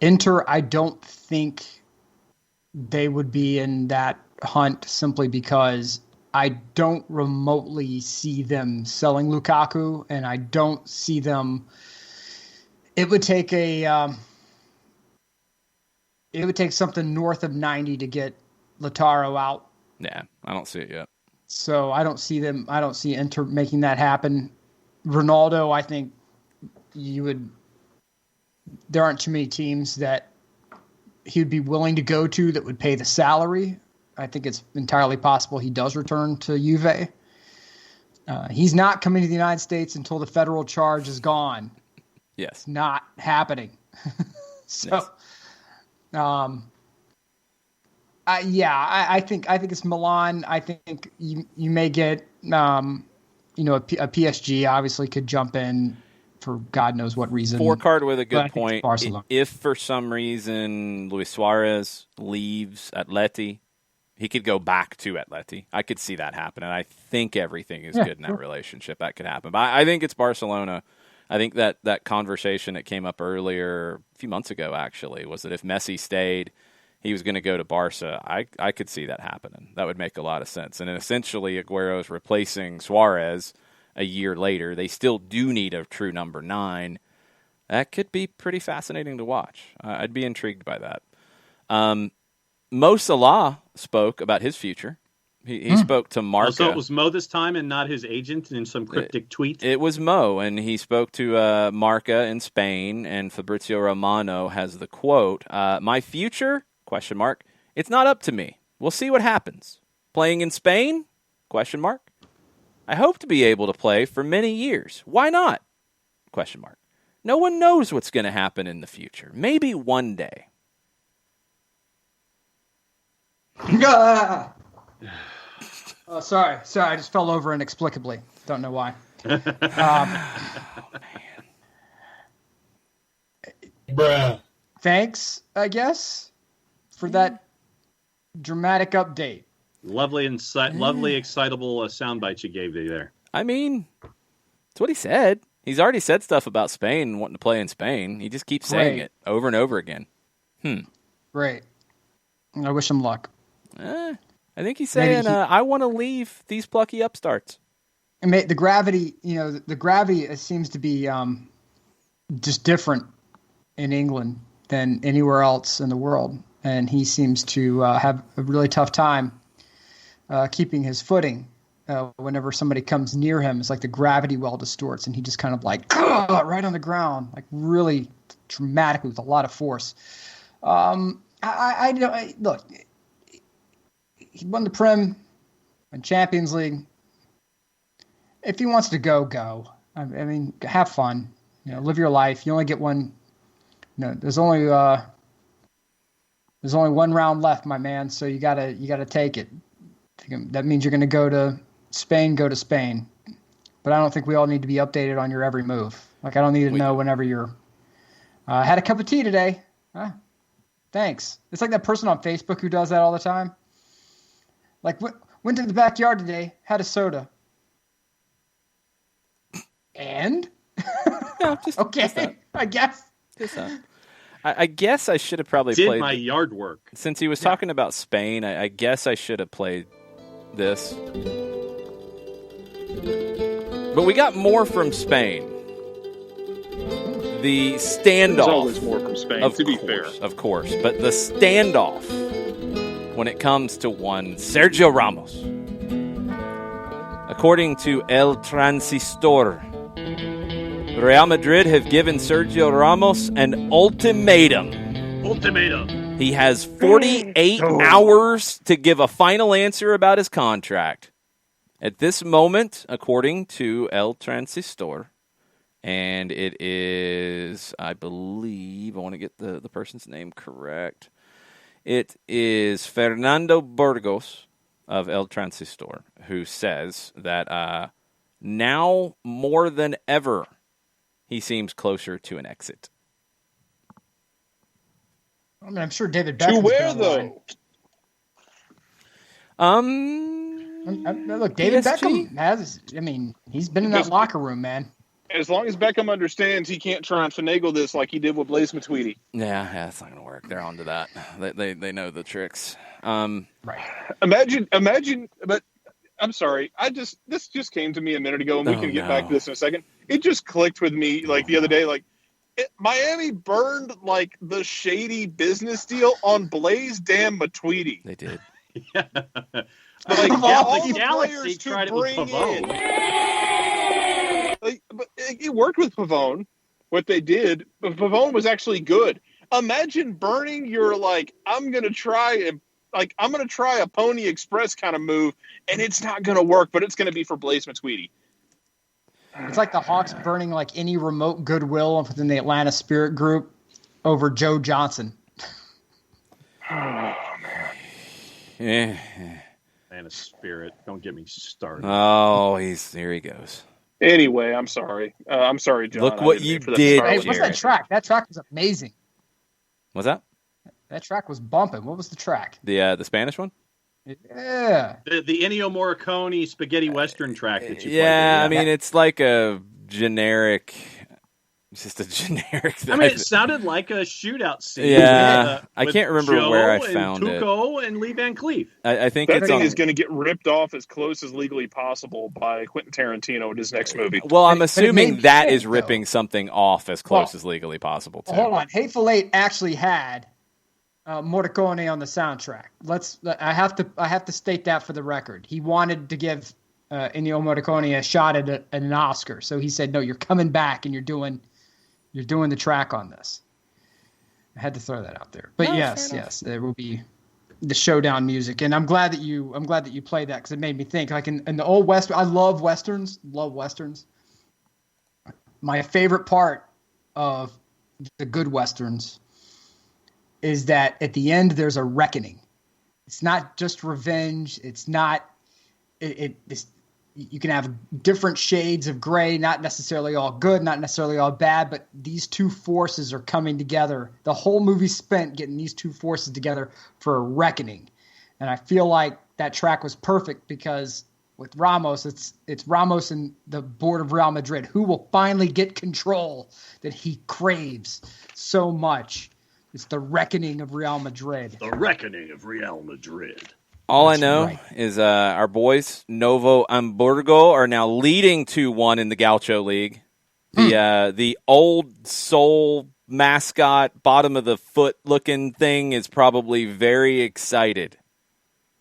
Speaker 1: Inter, I don't think they would be in that hunt simply because I don't remotely see them selling Lukaku, and I don't see them. It would take something north of 90 to get Lautaro out.
Speaker 2: Yeah, I don't see it yet.
Speaker 1: So I don't see them. I don't see Inter making that happen. Ronaldo, I think there aren't too many teams that he would be willing to go to that would pay the salary. I think it's entirely possible he does return to Juve. He's not coming to the United States until the federal charge is gone.
Speaker 2: Yes.
Speaker 1: It's not happening. So, yes. I think it's Milan. I think you may get, a PSG obviously could jump in for God knows what reason.
Speaker 2: Four-card with a good point. If for some reason Luis Suarez leaves Atleti, he could go back to Atleti. I could see that happen, and I think everything is good in that relationship. That could happen. But I think it's Barcelona. I think that conversation that came up earlier, a few months ago actually, was that if Messi stayed, he was going to go to Barca. I could see that happening. That would make a lot of sense. And then essentially Aguero is replacing Suarez a year later. They still do need a true number 9. That could be pretty fascinating to watch. I'd be intrigued by that. Mo Salah spoke about his future He spoke to Marca.
Speaker 3: So it was Mo this time and not his agent in some cryptic tweet?
Speaker 2: It was Mo, and he spoke to Marca in Spain, and Fabrizio Romano has the quote, "My future, ? It's not up to me. We'll see what happens. Playing in Spain? ? I hope to be able to play for many years. Why not? ? No one knows what's going to happen in the future. Maybe one day."
Speaker 1: Sorry. I just fell over inexplicably. Don't know why.
Speaker 5: Bruh.
Speaker 1: Thanks, I guess, for that dramatic update.
Speaker 3: Lovely, excitable soundbite you gave me there.
Speaker 2: I mean, that's what he said. He's already said stuff about Spain, wanting to play in Spain. He just keeps saying it over and over again.
Speaker 1: Great. I wish him luck.
Speaker 2: I think he's saying, I want to leave these plucky upstarts.
Speaker 1: And the gravity, the gravity seems to be just different in England than anywhere else in the world. And he seems to have a really tough time keeping his footing. Whenever somebody comes near him, it's like the gravity well distorts, and he just kind of like right on the ground, like really dramatically with a lot of force. Look, he won the Prem and Champions League. If he wants to go. I mean, have fun. Live your life. You only get one. There's only one round left, my man. So you gotta take it. That means you're going to go to Spain. Go to Spain. But I don't think we all need to be updated on your every move. Like, I don't need to know whenever you're. Had a cup of tea today. Thanks. It's like that person on Facebook who does that all the time. Like, went to the backyard today, had a soda. And?
Speaker 2: No,
Speaker 1: okay, I guess.
Speaker 2: I guess I should have probably
Speaker 3: Did
Speaker 2: played
Speaker 3: my yard work.
Speaker 2: Since he was talking about Spain, I guess I should have played this. But we got more from Spain. The standoff.
Speaker 6: There's always more from Spain, to be fair.
Speaker 2: Of course. But the standoff when it comes to one Sergio Ramos. According to El Transistor, Real Madrid have given Sergio Ramos an ultimatum. He has 48 hours to give a final answer about his contract. At this moment, according to El Transistor, and it is, I believe, I want to get the person's name correct. It is Fernando Burgos of El Transistor, who says that now more than ever, he seems closer to an exit.
Speaker 1: I mean, I'm sure David Beckham.
Speaker 6: To where, though?
Speaker 1: Look, David Beckham has. I mean, he's been in that locker room, man.
Speaker 6: As long as Beckham understands, he can't try and finagle this like he did with Blaise Matuidi.
Speaker 2: Yeah, that's not going to work. They're onto that. They know the tricks.
Speaker 1: Right.
Speaker 6: Imagine. But I'm sorry. This just came to me a minute ago, and we can get back to this in a second. It just clicked with me like the other day. Like Miami burned like the shady business deal on Blaise damn Matuidi.
Speaker 2: They did.
Speaker 3: Yeah.
Speaker 6: But like
Speaker 3: all
Speaker 6: the
Speaker 3: Galaxy
Speaker 6: players to
Speaker 3: tried it with
Speaker 6: bring
Speaker 3: Pavone.
Speaker 6: in. But it worked with Pavone. What they did, but Pavone was actually good. Imagine burning your I'm gonna try a Pony Express kind of move, and it's not gonna work, but it's gonna be for Blaise Matuidi.
Speaker 1: It's like the Hawks burning like any remote goodwill within the Atlanta Spirit group over Joe Johnson.
Speaker 6: Oh man.
Speaker 2: Yeah.
Speaker 3: Atlanta Spirit. Don't get me started.
Speaker 2: Oh, here he goes.
Speaker 6: Anyway, I'm sorry. I'm sorry, John.
Speaker 2: Look what you did.
Speaker 1: Hey, what's that track? That track was amazing.
Speaker 2: What's that?
Speaker 1: That track was bumping. What was the track?
Speaker 2: The Spanish one?
Speaker 1: Yeah.
Speaker 3: The Ennio Morricone spaghetti western track that you played.
Speaker 2: Yeah, I mean, it's like a generic... Just a generic thing.
Speaker 3: I mean, it sounded like a shootout scene.
Speaker 2: Yeah, I can't remember
Speaker 3: Joe
Speaker 2: where I found
Speaker 3: and Tuco and Lee Van Cleef.
Speaker 2: I think
Speaker 6: that
Speaker 2: it's
Speaker 6: thing is going to get ripped off as close as legally possible by Quentin Tarantino in his next movie.
Speaker 2: Well, I'm assuming that is ripping something off as close as legally possible, too.
Speaker 1: Hold on. Hateful Eight actually had Morricone on the soundtrack. I have to state that for the record. He wanted to give Ennio Morricone a shot at an Oscar, so he said, "No, you're coming back and you're doing the track on this." I had to throw that out there. But
Speaker 2: No,
Speaker 1: yes, there will be the showdown music, and I'm glad that you played that because it made me think. Like in the old West, I love westerns. My favorite part of the good westerns is that at the end there's a reckoning. It's not just revenge. It's not. You can have different shades of gray, not necessarily all good, not necessarily all bad, but these two forces are coming together. The whole movie's spent getting these two forces together for a reckoning. And I feel like that track was perfect because with Ramos, it's Ramos and the board of Real Madrid who will finally get control that he craves so much. It's the reckoning of Real Madrid.
Speaker 3: The reckoning of Real Madrid.
Speaker 2: All I know is our boys, Novo Hamburgo, are now leading 2-1 in the Gaucho League. The old soul mascot, bottom of the foot looking thing is probably very excited.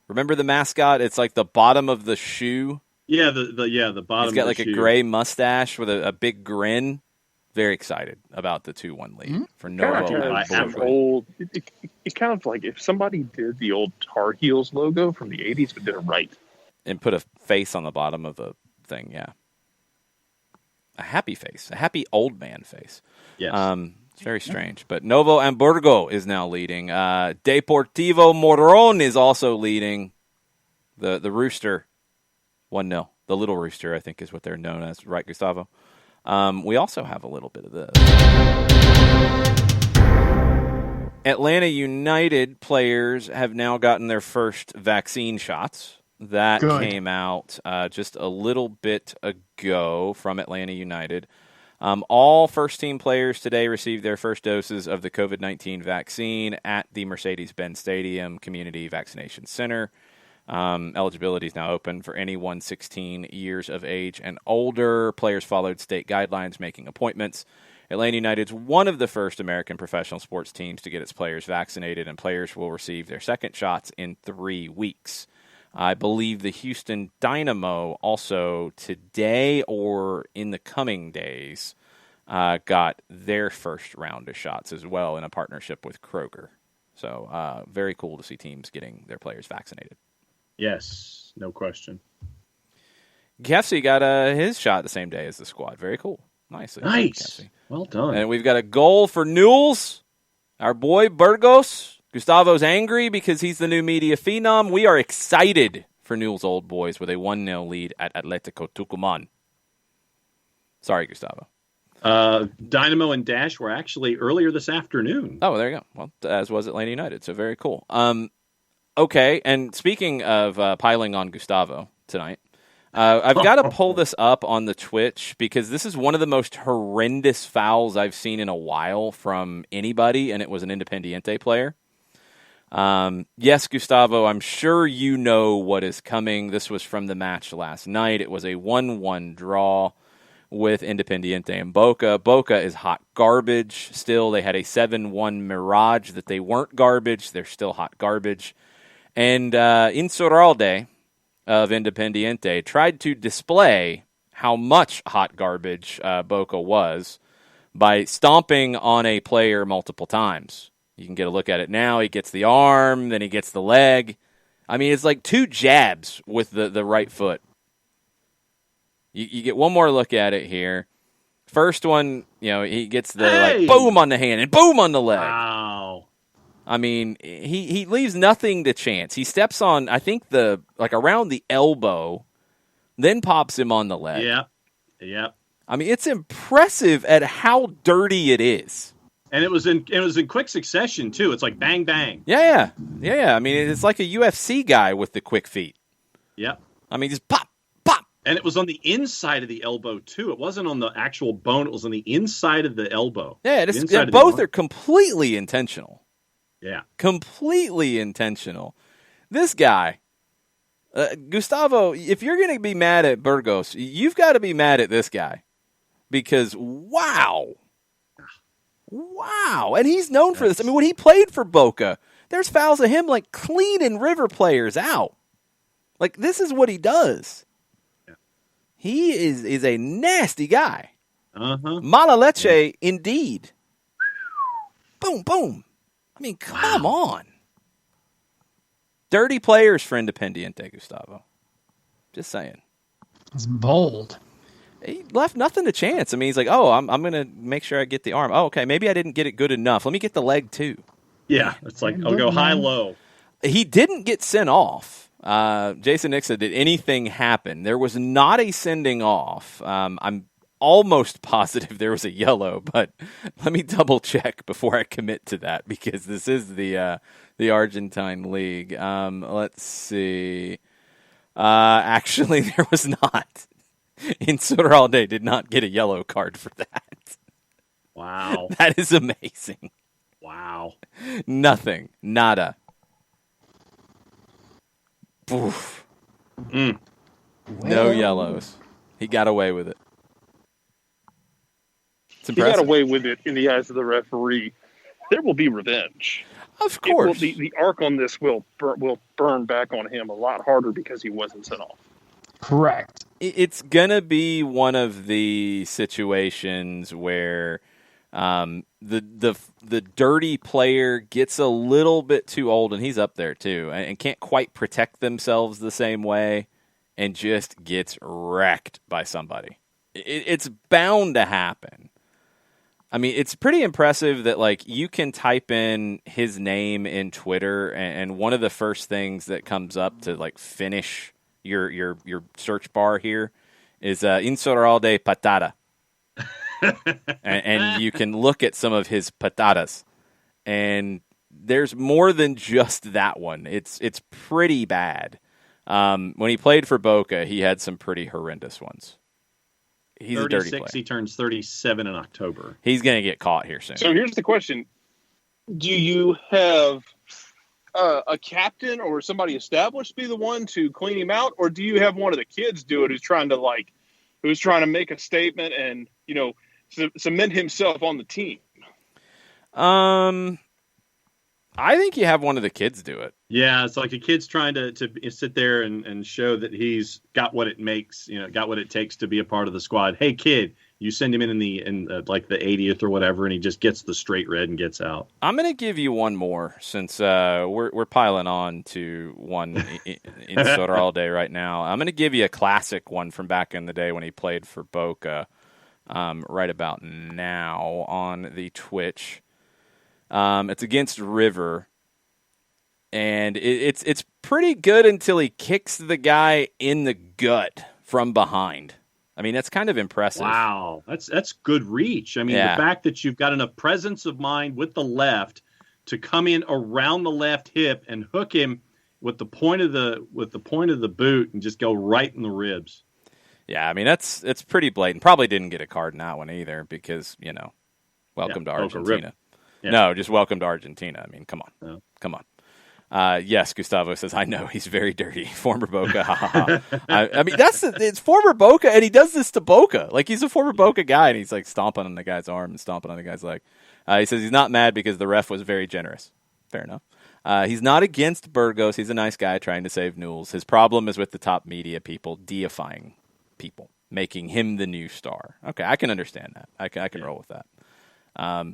Speaker 2: Remember the mascot? It's like the bottom of the shoe.
Speaker 3: Yeah, the bottom.
Speaker 2: He's got like a gray mustache with a big grin. Very excited about the 2-1 lead for Novo Hamburgo.
Speaker 6: It's kind of like if somebody did the old Tar Heels logo from the 80s but did it right.
Speaker 2: And put a face on the bottom of the thing, yeah. A happy face. A happy old man face.
Speaker 3: Yes.
Speaker 2: It's very strange. But Novo Hamburgo is now leading. Deportivo Morón is also leading. The Rooster, 1-0. The Little Rooster, I think, is what they're known as. Right, Gustavo? We also have a little bit of this. Atlanta United players have now gotten their first vaccine shots. That came out just a little bit ago from Atlanta United. All first-team players today received their first doses of the COVID-19 vaccine at the Mercedes-Benz Stadium Community Vaccination Center. Eligibility is now open for anyone 16 years of age and older. Players followed state guidelines, making appointments. Atlanta United's one of the first American professional sports teams to get its players vaccinated, and players will receive their second shots in 3 weeks. I believe the Houston Dynamo also today or in the coming days got their first round of shots as well in a partnership with Kroger. So very cool to see teams getting their players vaccinated.
Speaker 3: Yes, no question.
Speaker 2: Kefsey got his shot the same day as the squad. Very cool. Nice.
Speaker 3: Well done.
Speaker 2: And we've got a goal for Newell's. Our boy Burgos. Gustavo's angry because he's the new media phenom. We are excited for Newell's Old Boys with a 1-0 lead at Atletico Tucumán. Sorry, Gustavo.
Speaker 3: Dynamo and Dash were actually earlier this afternoon.
Speaker 2: Oh, there you go. Well, as was Atlanta United, so very cool. Okay, and speaking of piling on Gustavo tonight, I've got to pull this up on the Twitch because this is one of the most horrendous fouls I've seen in a while from anybody, and it was an Independiente player. Yes, Gustavo, I'm sure you know what is coming. This was from the match last night. It was a 1-1 draw with Independiente and Boca. Boca is hot garbage still. They had a 7-1 Mirage that they weren't garbage. They're still hot garbage. And Insaurralde of Independiente tried to display how much hot garbage Boca was by stomping on a player multiple times. You can get a look at it now. He gets the arm, then he gets the leg. I mean, it's like 2 jabs with the right foot. You get one more look at it here. First one, he gets the boom on the hand and boom on the leg.
Speaker 3: Wow.
Speaker 2: I mean, he leaves nothing to chance. He steps on, I think, around the elbow, then pops him on the leg.
Speaker 3: Yeah.
Speaker 2: I mean, it's impressive at how dirty it is.
Speaker 3: And it was in quick succession too. It's like bang bang.
Speaker 2: Yeah. I mean, it's like a UFC guy with the quick feet.
Speaker 3: Yeah.
Speaker 2: I mean, just pop, pop.
Speaker 3: And it was on the inside of the elbow too. It wasn't on the actual bone. It was on the inside of the elbow.
Speaker 2: Yeah, both are completely intentional.
Speaker 3: Yeah.
Speaker 2: Completely intentional. This guy, Gustavo, if you're going to be mad at Burgos, you've got to be mad at this guy. Because, wow. And he's known for this. I mean, when he played for Boca, There's fouls of him like cleaning River players out. Like, this is what he does. Yeah. He is a nasty guy. Mala leche, indeed. Boom, boom. I mean, come on. Dirty players for Independiente, Gustavo. Just saying.
Speaker 1: It's bold.
Speaker 2: He left nothing to chance. I mean, he's like, oh, I'm going to make sure I get the arm. Oh, okay, maybe I didn't get it good enough. Let me get the leg, too.
Speaker 3: Yeah, it's like, I'll go high-low.
Speaker 2: He didn't get sent off. Jason Nick said, did anything happen? There was not a sending off. I'm almost positive there was a yellow, but let me double-check before I commit to that, because this is the Argentine League. Let's see. Actually, there was not. Insaurralde did not get a yellow card for that.
Speaker 3: Wow.
Speaker 2: That is amazing.
Speaker 3: Wow.
Speaker 2: Nothing. Nada. Oof. No yellows. He got away with it.
Speaker 6: He got away with it in the eyes of the referee. There will be revenge.
Speaker 2: Of course.
Speaker 6: The arc on this will burn back on him a lot harder because he wasn't sent off.
Speaker 1: Correct.
Speaker 2: It's going to be one of the situations where the dirty player gets a little bit too old, and he's up there too, and can't quite protect themselves the same way, and just gets wrecked by somebody. It's bound to happen. I mean, it's pretty impressive that, like, you can type in his name in Twitter, and one of the first things that comes up to, like, finish your search bar here is Insaurralde patada. and you can look at some of his patadas, and there's more than just that one. It's pretty bad. When he played for Boca, he had some pretty horrendous ones. He's 36, a dirty player.
Speaker 3: He turns 37 in October.
Speaker 2: He's going to get caught here soon.
Speaker 6: So here's the question. Do you have a captain or somebody established be the one to clean him out, or do you have one of the kids do it who's trying to make a statement and, cement himself on the team?
Speaker 2: I think you have one of the kids do it.
Speaker 3: Yeah, it's like the kid's trying to sit there and show that he's got what it makes, got what it takes to be a part of the squad. Hey, kid, you send him in like the 80th or whatever, and he just gets the straight red and gets out.
Speaker 2: I'm going to give you one more since we're piling on to one in Insaurralde right now. I'm going to give you a classic one from back in the day when he played for Boca, right about now on the Twitch. It's against River, and it's pretty good until he kicks the guy in the gut from behind. I mean, that's kind of impressive.
Speaker 3: Wow, that's good reach. I mean, The fact that you've got enough presence of mind with the left to come in around the left hip and hook him with the point of the boot and just go right in the ribs.
Speaker 2: Yeah, I mean it's pretty blatant. Probably didn't get a card in that one either because welcome to Argentina. Yeah. No, just welcome to Argentina. I mean, come on.
Speaker 3: No.
Speaker 2: Come on. Yes, Gustavo says, I know, he's very dirty. Former Boca. Ha, ha, ha. I mean, it's former Boca, and he does this to Boca. Like, he's a former Boca guy, and he's, like, stomping on the guy's arm and stomping on the guy's leg. He says he's not mad because the ref was very generous. Fair enough. He's not against Burgos. He's a nice guy trying to save Newell's. His problem is with the top media people deifying people, making him the new star. Okay, I can understand that. I can roll with that.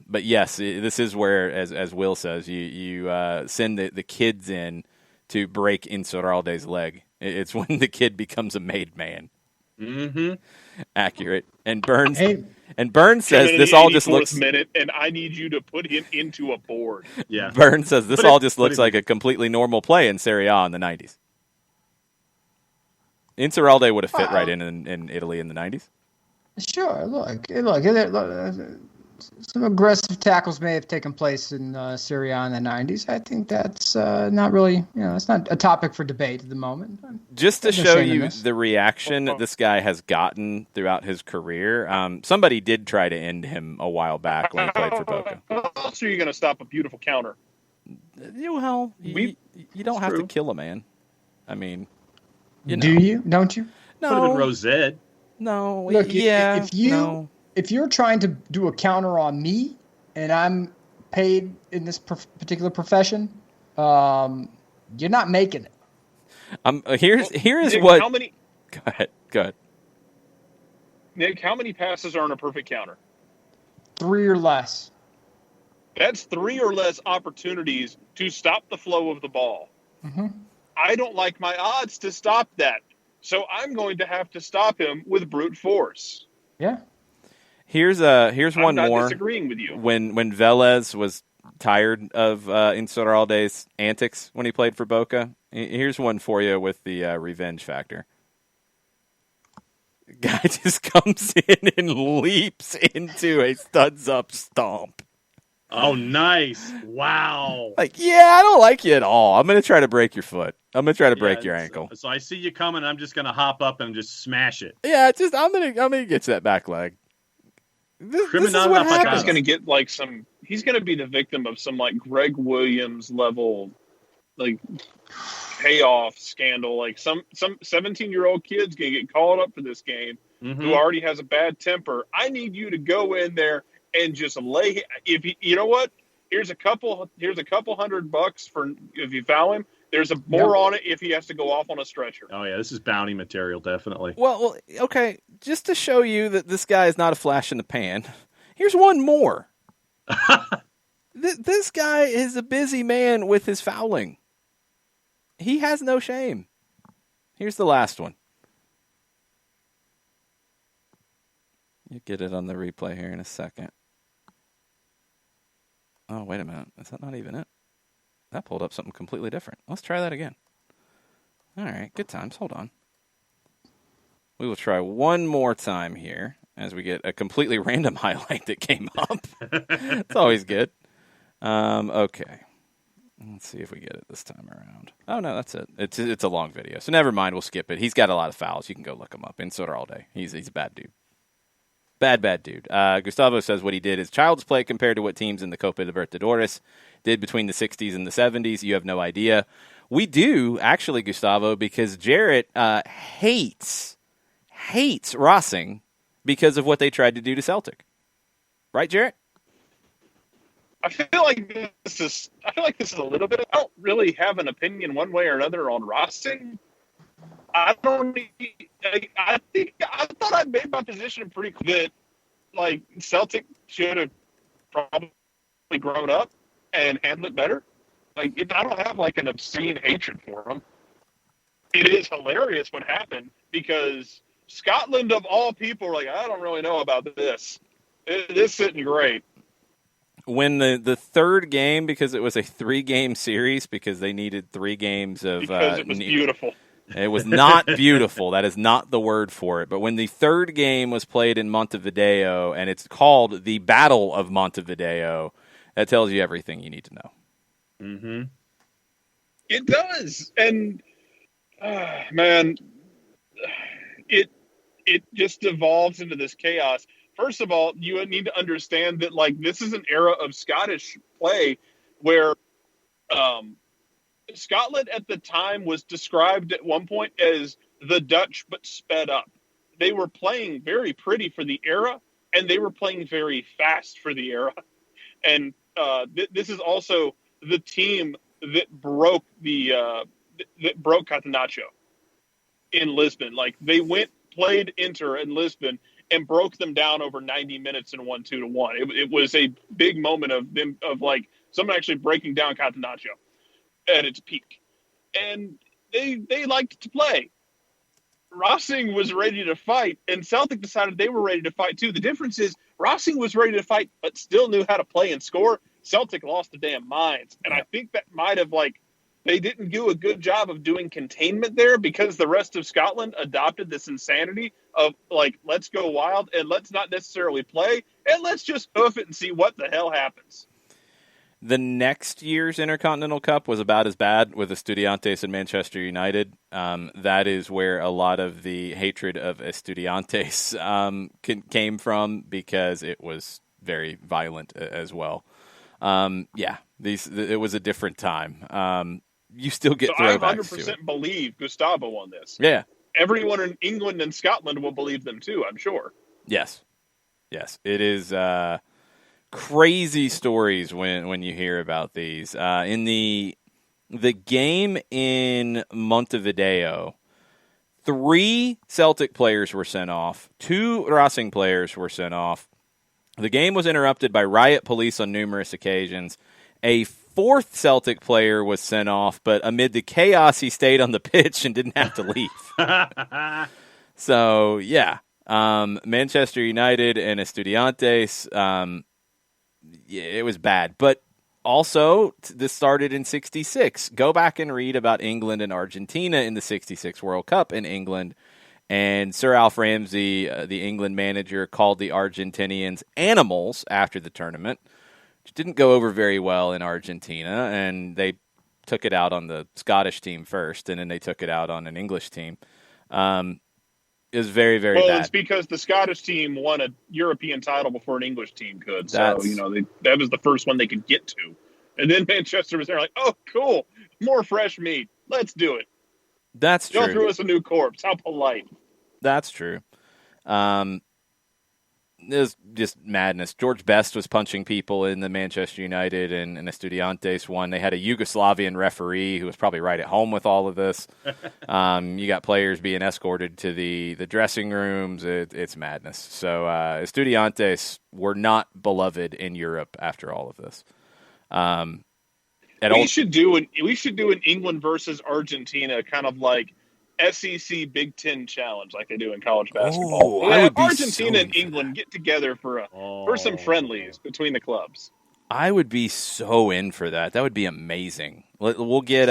Speaker 2: But yes, this is where, as Will says, you send the kids in to break Insaurralde's leg. It's when the kid becomes a made man.
Speaker 3: Mm-hmm.
Speaker 2: Accurate. And Burns says this all just looks
Speaker 6: minute, and I need you to put him into a board.
Speaker 3: Yeah.
Speaker 2: Burns says this all just looks like a completely normal play in Serie A in the 90s. Insaurralde would have fit right in Italy in the 90s.
Speaker 1: Sure. Look. Some aggressive tackles may have taken place in Serie A in the 90s. I think that's not really, it's not a topic for debate at the moment.
Speaker 2: Just to show you the reaction this guy has gotten throughout his career, somebody did try to end him a while back when he played for Boca.
Speaker 6: How else are you going to stop a beautiful counter?
Speaker 2: Well, you don't have to kill a man. I mean,
Speaker 1: Do you? Don't you?
Speaker 2: No.
Speaker 3: Put him in Rosette.
Speaker 2: No.
Speaker 1: Look, if you're trying to do a counter on me and I'm paid in this particular profession, you're not making it.
Speaker 2: Here is
Speaker 6: Nick,
Speaker 2: what.
Speaker 6: How many?
Speaker 2: Go ahead.
Speaker 6: Nick, how many passes are on a perfect counter?
Speaker 1: 3 or less.
Speaker 6: That's 3 or less opportunities to stop the flow of the ball.
Speaker 1: Mm-hmm.
Speaker 6: I don't like my odds to stop that, so I'm going to have to stop him with brute force.
Speaker 1: Yeah.
Speaker 2: Here's one
Speaker 6: I'm not
Speaker 2: more.
Speaker 6: disagreeing with you.
Speaker 2: When Velez was tired of Insaurralde's antics when he played for Boca, here's one for you with the revenge factor. Guy just comes in and leaps into a studs up stomp.
Speaker 3: Oh, nice. Wow.
Speaker 2: Like, yeah, I don't like you at all. I'm going to try to break your foot. I'm going to try to break your ankle.
Speaker 3: So I see you coming. I'm just going to hop up and just smash it.
Speaker 2: Yeah, I'm going to get you that back leg. This is what happens.
Speaker 6: He's going to get like he's going to be the victim of some like Greg Williams level like payoff scandal. Like some 17-year-old kid's going to get called up for this game who already has a bad temper. I need you to go in there and just lay. You know what? Here's a couple $100 for if you foul him. There's more on it if he has to go off on a stretcher.
Speaker 3: Oh yeah, this is bounty material, definitely.
Speaker 2: Well, okay. Just to show you that this guy is not a flash in the pan, here's one more. This guy is a busy man with his fouling. He has no shame. Here's the last one. You get it on the replay here in a second. Oh, wait a minute. Is that not even it? That pulled up something completely different. Let's try that again. All right, good times. Hold on. We will try one more time here as we get a completely random highlight that came up. It's always good. Okay. Let's see if we get it this time around. Oh, no, that's it. It's a long video, so never mind. We'll skip it. He's got a lot of fouls. You can go look him up. Insaurralde. He's a bad dude. Bad dude. Gustavo says what he did is child's play compared to what teams in the Copa Libertadores did between the 60s and the 70s. You have no idea. We do, actually, Gustavo, because Jarrett hates Racing because of what they tried to do to Celtic. Right, Jarrett?
Speaker 6: I feel like this is a little bit. I don't really have an opinion one way or another on Racing. I thought I made my position pretty clear that like Celtic should have probably grown up and handled it better. Like I don't have like an obscene hatred for them. It is hilarious what happened because Scotland of all people are like, I don't really know about this. This isn't great.
Speaker 2: When the third game, because it was a 3-game series, because they needed 3 games of
Speaker 6: because it was beautiful.
Speaker 2: It was not beautiful. That is not the word for it. But when the third game was played in Montevideo, and it's called the Battle of Montevideo, that tells you everything you need to know.
Speaker 3: Mm-hmm.
Speaker 6: It does. And, man, it just devolves into this chaos. First of all, you need to understand that, like, this is an era of Scottish play where Scotland at the time was described at one point as the Dutch but sped up. They were playing very pretty for the era, and they were playing very fast for the era. And this is also the team that broke Catenaccio in Lisbon. Like they played Inter in Lisbon and broke them down over 90 minutes and won 2-1. It was a big moment of them like someone actually breaking down Catenaccio at its peak. And they liked to play. Racing was ready to fight, and Celtic decided they were ready to fight too. The difference is Racing was ready to fight, but still knew how to play and score. Celtic lost the damn minds. And I think that might have, like, they didn't do a good job of doing containment there because the rest of Scotland adopted this insanity of, like, let's go wild and let's not necessarily play, and let's just hoof it and see what the hell happens.
Speaker 2: The next year's Intercontinental Cup was about as bad with Estudiantes and Manchester United. That is where a lot of the hatred of Estudiantes came from because it was very violent as well. It was a different time. You still get throwbacks
Speaker 6: I 100% believe Gustavo on this.
Speaker 2: Yeah.
Speaker 6: Everyone in England and Scotland will believe them too, I'm sure.
Speaker 2: Yes. It is crazy stories when you hear about these. In the the game in Montevideo, 3 Celtic players were sent off, 2 Racing players were sent off. The game was interrupted by riot police on numerous occasions. A 4th Celtic player was sent off, but amid the chaos, he stayed on the pitch and didn't have to leave. So, yeah. Manchester United and Estudiantes, it was bad. But also, this started in 66. Go back and read about England and Argentina in the 66 World Cup in England. And Sir Alf Ramsey, the England manager, called the Argentinians animals after the tournament, which didn't go over very well in Argentina. And they took it out on the Scottish team first, and then they took it out on an English team. It was very, very bad.
Speaker 6: Well, it's because the Scottish team won a European title before an English team could. So, that was the first one they could get to. And then Manchester was there like, oh, cool, more fresh meat. Let's do it.
Speaker 2: That's true.
Speaker 6: Go through us a new corpse. How polite.
Speaker 2: That's true. It was just madness. George Best was punching people in the Manchester United and Estudiantes one. They had a Yugoslavian referee who was probably right at home with all of this. You got players being escorted to the dressing rooms. It's madness. So Estudiantes were not beloved in Europe after all of this.
Speaker 6: We should do an England versus Argentina kind of like SEC Big Ten challenge like they do in college basketball. Argentina and England get together for some friendlies between the clubs.
Speaker 2: I would be so in for that. That would be amazing. We'll get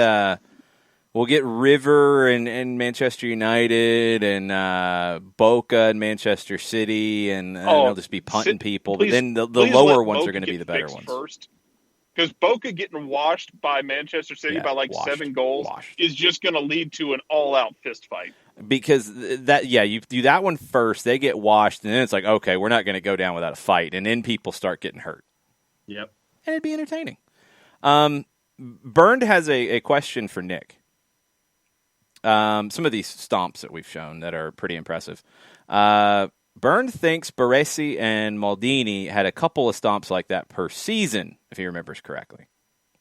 Speaker 2: River and Manchester United and Boca and Manchester City, and they'll just be punting people. But then the lower ones are going to be the better ones
Speaker 6: first. Because Boca getting washed by Manchester City by 7 goals is just going to lead to an all-out fist fight.
Speaker 2: Because you do that one first, they get washed, and then it's like, okay, we're not going to go down without a fight, and then people start getting hurt.
Speaker 3: Yep.
Speaker 2: And it'd be entertaining. Burned has a question for Nick. Some of these stomps that we've shown that are pretty impressive. Byrne thinks Baresi and Maldini had a couple of stomps like that per season, if he remembers correctly.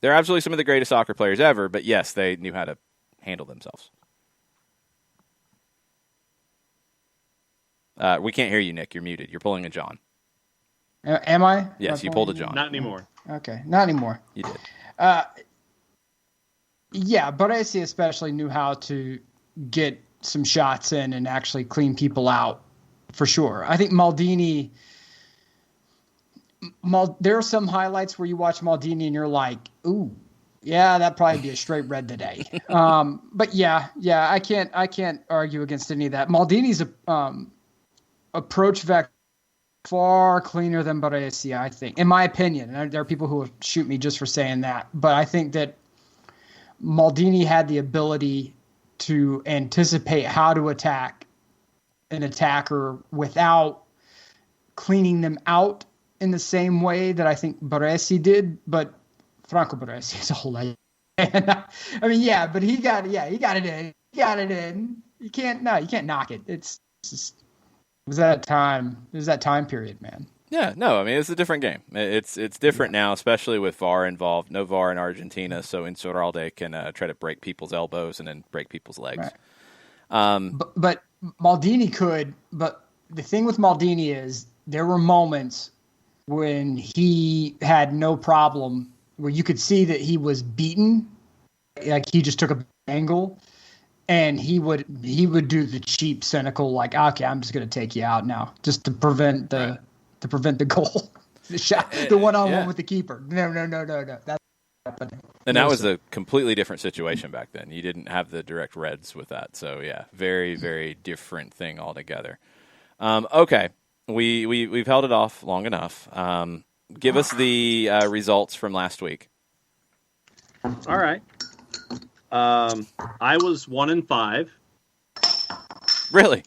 Speaker 2: They're absolutely some of the greatest soccer players ever, but yes, they knew how to handle themselves. We can't hear you, Nick. You're muted. You're pulling a John.
Speaker 1: Am I?
Speaker 2: Yes, you pulled a John.
Speaker 3: Not anymore.
Speaker 1: Okay, not anymore.
Speaker 2: You did.
Speaker 1: Yeah, Baresi especially knew how to get some shots in and actually clean people out. For sure. I think Maldini, there are some highlights where you watch Maldini and you're like, ooh, yeah, that'd probably be a straight red today. But yeah, I can't argue against any of that. Maldini's approach vector far cleaner than Baresi, I think, in my opinion. And there are people who will shoot me just for saying that. But I think that Maldini had the ability to anticipate how to attack an attacker without cleaning them out in the same way that I think Baresi did, but Franco Baresi is a whole lot. I mean, yeah, but he got it in. He got it in. You can't knock it. It was that time period, man.
Speaker 2: Yeah, no, I mean, it's a different game. It's different now, especially with VAR involved. No VAR in Argentina, so Insaurralde can try to break people's elbows and then break people's legs.
Speaker 1: Right. But Maldini could, but the thing with Maldini is there were moments when he had no problem, where you could see that he was beaten, like he just took a angle, and he would do the cheap, cynical, like, okay, I'm just going to take you out now, just to prevent the goal, the shot, the one-on-one with the keeper. No, that's happening.
Speaker 2: And that was a completely different situation back then. You didn't have the direct reds with that. So, yeah, very, very different thing altogether. Okay, we've held it off long enough. Give us the results from last week.
Speaker 3: All right. I was 1-5.
Speaker 2: Really?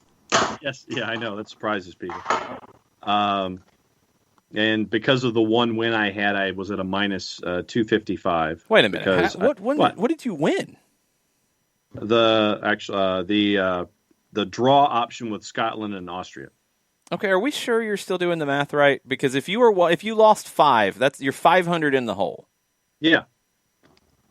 Speaker 3: Yes. Yeah, I know. That surprises people. And because of the one win I had, I was at a minus 255.
Speaker 2: Wait a minute. What did you win?
Speaker 3: The draw option with Scotland and Austria.
Speaker 2: Okay, are we sure you're still doing the math right? Because if you lost 5, you're 500 in the hole.
Speaker 3: Yeah.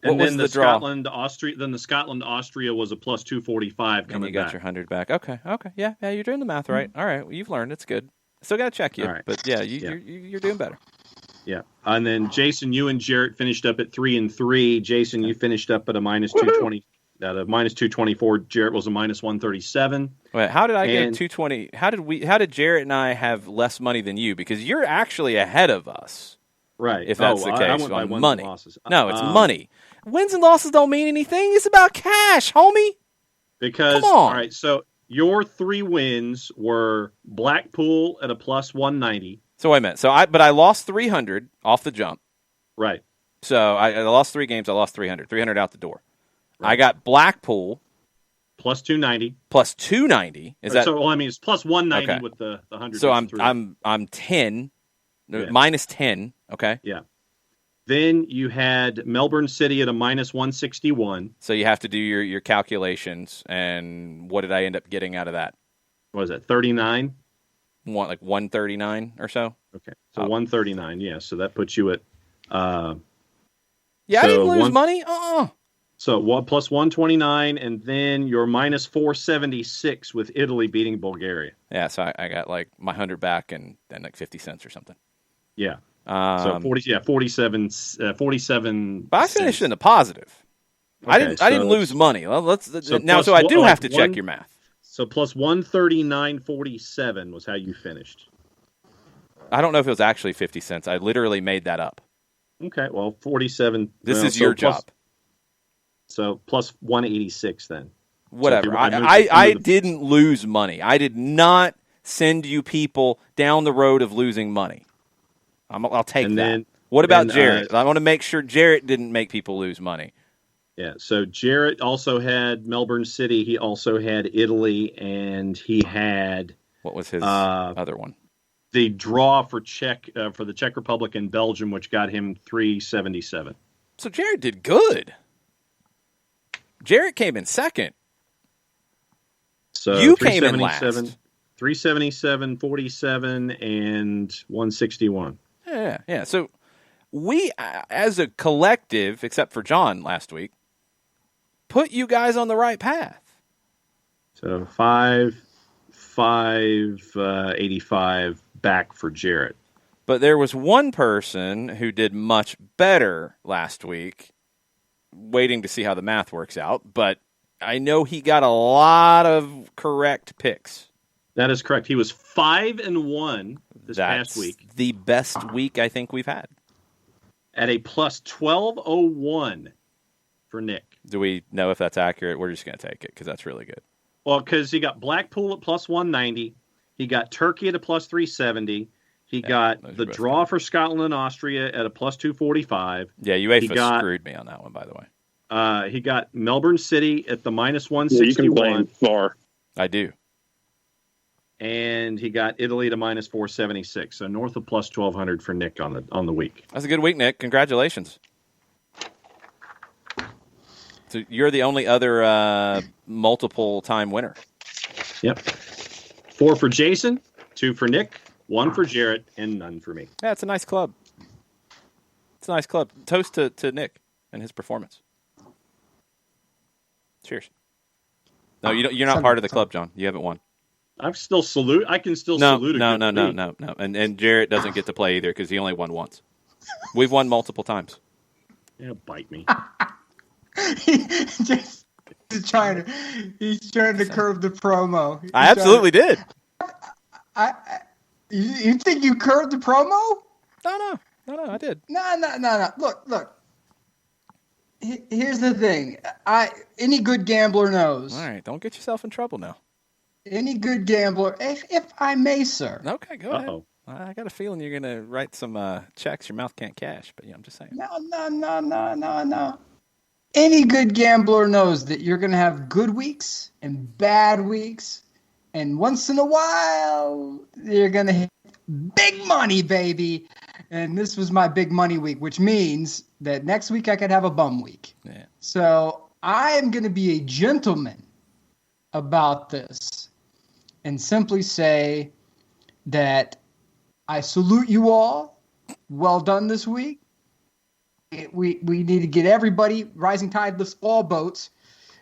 Speaker 3: And then
Speaker 2: the draw?
Speaker 3: the Scotland Austria was a plus 245 coming back.
Speaker 2: And you got your 100 back. Okay. Yeah, you're doing the math right. All right, well, you've learned. It's good. Still got to check you,
Speaker 3: All right.
Speaker 2: but yeah, you're doing better.
Speaker 3: Yeah. And then Jason, you and Jarrett finished up at 3-3. Jason, you finished up at a minus 220. At a minus 224. Jarrett was a minus 137.
Speaker 2: Wait, how did I get 220? How did Jarrett and I have less money than you? Because you're actually ahead of us.
Speaker 3: Right.
Speaker 2: If that's the case.
Speaker 3: I went by wins
Speaker 2: money.
Speaker 3: And losses.
Speaker 2: No, it's money. Wins and losses don't mean anything. It's about cash, homie.
Speaker 3: Because,
Speaker 2: come on.
Speaker 3: All right, so your 3 wins were Blackpool at a plus 190.
Speaker 2: So wait a minute. I lost 300 off the jump.
Speaker 3: Right.
Speaker 2: So I lost 3 games. I lost 300. 300 out the door.
Speaker 3: Right.
Speaker 2: I got Blackpool
Speaker 3: plus 290.
Speaker 2: Plus 290. Is that
Speaker 3: so? Well, I mean, it's plus 190 with the 100.
Speaker 2: So I'm 10, minus 10. Okay.
Speaker 3: Yeah. Then you had Melbourne City at a minus 161.
Speaker 2: So you have to do your calculations. And what did I end up getting out of that?
Speaker 3: What was that? 39.
Speaker 2: Like 139 or so.
Speaker 3: Okay. So 139. Yeah. So that puts you at.
Speaker 2: I didn't lose money.
Speaker 3: So plus 129, and then you're minus 476 with Italy beating Bulgaria.
Speaker 2: Yeah, so I got like my 100 back and then like 50 cents or something.
Speaker 3: Yeah. So 47.
Speaker 2: But I finished in the positive. Okay, I didn't lose money. Well, so I do have to check your math.
Speaker 3: So plus 139.47 was how you finished.
Speaker 2: I don't know if it was actually 50 cents. I literally made that up.
Speaker 3: Okay, well, 47.
Speaker 2: This is your job.
Speaker 3: So plus 186 then.
Speaker 2: Whatever. So I didn't lose money. I did not send you people down the road of losing money. I'll take that. What about Jarrett? I want to make sure Jarrett didn't make people lose money.
Speaker 3: Yeah, so Jarrett also had Melbourne City. He also had Italy, and he had...
Speaker 2: What was his other one?
Speaker 3: The draw for the Czech Republic and Belgium, which got him 377.
Speaker 2: So Jarrett did good. Jarrett came in second.
Speaker 3: So
Speaker 2: you came in last.
Speaker 3: 377, 47, and 161.
Speaker 2: Yeah. So we, as a collective, except for John last week, put you guys on the right path.
Speaker 3: So 585 back for Jarrett.
Speaker 2: But there was one person who did much better last week, waiting to see how the math works out, but I know he got a lot of correct picks.
Speaker 3: That is correct. He was 5-1 this past week.
Speaker 2: The best week I think we've had.
Speaker 3: At a plus 1201 for Nick.
Speaker 2: Do we know if that's accurate? We're just going to take it because that's really good.
Speaker 3: Well, because he got Blackpool at plus 190. He got Turkey at a plus 370. He got the draw for Scotland and Austria at a plus 245.
Speaker 2: Yeah, UEFA screwed me on that one, by the way.
Speaker 3: He got Melbourne City at the minus 161.
Speaker 6: Yeah, you can blame VAR.
Speaker 2: I do.
Speaker 3: And he got Italy to minus 476. So north of plus 1,200 for Nick on the week.
Speaker 2: That's a good week, Nick. Congratulations. So you're the only other multiple-time winner.
Speaker 3: Yep. 4 for Jason, 2 for Nick, 1 for Jarrett, and none for me.
Speaker 2: Yeah, it's a nice club. It's a nice club. Toast to Nick and his performance. Cheers. No, you're not part of the club, John. You haven't won.
Speaker 3: I can still salute.
Speaker 2: No. And Jarrett doesn't get to play either because he only won once. We've won multiple times.
Speaker 3: Yeah, bite me.
Speaker 1: He's trying to curb the promo.
Speaker 2: I absolutely did.
Speaker 1: You think you curved the promo?
Speaker 2: No, I did.
Speaker 1: No. Look. Here's the thing. Any good gambler knows.
Speaker 2: All right, don't get yourself in trouble now.
Speaker 1: Any good gambler, if I may, sir.
Speaker 2: Okay, go ahead. I got a feeling you're going to write some checks your mouth can't cash, but yeah, I'm just saying.
Speaker 1: No. Any good gambler knows that you're going to have good weeks and bad weeks, and once in a while, you're going to hit big money, baby. And this was my big money week, which means that next week I could have a bum week.
Speaker 2: Yeah.
Speaker 1: So I am going to be a gentleman about this and simply say that I salute you all. Well done this week. we need to get everybody. Rising tide lifts all boats.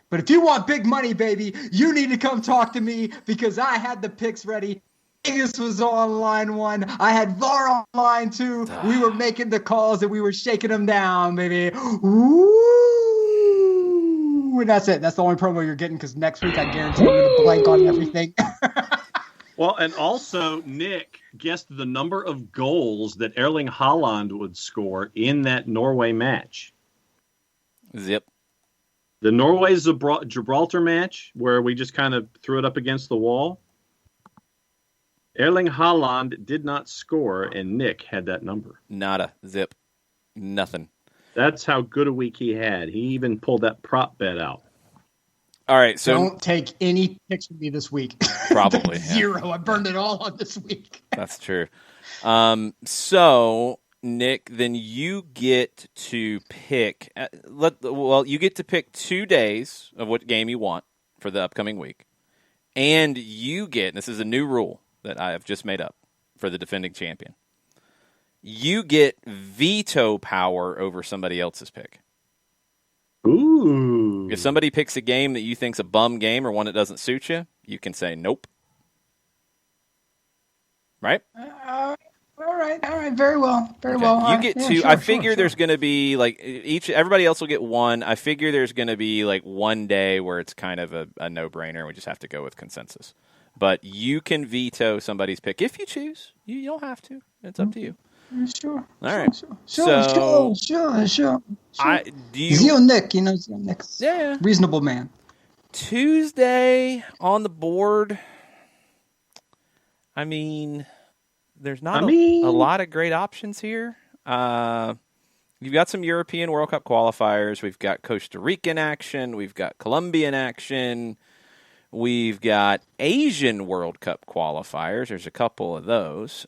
Speaker 1: But if you want big money, baby, you need to come talk to me because I had the picks ready. Vegas was on line 1. I had VAR on line 2. We were making the calls and we were shaking them down, baby. Ooh. And that's it. That's the only promo you're getting because next week I guarantee I'm going to blank on everything.
Speaker 3: Well, and also Nick guessed the number of goals that Erling Haaland would score in that Norway match.
Speaker 2: Zip.
Speaker 3: The Norway-Gibraltar match where we just kind of threw it up against the wall. Erling Haaland did not score, and Nick had that number.
Speaker 2: Nada. Zip. Nothing.
Speaker 3: That's how good a week he had. He even pulled that prop bet out.
Speaker 2: All right, so
Speaker 1: don't take any picks from me this week.
Speaker 2: Probably
Speaker 1: zero. I burned it all on this week.
Speaker 2: That's true. So Nick, then you get to pick. You get to pick 2 days of what game you want for the upcoming week, and you get. This is a new rule that I have just made up for the defending champion. You get veto power over somebody else's pick.
Speaker 3: Ooh.
Speaker 2: If somebody picks a game that you think's a bum game or one that doesn't suit you, you can say nope. Right?
Speaker 1: All right. Very well.
Speaker 2: You get two. I figure there's going to be everybody else will get one. I figure there's going to be one day where it's kind of a no-brainer. We just have to go with consensus. But you can veto somebody's pick if you choose. You don't have to. It's up to you.
Speaker 1: Sure.
Speaker 2: All right.
Speaker 1: Sure. Zio Nick, Zio Nick.
Speaker 2: Yeah.
Speaker 1: Reasonable man.
Speaker 2: Tuesday on the board. I mean, there's not a lot of great options here. You've got some European World Cup qualifiers. We've got Costa Rican action. We've got Colombian action. We've got Asian World Cup qualifiers. There's a couple of those.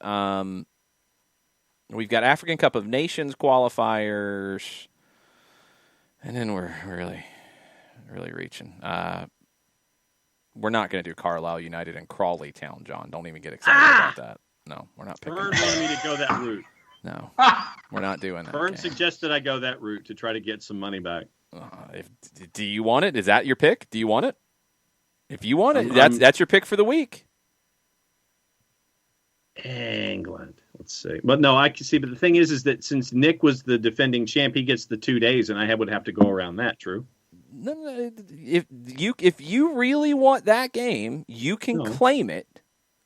Speaker 2: We've got African Cup of Nations qualifiers. And then we're really, really reaching. We're not going to do Carlisle United and Crawley Town, John. Don't even get excited about that. No, we're not picking
Speaker 3: Fern wanted me to go that route.
Speaker 2: No, we're not doing that.
Speaker 3: Fern suggested I go that route to try to get some money back.
Speaker 2: Do you want it? Is that your pick? Do you want it? If you want it, that's your pick for the week.
Speaker 3: England. Let's see. But no, I can see. But the thing is that since Nick was the defending champ, he gets the 2 days, and I would have to go around that. True.
Speaker 2: No, if you really want that game, you can claim it.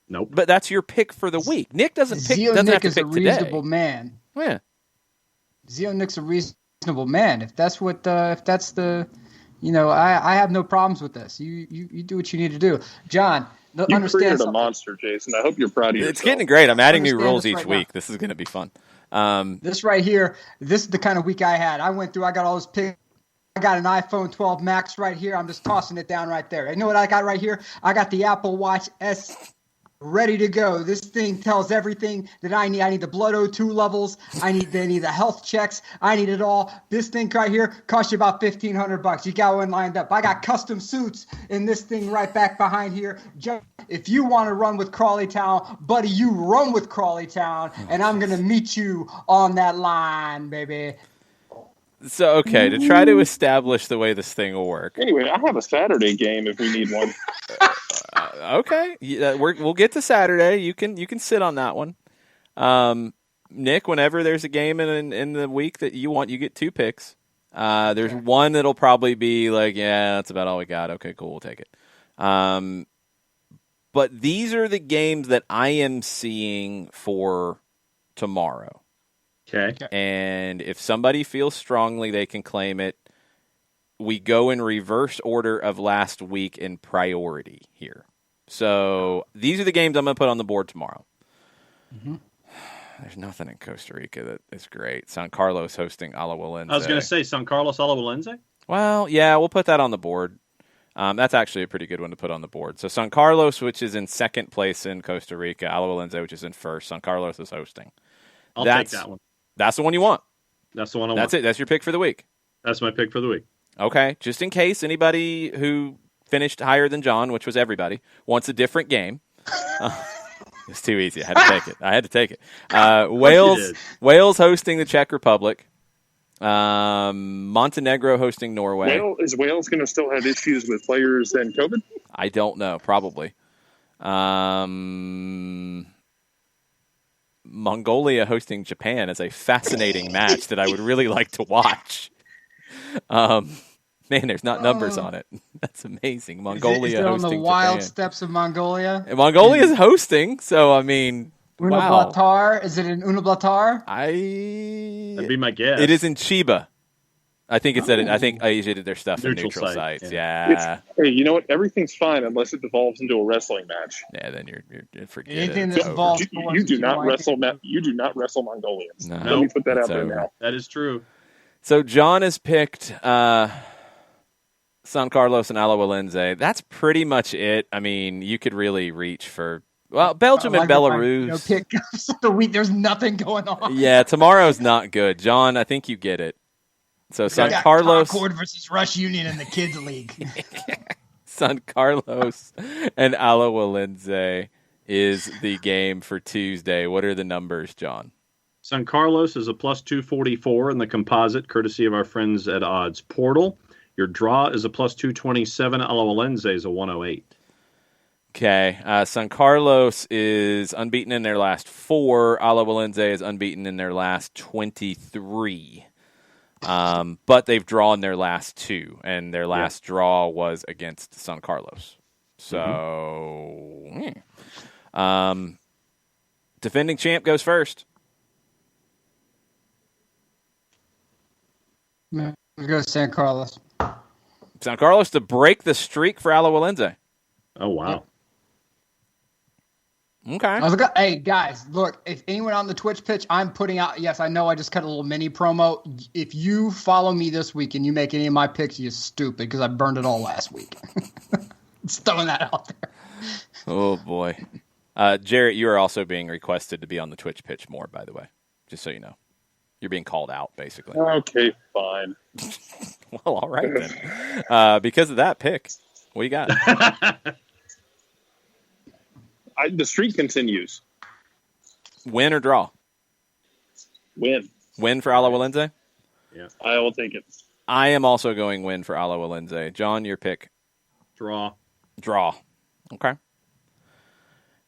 Speaker 3: Nope.
Speaker 2: But that's your pick for the week. Nick doesn't pick.
Speaker 1: Zio
Speaker 2: doesn't
Speaker 1: Nick
Speaker 2: have to
Speaker 1: is
Speaker 2: pick
Speaker 1: a reasonable
Speaker 2: today.
Speaker 1: Man.
Speaker 2: Yeah.
Speaker 1: Zio Nick's a reasonable man. If that's what, if that's the, I have no problems with this. You do what you need to do, John.
Speaker 6: You created a monster, Jason. I hope you're proud of yourself.
Speaker 2: It's getting great. I'm adding new rules each week. This is going to be fun.
Speaker 1: This right here, this is the kind of week I had. I went through. I got all those picks. I got an iPhone 12 Max right here. I'm just tossing it down right there. You know what I got right here? I got the Apple Watch S ready to go. This thing tells everything that I need. I need the blood O2 levels. I need the health checks. I need it all. This thing right here costs you about $1,500. You got one lined up. I got custom suits in this thing right back behind here. If you want to run with Crawley Town, buddy, you run with Crawley Town, and I'm going to meet you on that line, baby.
Speaker 2: So, okay, to try to establish the way this thing will work.
Speaker 6: Anyway, I have a Saturday game if we need one.
Speaker 2: Okay, we'll get to Saturday. You can sit on that one. Nick, whenever there's a game in the week that you want, you get 2 picks. There's one that'll probably be that's about all we got. Okay, cool, we'll take it. But these are the games that I am seeing for tomorrow.
Speaker 3: Okay.
Speaker 2: And if somebody feels strongly, they can claim it. We go in reverse order of last week in priority here. So these are the games I'm going to put on the board tomorrow. Mm-hmm. There's nothing in Costa Rica that is great. San Carlos hosting Alajuelense.
Speaker 3: I was going to say San Carlos Alajuelense.
Speaker 2: Well, yeah, we'll put that on the board. That's actually a pretty good one to put on the board. So San Carlos, which is in second place in Costa Rica, Alajuelense, which is in first. San Carlos is hosting.
Speaker 3: I'll take that one.
Speaker 2: That's the one you want.
Speaker 3: That's the one I want.
Speaker 2: That's it. That's your pick for the week.
Speaker 3: That's my pick for the week.
Speaker 2: Okay. Just in case anybody who finished higher than John, which was everybody, wants a different game. It's too easy. I had to take it. Wales hosting the Czech Republic. Montenegro hosting Norway.
Speaker 6: Is Wales going to still have issues with players and COVID?
Speaker 2: I don't know. Probably. Mongolia hosting Japan is a fascinating match that I would really like to watch. Man, there's not numbers on it. That's amazing. Mongolia
Speaker 1: is it
Speaker 2: hosting
Speaker 1: on the wild
Speaker 2: Japan.
Speaker 1: steppes of Mongolia?
Speaker 2: And Mongolia is hosting, so I mean, wow.
Speaker 1: Ulaanbaatar? Is it in Ulaanbaatar?
Speaker 3: That'd be my guess.
Speaker 2: It is in Chiba. I think it's I think Asia did their stuff in neutral sites. Yeah.
Speaker 6: Hey, you know what? Everything's fine unless it devolves into a wrestling match.
Speaker 2: Yeah, then you're forget
Speaker 1: Anything
Speaker 2: it.
Speaker 1: that involves
Speaker 6: You do not wrestle Mongolians.
Speaker 2: No,
Speaker 6: Let me put that out there
Speaker 2: over.
Speaker 6: now.
Speaker 3: That is true.
Speaker 2: So John has picked San Carlos and Alajuelense. That's pretty much it. I mean, you could really reach for Belgium and Belarus.
Speaker 1: There's nothing going on.
Speaker 2: Yeah, tomorrow's not good. John, I think you get it. So San Carlos
Speaker 1: Concord versus Rush Union in the kids league.
Speaker 2: San Carlos and Alajuelense is the game for Tuesday. What are the numbers, John?
Speaker 3: San Carlos is a plus 244 in the composite, courtesy of our friends at Odds Portal. Your draw is a plus 227. Alajuelense is a 108.
Speaker 2: Okay. San Carlos is unbeaten in their last 4. Alajuelense is unbeaten in their last 23. But they've drawn their last 2, and their last draw was against San Carlos. So, defending champ goes first.
Speaker 1: Let's go San Carlos.
Speaker 2: San Carlos to break the streak for Alajuelense.
Speaker 3: Oh, wow.
Speaker 2: Okay.
Speaker 1: Hey, guys, look, if anyone on the Twitch pitch, I'm putting out, yes, I know I just cut a little mini promo. If you follow me this week and you make any of my picks, you're stupid because I burned it all last week. Just throwing that out there.
Speaker 2: Oh, boy. Jarrett, you are also being requested to be on the Twitch pitch more, by the way, just so you know. You're being called out, basically.
Speaker 6: Okay, fine.
Speaker 2: Well, all right then. Because of that pick, what do you got?
Speaker 6: The streak continues.
Speaker 2: Win or draw?
Speaker 6: Win.
Speaker 2: Win for Alajuelense?
Speaker 3: Yeah.
Speaker 6: I will take it.
Speaker 2: I am also going win for Alajuelense. John, your pick?
Speaker 3: Draw.
Speaker 2: Draw. Okay.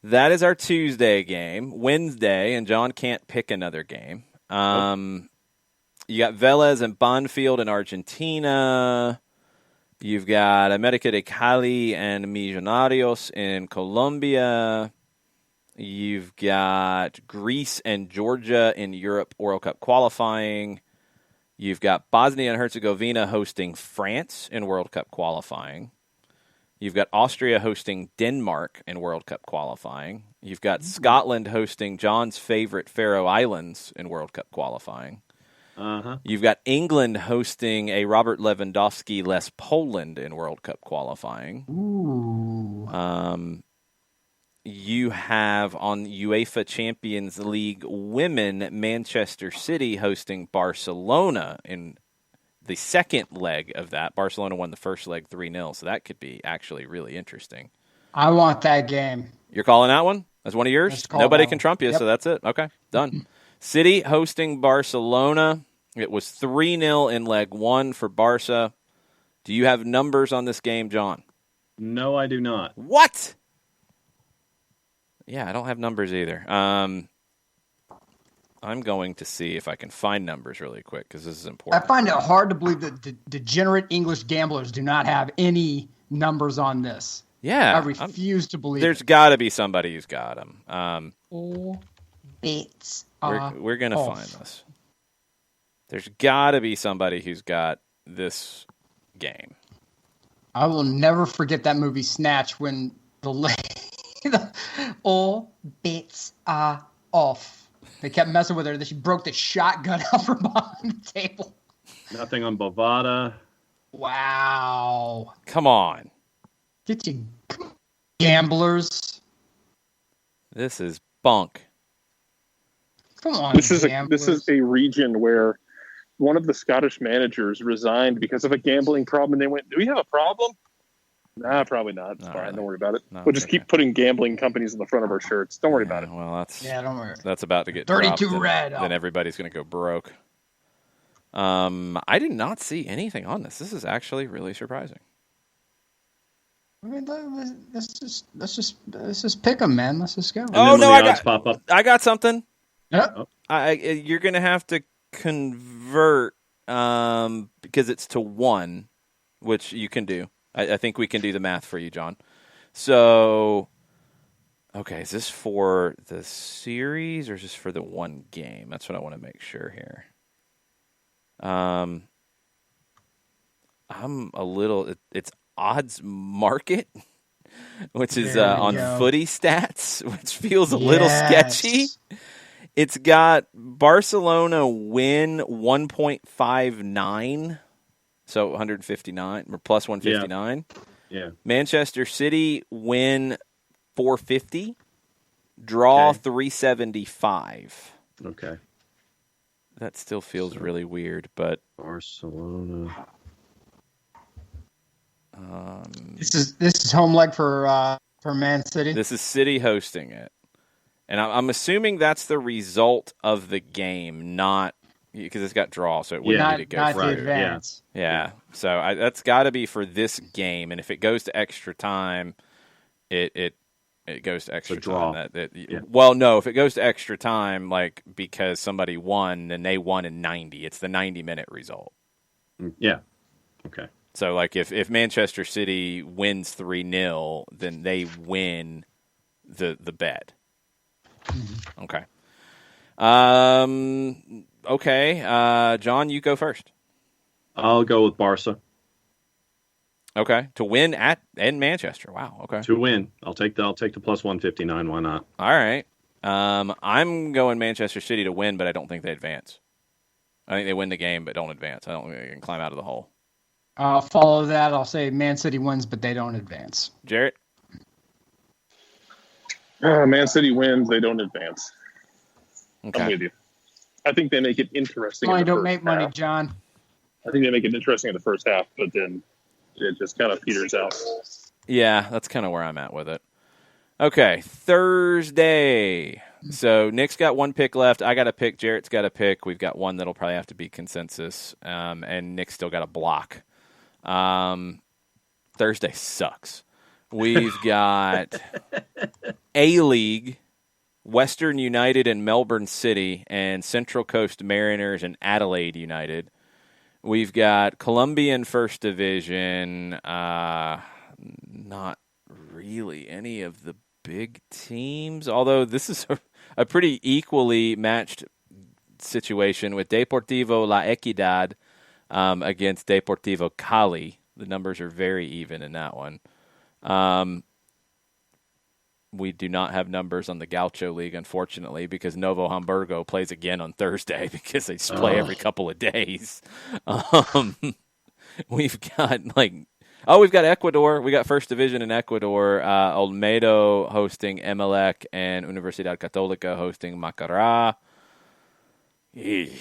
Speaker 2: That is our Tuesday game. Wednesday, and John can't pick another game. You got Vélez and Banfield in Argentina. You've got América de Cali and Millonarios in Colombia. You've got Greece and Georgia in Europe World Cup qualifying. You've got Bosnia and Herzegovina hosting France in World Cup qualifying. You've got Austria hosting Denmark in World Cup qualifying. You've got Scotland hosting John's favorite Faroe Islands in World Cup qualifying. You've got England hosting a Robert Lewandowski-less Poland in World Cup qualifying.
Speaker 1: Ooh.
Speaker 2: You have on UEFA Champions League Women Manchester City hosting Barcelona in the second leg of that. Barcelona won the first leg 3-0, so that could be actually really interesting.
Speaker 1: I want that game.
Speaker 2: You're calling that one? That's one of yours? Nobody can trump you,
Speaker 1: Yep.
Speaker 2: So that's it. Okay, done. City hosting Barcelona. It was 3-0 in leg 1 for Barca. Do you have numbers on this game, John?
Speaker 3: No, I do not.
Speaker 2: What? Yeah, I don't have numbers either. I'm going to see if I can find numbers really quick because this is important.
Speaker 1: I find it hard to believe that the degenerate English gamblers do not have any numbers on this.
Speaker 2: Yeah.
Speaker 1: I refuse to believe
Speaker 2: There's got to be somebody who's got them.
Speaker 1: All bets
Speaker 2: We're going to
Speaker 1: off.
Speaker 2: find this. There's got to be somebody who's got this game.
Speaker 1: I will never forget that movie Snatch when all bets are off. They kept messing with her. Then she broke the shotgun out from behind the table.
Speaker 3: Nothing on Bovada.
Speaker 1: Wow.
Speaker 2: Come on.
Speaker 1: Get you gamblers.
Speaker 2: This is bunk.
Speaker 1: Come on,
Speaker 6: This is
Speaker 1: gamblers.
Speaker 6: a region where one of the Scottish managers resigned because of a gambling problem, and they went, "Do we have a problem?" Nah, probably not. It's
Speaker 2: Not
Speaker 6: fine.
Speaker 2: really.
Speaker 6: Don't worry about it.
Speaker 2: No,
Speaker 6: We'll just
Speaker 2: okay.
Speaker 6: keep putting gambling companies on the front of our shirts. Don't worry about it.
Speaker 2: Well,
Speaker 1: Yeah, don't worry.
Speaker 2: that's about to get
Speaker 1: 32
Speaker 2: dropped,
Speaker 1: red.
Speaker 2: Then everybody's going to go broke. I did not see anything on this. This is actually really surprising.
Speaker 1: I mean, let's just pick them, man. Let's just go.
Speaker 2: Oh no,
Speaker 3: pop up.
Speaker 2: I got something.
Speaker 1: Yep.
Speaker 2: You're gonna have to convert because it's to 1, which you can do. I think we can do the math for you, John. So, okay, is this for the series or is this for the one game? That's what I want to make sure here. I'm a little. It's odds market, which is on footy stats, which feels a little sketchy. It's got Barcelona win 1.59, so 159 or plus 159.
Speaker 3: Yeah.
Speaker 2: Manchester City win 450, draw 375.
Speaker 3: Okay.
Speaker 2: That still feels really weird, but
Speaker 3: Barcelona.
Speaker 1: This is home leg for Man City.
Speaker 2: This is City hosting it. And I'm assuming that's the result of the game, not because it's got draw, so it wouldn't need to go
Speaker 1: not
Speaker 2: through.
Speaker 1: the advance.
Speaker 2: Yeah. So that's got to be for this game, and if it goes to extra time, it goes to extra time. Well, no, if it goes to extra time, like because somebody won, then they won in 90. It's the 90-minute result.
Speaker 3: Yeah. Okay.
Speaker 2: So, like, if Manchester City wins 3-0, then they win the bet. Mm-hmm. Okay. John, you go first.
Speaker 3: I'll go with Barca.
Speaker 2: Okay. To win in Manchester. Wow. Okay.
Speaker 3: To win. I'll take the plus 159. Why not?
Speaker 2: All right. I'm going Manchester City to win, but I don't think they advance. I think they win the game, but don't advance. I don't think they can climb out of the hole.
Speaker 1: I'll follow that. I'll say Man City wins, but they don't advance.
Speaker 2: Jarrett?
Speaker 6: Man City wins. They don't advance.
Speaker 2: Okay.
Speaker 6: I'm with you. I think they make it interesting.
Speaker 1: Money don't make money, John.
Speaker 6: I think they make it interesting in the first half, but then it just kind of peters out.
Speaker 2: Yeah, that's kind of where I'm at with it. Okay, Thursday. So Nick's got one pick left. I got a pick. Jarrett's got a pick. We've got one that'll probably have to be consensus. And Nick's still got a block. Thursday sucks. We've got A-League, Western United and Melbourne City, and Central Coast Mariners and Adelaide United. We've got Colombian First Division, not really any of the big teams, although this is a pretty equally matched situation with Deportivo La Equidad against Deportivo Cali. The numbers are very even in that one. We do not have numbers on the Gaucho League, unfortunately, because Novo Hamburgo plays again on Thursday because they just play every couple of days. We've got we've got Ecuador. We got First Division in Ecuador. Olmedo hosting Emelec and Universidad Católica hosting Macará. It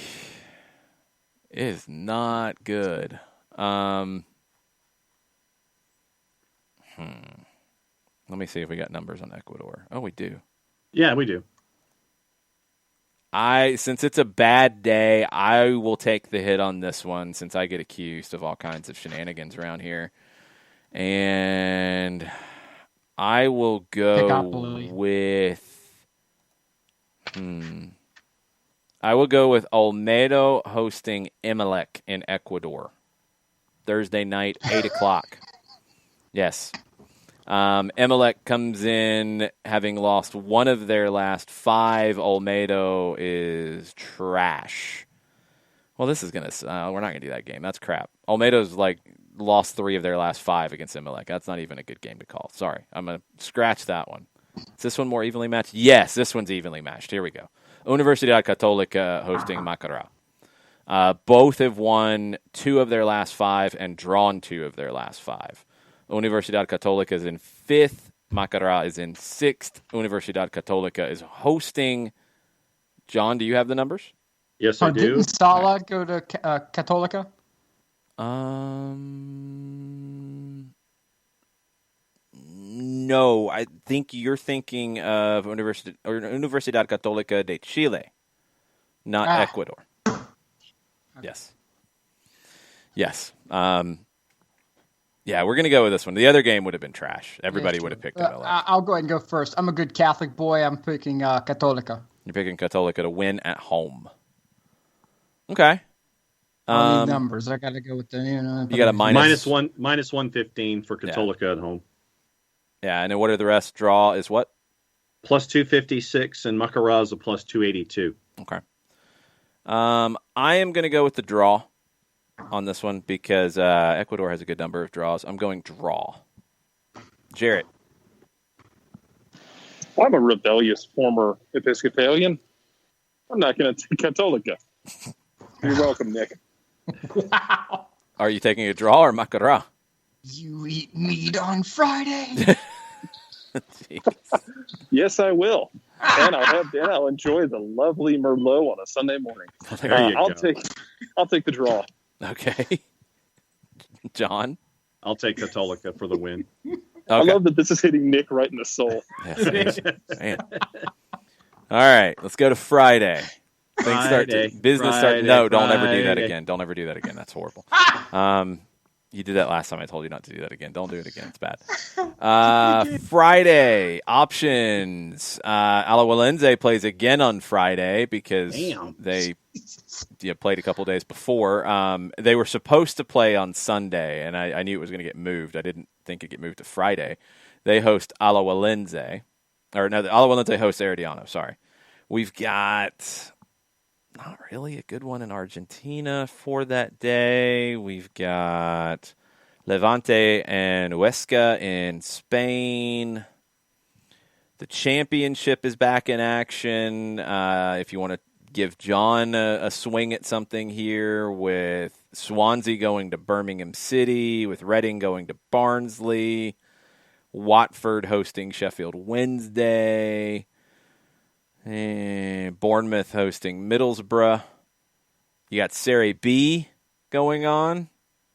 Speaker 2: is not good. Let me see if we got numbers on Ecuador. Oh, we do.
Speaker 3: Yeah, we do.
Speaker 2: Since it's a bad day, I will take the hit on this one since I get accused of all kinds of shenanigans around here. And I will go with Olmedo hosting Emelec in Ecuador. Thursday night, 8 o'clock. Yes. Emelec comes in having lost one of their last 5. Olmedo is trash. Well, this is going to... we're not going to do that game. That's crap. Olmedo's lost 3 of their last 5 against Emelec. That's not even a good game to call. Sorry. I'm going to scratch that one. Is this one more evenly matched? Yes, this one's evenly matched. Here we go. Universidad Católica hosting Macará. Both have won 2 of their last 5 and drawn 2 of their last 5. Universidad Católica is in 5th. Macará is in 6th. Universidad Católica is hosting. John, do you have the numbers?
Speaker 3: Yes, I do.
Speaker 1: Didn't Sala go to Católica?
Speaker 2: No, I think you're thinking of Universidad Católica de Chile, not Ecuador. Yes. Yes. Yeah, we're going to go with this one. The other game would have been trash. Everybody would have picked MLS.
Speaker 1: I'll go ahead and go first. I'm a good Catholic boy. I'm picking Católica.
Speaker 2: You're picking Católica to win at home. Okay.
Speaker 1: I need numbers. I got to go with the
Speaker 2: you got a
Speaker 3: minus 115 for Católica at home.
Speaker 2: Yeah, and then what are the rest? Draw is what?
Speaker 3: Plus 256 and Macará is a plus 282.
Speaker 2: Okay. I am going to go with the draw on this one because Ecuador has a good number of draws. I'm going draw. Jarrett.
Speaker 6: I'm a rebellious former Episcopalian. I'm not going to take Católica. You're welcome, Nick.
Speaker 1: Wow.
Speaker 2: Are you taking a draw or Macará?
Speaker 1: You eat meat on Friday.
Speaker 6: Yes, I will. And I'll enjoy the lovely Merlot on a Sunday morning. I'll take the draw.
Speaker 2: Okay. John?
Speaker 3: I'll take Católica for the win.
Speaker 2: Okay.
Speaker 6: I love that this is hitting Nick right in the soul.
Speaker 2: Yes, man. All right, let's go to Friday. Business start. No, don't ever do that again. Don't ever do that again. That's horrible. You did that last time. I told you not to do that again. Don't do it again. It's bad. Friday options. Alajuelense plays again on Friday because they played a couple days before. They were supposed to play on Sunday, and I knew it was going to get moved. I didn't think it'd get moved to Friday. They host Alajuelense. Or no, Alajuelense hosts Herediano. Sorry. We've got not really a good one in Argentina for that day. We've got Levante and Huesca in Spain. The championship is back in action. If you want to give John a swing at something here, with Swansea going to Birmingham City, with Reading going to Barnsley, Watford hosting Sheffield Wednesday, and Bournemouth hosting Middlesbrough. You got Serie B going on.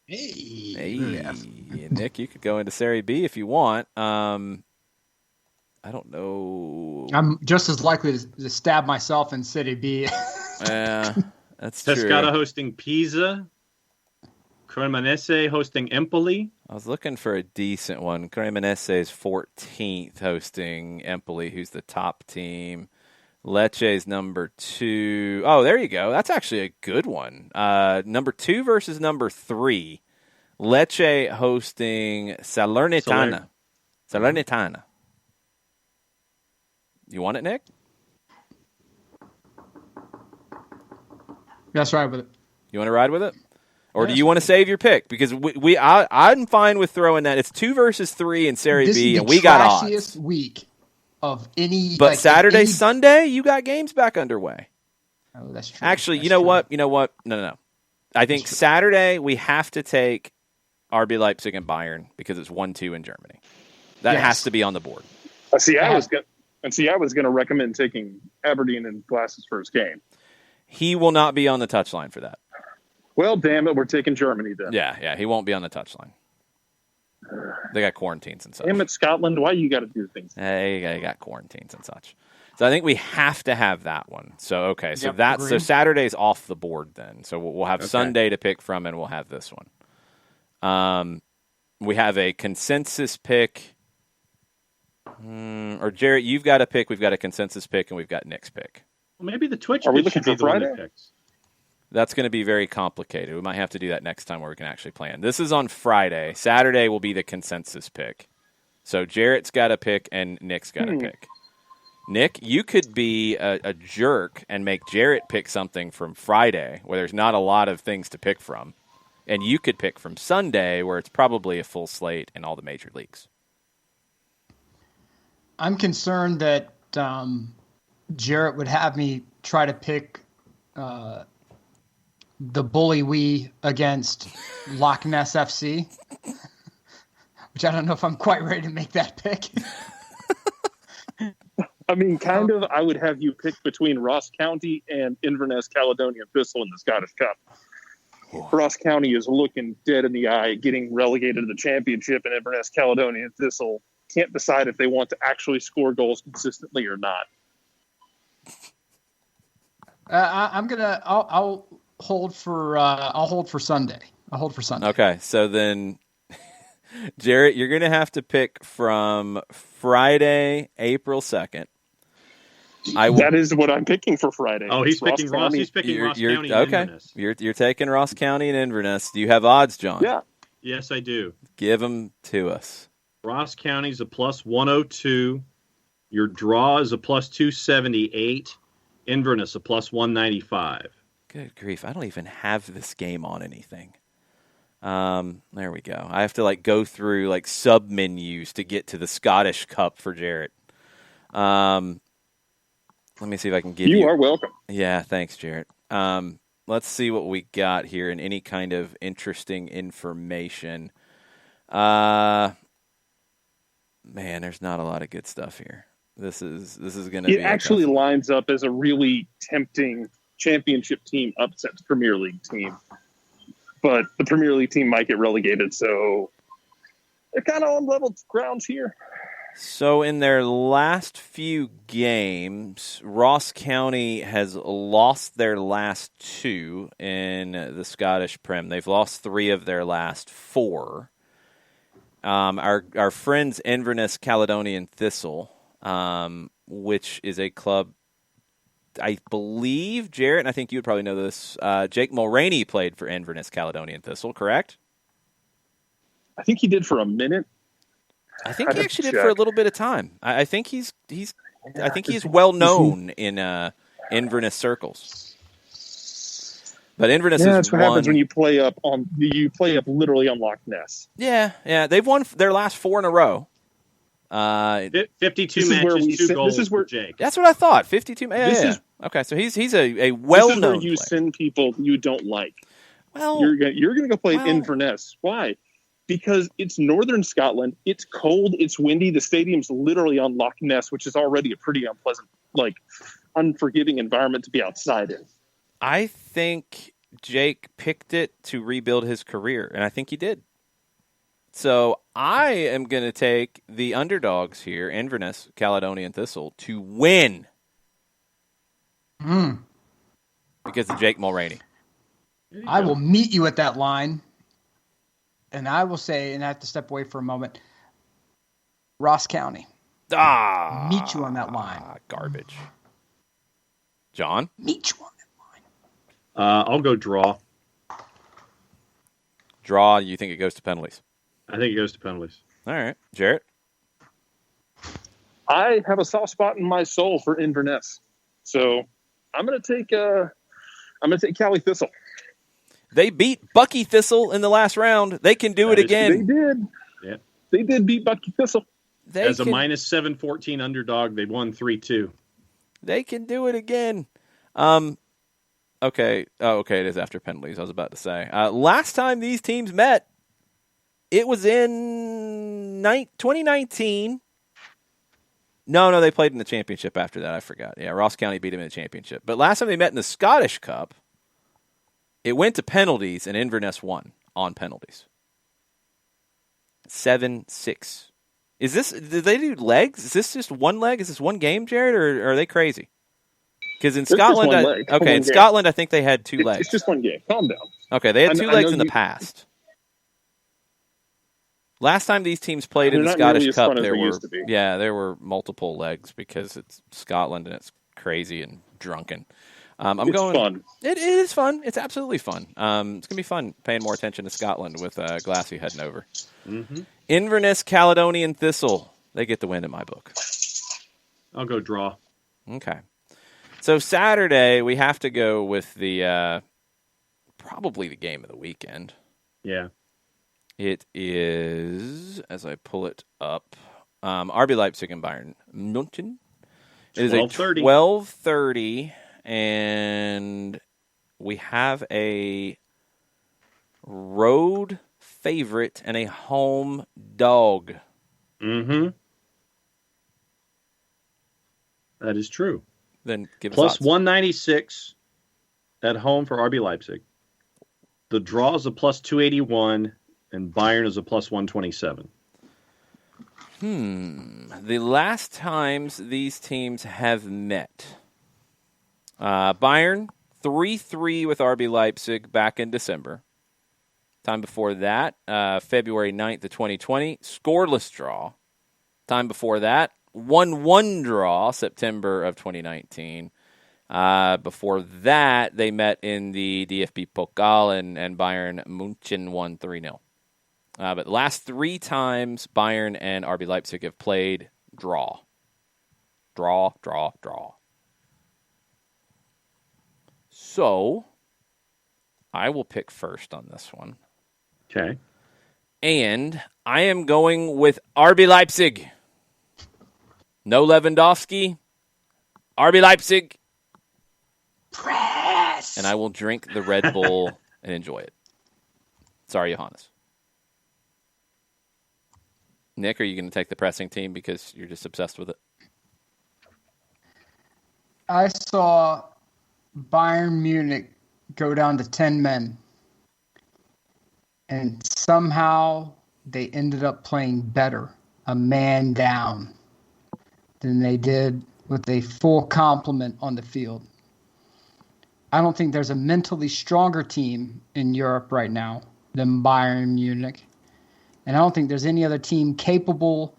Speaker 2: Hey. Yes. Nick, you could go into Serie B if you want. I don't know.
Speaker 1: I'm just as likely to stab myself in Serie B.
Speaker 2: Yeah, that's true.
Speaker 3: Pescara hosting Pisa. Cremonese hosting Empoli.
Speaker 2: I was looking for a decent one. Cremonese is 14th hosting Empoli, who's the top team. Lecce's number 2. Oh, there you go. That's actually a good one. Number 2 versus number 3. Lecce hosting Salernitana. Salernitana. You want it, Nick?
Speaker 1: That's right with it.
Speaker 2: You want to ride with it? Or do you want to save your pick? Because I'm fine with throwing that. It's 2 versus 3 in Serie B, and we got odds.
Speaker 1: This is the trashiest week of any.
Speaker 2: But Saturday, Sunday, you got games back underway.
Speaker 1: Oh, that's true.
Speaker 2: Actually,
Speaker 1: that's
Speaker 2: you know
Speaker 1: true.
Speaker 2: what? You know what? No. I think Saturday we have to take RB Leipzig and Bayern because it's 1-2 in Germany. That has to be on the board.
Speaker 6: I was going to recommend taking Aberdeen in Glass's first game.
Speaker 2: He will not be on the touchline for that.
Speaker 6: Well, damn it, we're taking Germany then.
Speaker 2: Yeah, he won't be on the touchline. They got quarantines and such.
Speaker 6: Damn it, Scotland, why you got to do things?
Speaker 2: They got quarantines and such. So I think we have to have that one. So okay, so
Speaker 1: agreed.
Speaker 2: So Saturday's off the board then. So we'll have Sunday to pick from, and we'll have this one. We have a consensus pick. Or Jarrett, you've got a pick. We've got a consensus pick, and we've got Nick's pick.
Speaker 3: Well, maybe the Twitch.
Speaker 6: Are we
Speaker 3: pick
Speaker 6: looking
Speaker 3: should
Speaker 6: for
Speaker 3: be the one
Speaker 6: Friday?
Speaker 3: that picks.
Speaker 2: That's going to be very complicated. We might have to do that next time where we can actually plan. This is on Friday. Saturday will be the consensus pick. So Jarrett's got a pick and Nick's got a pick. Nick, you could be a jerk and make Jarrett pick something from Friday where there's not a lot of things to pick from. And you could pick from Sunday where it's probably a full slate in all the major leagues. I'm
Speaker 1: concerned that Jarrett would have me try to pick the bully we against Loch Ness FC, which I don't know if I'm quite ready to make that pick.
Speaker 6: I mean, kind of. I would have you pick between Ross County and Inverness Caledonian Thistle in the Scottish Cup. Ross County is looking dead in the eye, getting relegated to the championship, and Inverness Caledonian Thistle can't decide if they want to actually score goals consistently or not.
Speaker 1: I'll hold for Sunday. I'll hold for Sunday.
Speaker 2: Okay, so then, Jarrett, you're going to have to pick from Friday, April 2nd.
Speaker 6: That is what I'm picking for Friday.
Speaker 3: Oh, he's picking Ross. He's picking Ross County and Inverness.
Speaker 2: You're taking Ross County and Inverness. Do you have odds, John?
Speaker 6: Yeah.
Speaker 3: Yes, I do.
Speaker 2: Give them to us.
Speaker 3: Ross County's a plus 102. Your draw is a plus 278. Inverness a plus 195.
Speaker 2: Good grief. I don't even have this game on anything. There we go. I have to go through sub menus to get to the Scottish Cup for Jarrett. Let me see if I can give you.
Speaker 6: You are welcome.
Speaker 2: Yeah, thanks, Jarrett. Let's see what we got here in any kind of interesting information. Man, there's not a lot of good stuff here. This is going to be.
Speaker 6: It actually lines up as a really tempting championship team upsets Premier League team, but the Premier League team might get relegated, so they're kind of on level grounds here.
Speaker 2: So in their last few games, Ross County has lost their last 2 in the Scottish Prem. They've lost 3 of their last 4. Our friends Inverness Caledonian Thistle, which is a club, I believe, Jarrett, and I think you would probably know this, Jake Mulroney played for Inverness Caledonian Thistle, correct?
Speaker 6: I think he did for a minute.
Speaker 2: I think he actually did for a little bit of time. I think he's well known in Inverness circles. But Inverness
Speaker 6: that's what happens when you play up literally on Loch Ness.
Speaker 2: Yeah, they've won their last 4 in a row.
Speaker 3: 52 matches, 2 goals for Jake.
Speaker 2: That's what I thought. 52. Yeah. Okay, so he's a well-known.
Speaker 6: This is where you
Speaker 2: player.
Speaker 6: send people you don't like.
Speaker 2: Well,
Speaker 6: you're going to go play Inverness. Why? Because it's northern Scotland. It's cold. It's windy. The stadium's literally on Loch Ness, which is already a pretty unpleasant, unforgiving environment to be outside in.
Speaker 2: I think Jake picked it to rebuild his career, and I think he did. So I am going to take the underdogs here, Inverness Caledonian Thistle, to win. Because of Jake Mulroney.
Speaker 1: I will meet you at that line. And I will say, and I have to step away for a moment, Ross County. Meet you on that line.
Speaker 2: Garbage. John?
Speaker 1: Meet you on that
Speaker 3: line. I'll go draw.
Speaker 2: Draw, you think it goes to penalties?
Speaker 3: I think it goes to penalties.
Speaker 2: All right. Jarrett?
Speaker 6: I have a soft spot in my soul for Inverness. So I'm going to take Cali Thistle.
Speaker 2: They beat Bucky Thistle in the last round. They can do it again.
Speaker 6: They did.
Speaker 3: Yeah.
Speaker 6: They did beat Bucky Thistle.
Speaker 3: As a minus 714 underdog, they won 3-2.
Speaker 2: They can do it again. Okay. Oh, okay. It is after penalties. I was about to say. Last time these teams met, it was in 2019. No, they played in the championship after that. I forgot. Yeah, Ross County beat them in the championship. But last time they met in the Scottish Cup, it went to penalties, and Inverness won on penalties. 7-6. Did they do legs? Is this just one leg? Is this one game, Jared, or are they crazy? Because in Scotland, Scotland, I think they had 2 legs.
Speaker 6: It's just one game. Calm down.
Speaker 2: Okay, they had 2 legs in the past. Last time these teams played in the Scottish Cup, there were multiple legs because it's Scotland and it's crazy and drunken. It's
Speaker 6: fun.
Speaker 2: It is fun. It's absolutely fun. It's going to be fun paying more attention to Scotland with Glassy heading over.
Speaker 3: Mm-hmm.
Speaker 2: Inverness Caledonian Thistle. They get the win in my book.
Speaker 3: I'll go draw.
Speaker 2: Okay. So Saturday, we have to go with the probably the game of the weekend.
Speaker 3: Yeah.
Speaker 2: It is, as I pull it up, RB Leipzig and Bayern München. It is a 12:30. And we have a road favorite and a home dog.
Speaker 3: Mm-hmm. That is true.
Speaker 2: Then give us
Speaker 3: plus 196 at home for RB Leipzig. The draw is a plus 281, and Bayern is a plus 127.
Speaker 2: The last times these teams have met. Bayern 3-3 with RB Leipzig back in December. Time before that, February 9th of 2020, scoreless draw. Time before that, 1-1 draw, September of 2019. Before that, they met in the DFB Pokal and Bayern München won 3-0. But the last 3 times Bayern and RB Leipzig have played, draw. Draw. So, I will pick first on this one.
Speaker 3: Okay.
Speaker 2: And I am going with RB Leipzig. No Lewandowski. RB Leipzig.
Speaker 1: Press.
Speaker 2: And I will drink the Red Bull and enjoy it. Sorry, Johannes. Nick, are you going to take the pressing team because you're just obsessed with it?
Speaker 1: I saw Bayern Munich go down to 10 men. And somehow they ended up playing better, a man down, than they did with a full complement on the field. I don't think there's a mentally stronger team in Europe right now than Bayern Munich. And I don't think there's any other team capable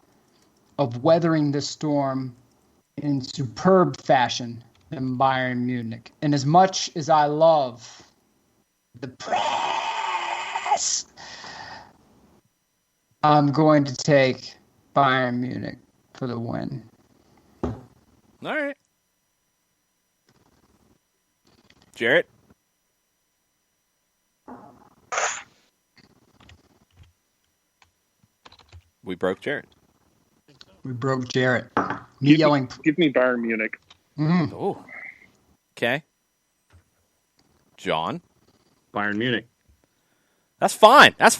Speaker 1: of weathering this storm in superb fashion than Bayern Munich. And as much as I love the press, I'm going to take Bayern Munich for the win.
Speaker 2: All right. Jarrett? We broke Jarrett.
Speaker 1: We broke Jarrett. Me yelling.
Speaker 6: Give me Bayern Munich.
Speaker 1: Mm-hmm.
Speaker 2: Oh. Okay. John?
Speaker 3: Bayern Munich.
Speaker 2: That's fine. I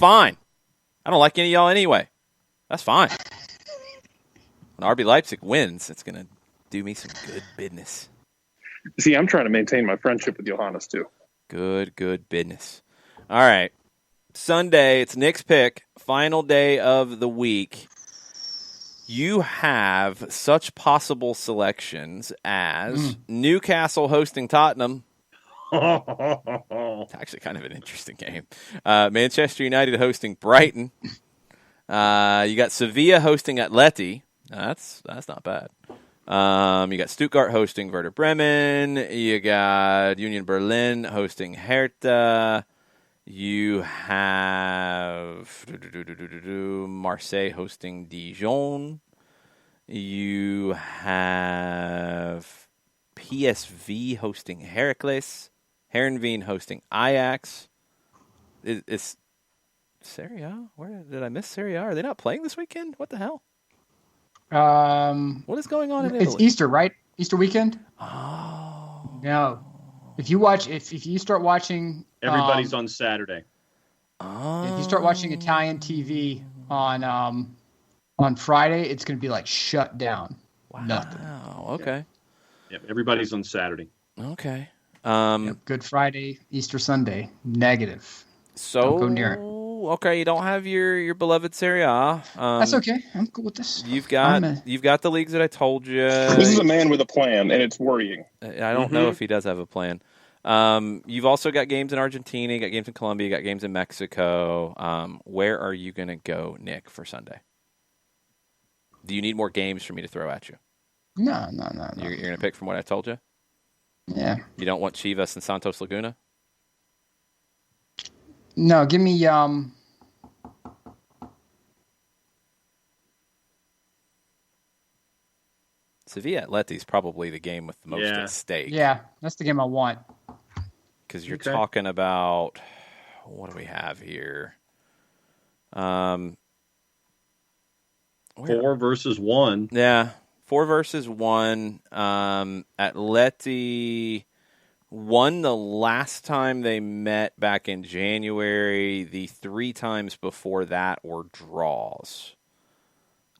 Speaker 2: don't like any of y'all anyway. That's fine. When RB Leipzig wins, it's going to do me some good business.
Speaker 6: See, I'm trying to maintain my friendship with Johannes, too.
Speaker 2: Good business. All right. Sunday, it's Nick's pick. Final day of the week. You have such possible selections as Newcastle hosting Tottenham. It's actually kind of an interesting game. Manchester United hosting Brighton. You got Sevilla hosting Atleti. That's not bad. You got Stuttgart hosting Werder Bremen. You got Union Berlin hosting Hertha. You have Marseille hosting Dijon. You have PSV hosting Heracles. Heerenveen hosting Ajax. Is Serie A? Where did I miss Serie A? Are they not playing this weekend? What the hell? What is going on in Italy?
Speaker 1: It's Easter, right? Easter weekend?
Speaker 2: Oh.
Speaker 1: No. If you start watching...
Speaker 3: Everybody's on Saturday.
Speaker 2: Oh.
Speaker 1: If you start watching Italian TV on Friday, it's going to be like shut down.
Speaker 2: Wow.
Speaker 1: Nothing.
Speaker 2: Okay.
Speaker 3: Yep, everybody's on Saturday.
Speaker 2: Okay.
Speaker 1: Good Friday, Easter Sunday, negative.
Speaker 2: So
Speaker 1: don't go near it.
Speaker 2: Okay, you don't have your beloved Serie A.
Speaker 1: That's okay. I'm cool with this.
Speaker 2: You've got the leagues that I told you.
Speaker 6: This is a man with a plan, and it's worrying.
Speaker 2: I don't know if he does have a plan. You've also got games in Argentina, you got games in Colombia, you got games in Mexico. Where are you going to go, Nick, for Sunday? Do you need more games for me to throw at you?
Speaker 1: No.
Speaker 2: You're going to pick from what I told you?
Speaker 1: Yeah.
Speaker 2: You don't want Chivas and Santos Laguna?
Speaker 1: No, give me
Speaker 2: Sevilla Atleti is probably the game with the most at stake.
Speaker 1: Yeah, that's the game I want.
Speaker 2: Because you're talking about, what do we have here?
Speaker 3: 4 versus 1.
Speaker 2: Yeah, 4 versus 1. Atleti won the last time they met back in January. The 3 times before that were draws.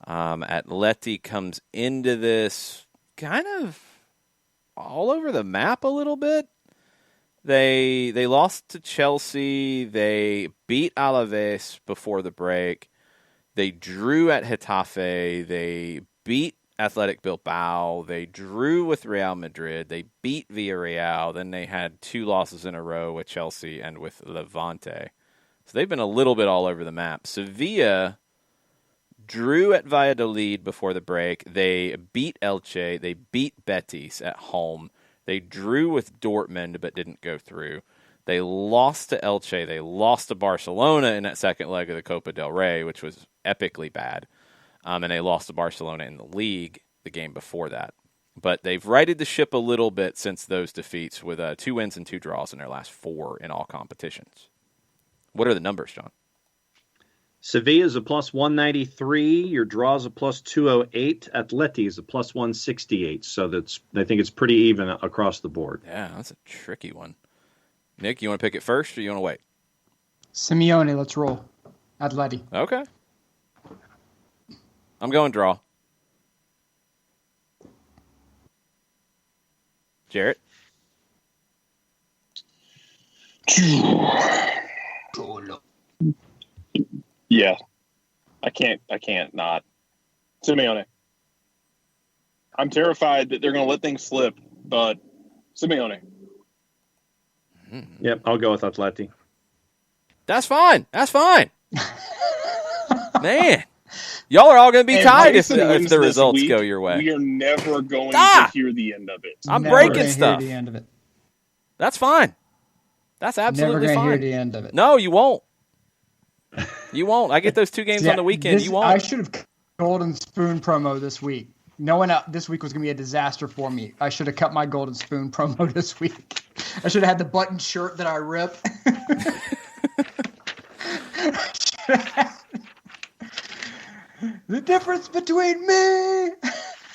Speaker 2: Atleti comes into this kind of all over the map a little bit. They lost to Chelsea. They beat Alaves before the break. They drew at Getafe. They beat Athletic Bilbao. They drew with Real Madrid. They beat Villarreal. Then they had 2 losses in a row with Chelsea and with Levante. So they've been a little bit all over the map. Sevilla drew at Valladolid before the break. They beat Elche. They beat Betis at home. They drew with Dortmund but didn't go through. They lost to Elche. They lost to Barcelona in that second leg of the Copa del Rey, which was epically bad. And they lost to Barcelona in the league the game before that. But they've righted the ship a little bit since those defeats with 2 wins and 2 draws in their last 4 in all competitions. What are the numbers, John?
Speaker 3: Sevilla is a plus 193. Your draw is a plus 208. Atleti is a plus 168. So I think it's pretty even across the board.
Speaker 2: Yeah, that's a tricky one. Nick, you want to pick it first or you want to wait?
Speaker 1: Simeone, let's roll. Atleti.
Speaker 2: Okay. I'm going draw. Jarrett?
Speaker 6: Yeah. I can't not. Simeone. I'm terrified that they're going to let things slip, but Simeone.
Speaker 3: Yep, I'll go with Atleti.
Speaker 2: That's fine. Man. Y'all are all going to be tied if the results go your way.
Speaker 6: We are never going to hear the end of it.
Speaker 2: I'm breaking stuff.
Speaker 1: Hear the end of it.
Speaker 2: That's fine. That's absolutely
Speaker 1: never
Speaker 2: fine.
Speaker 1: Hear the end of it.
Speaker 2: No, you won't. You won't. I get those 2 games on the weekend. You won't.
Speaker 1: I should have Golden Spoon promo this week. Knowing this week was going to be a disaster for me, I should have cut my Golden Spoon promo this week. I should have had the button shirt that I rip. The difference between me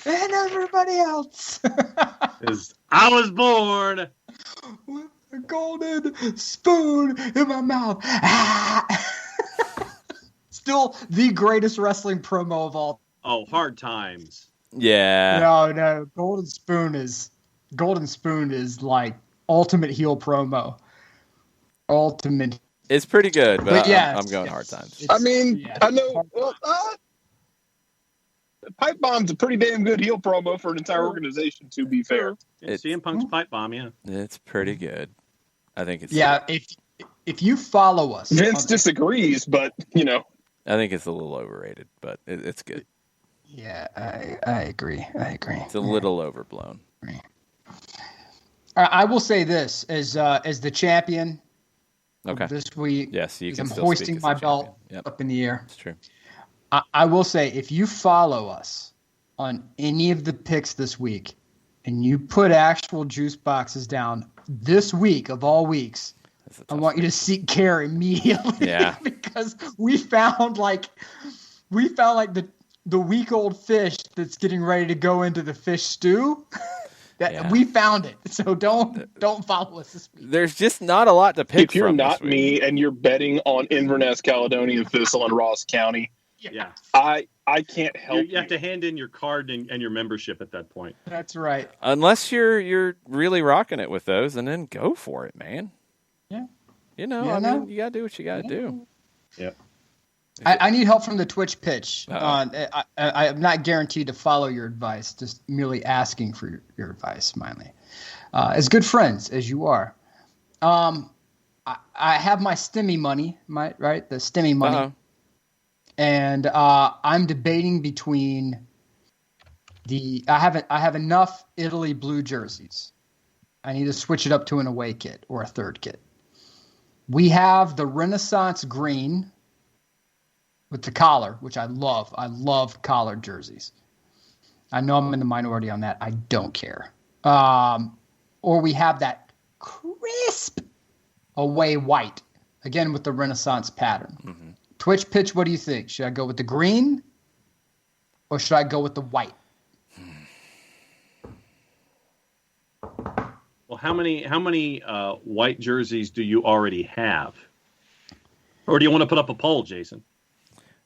Speaker 1: and everybody else
Speaker 3: is I was born
Speaker 1: with a golden spoon in my mouth. Still the greatest wrestling promo of all.
Speaker 3: Oh, hard times.
Speaker 2: Yeah.
Speaker 1: No. Golden Spoon is like ultimate heel promo. Ultimate.
Speaker 2: It's pretty good, but
Speaker 1: yeah,
Speaker 2: I'm going hard times.
Speaker 6: I mean, I know. Well, Pipe Bomb's a pretty damn good heel promo for an entire organization, to be fair.
Speaker 3: It's CM Punk's Pipe Bomb, yeah.
Speaker 2: It's pretty good. I think it's...
Speaker 1: Yeah, if you follow us...
Speaker 6: Vince disagrees, but, you know.
Speaker 2: I think it's a little overrated, but it's good.
Speaker 1: Yeah, I agree.
Speaker 2: It's a little overblown.
Speaker 1: I will say this, as the champion this week,
Speaker 2: yes, you can
Speaker 1: I'm
Speaker 2: still
Speaker 1: hoisting my belt up in the air.
Speaker 2: It's true.
Speaker 1: I will say, if you follow us on any of the picks this week and you put actual juice boxes down this week of all weeks, I want you to seek care immediately.
Speaker 2: Yeah.
Speaker 1: Because we found like the week-old fish that's getting ready to go into the fish stew. We found it. So don't follow us this week.
Speaker 2: There's just not a lot to pick from.
Speaker 6: If you're not
Speaker 2: this week.
Speaker 6: me and you're betting on Inverness, Caledonia, Thistle, and Ross County,
Speaker 3: yeah,
Speaker 6: I can't help
Speaker 3: you. You have to hand in your card and your membership at that point.
Speaker 1: That's right.
Speaker 2: Unless you're really rocking it with those, and then go for it, man.
Speaker 1: Yeah.
Speaker 2: You know, I mean, you got to do what you got to do.
Speaker 3: Yeah.
Speaker 1: I need help from the Twitch pitch. I'm not guaranteed to follow your advice, just merely asking for your advice, Smiley. As good friends as you are. I have my STEMI money, right? The STEMI money.
Speaker 2: Uh-huh.
Speaker 1: And I'm debating between I have enough Italy blue jerseys. I need to switch it up to an away kit or a third kit. We have the Renaissance green with the collar, which I love. I love collared jerseys. I know I'm in the minority on that. I don't care. Or we have that crisp away white, again with the Renaissance pattern. Mm-hmm. Twitch pitch, what do you think? Should I go with the green or should I go with the white?
Speaker 3: Well, how many white jerseys do you already have? Or do you want to put up a poll, Jason?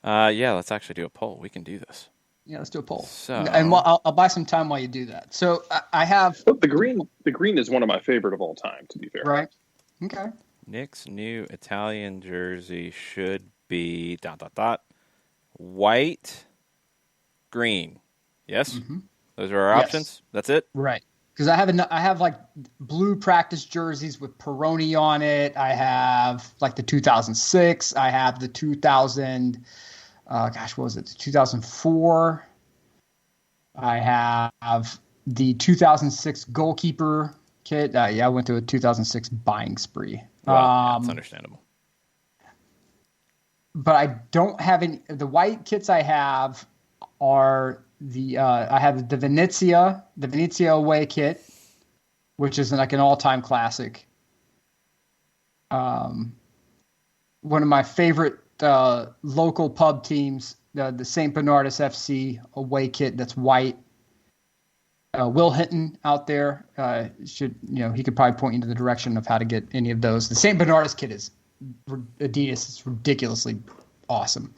Speaker 2: Yeah, let's actually do a poll. We can do this.
Speaker 1: Yeah, let's do a poll.
Speaker 2: So,
Speaker 1: and I'll buy some time while you do that. So I have
Speaker 6: the green. The green is one of my favorite of all time, to be fair.
Speaker 1: Right. Okay.
Speaker 2: Nick's new Italian jersey should be ... white, green. Yes?
Speaker 1: Mm-hmm.
Speaker 2: Those are our options? That's it?
Speaker 1: Right. because I have like blue practice jerseys with Peroni on it. I have like the 2006. I have the 2000. What was it? 2004. I have the 2006 goalkeeper kit. I went through a 2006 buying spree.
Speaker 2: Well, that's understandable.
Speaker 1: But I don't have any. The white kits I have are I have the Venezia away kit, which is like an all-time classic. One of my favorite local pub teams, the St. Bernardus FC away kit that's white. Will Hinton out there he could probably point you in the direction of how to get any of those. The St. Bernardus kit is Adidas. It's ridiculously awesome.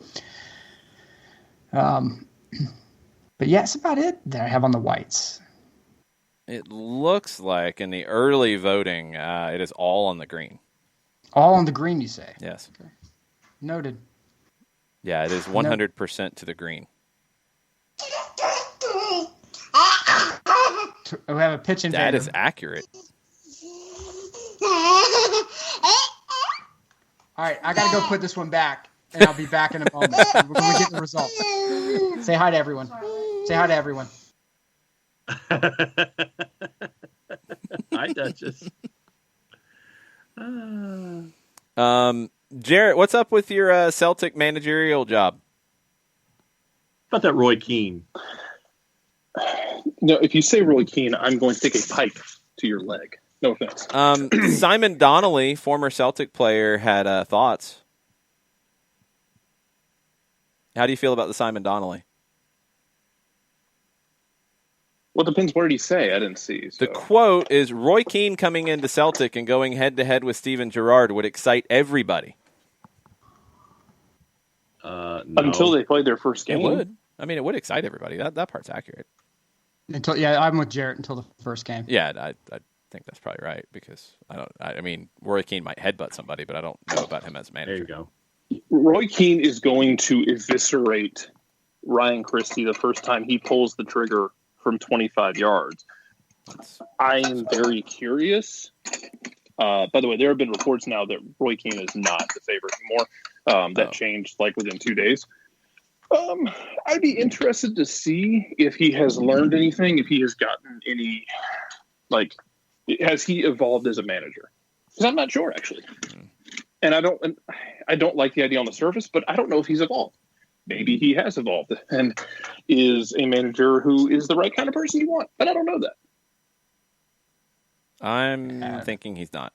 Speaker 1: But yeah, that's about it that I have on the whites.
Speaker 2: It looks like in the early voting, it is all on the green.
Speaker 1: All on the green, you say?
Speaker 2: Yes.
Speaker 1: Okay. Noted.
Speaker 2: Yeah, it is 100% to the green.
Speaker 1: We have a pitch invader.
Speaker 2: That is accurate.
Speaker 1: All right, I got to go put this one back, and I'll be back in a moment when we get the results. Say hi to everyone. Say hi to everyone.
Speaker 3: Hi, Duchess.
Speaker 2: Jarrett, what's up with your Celtic managerial job?
Speaker 3: How about that Roy Keane?
Speaker 6: No, if you say Roy Keane, I'm going to take a pike to your leg. No offense.
Speaker 2: Simon Donnelly, former Celtic player, had thoughts. How do you feel about the Simon Donnelly?
Speaker 6: Well, it depends. What did he say? I didn't see. So.
Speaker 2: The quote is, Roy Keane coming into Celtic and going head-to-head with Steven Gerrard would excite everybody.
Speaker 3: No.
Speaker 6: Until they played their first game.
Speaker 2: It would. I mean, it would excite everybody. That part's accurate.
Speaker 1: I'm with Jarrett until the first game.
Speaker 2: Yeah, I think that's probably right because I mean, Roy Keane might headbutt somebody, but I don't know about him as a manager.
Speaker 3: There you go.
Speaker 6: Roy Keane is going to eviscerate Ryan Christie the first time he pulls the trigger from 25 yards. I am very curious. By the way, there have been reports now that Roy Keane is not the favorite anymore. That changed like within 2 days. I'd be interested to see if he has learned anything, if he has gotten any, has he evolved as a manager? Because I'm not sure, actually. And I don't like the idea on the surface, but I don't know if he's evolved. Maybe he has evolved and is a manager who is the right kind of person you want, but I don't know that.
Speaker 2: I'm thinking he's not.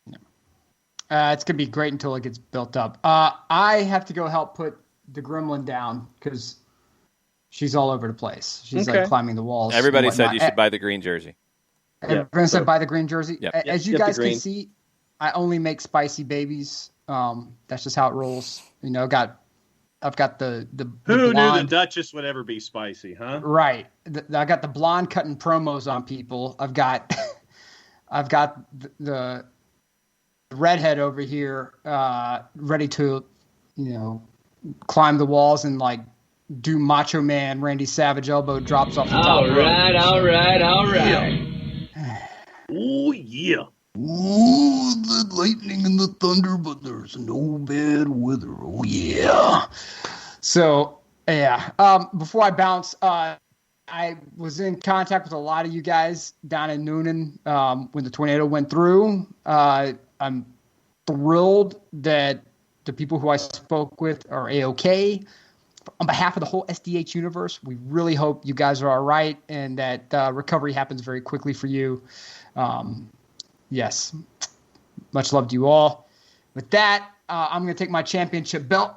Speaker 1: It's going to be great until it gets built up. I have to go help put the gremlin down because she's all over the place. She's like climbing the walls.
Speaker 2: Everybody said you should buy the green jersey.
Speaker 1: Everyone said buy the green jersey.
Speaker 2: Yep.
Speaker 1: As you guys can see, I only make spicy babies. That's just how it rolls. You know, I've got the
Speaker 3: Who
Speaker 1: blonde.
Speaker 3: knew the Duchess would ever be spicy, huh?
Speaker 1: Right. I got the blonde cutting promos on people. I've got the redhead over here ready to, climb the walls and like do Macho Man Randy Savage elbow drops off the top rope.
Speaker 7: All right.
Speaker 3: Oh, yeah.
Speaker 1: Ooh, the lightning and the thunder, but there's no bad weather. Oh, yeah. So, yeah. Before I bounce, I was in contact with a lot of you guys down in Noonan when the tornado went through. I'm thrilled that the people who I spoke with are A-OK. On behalf of the whole SDH universe, we really hope you guys are all right and that recovery happens very quickly for you. Yes. Much love to you all. With that, I'm going to take my championship belt,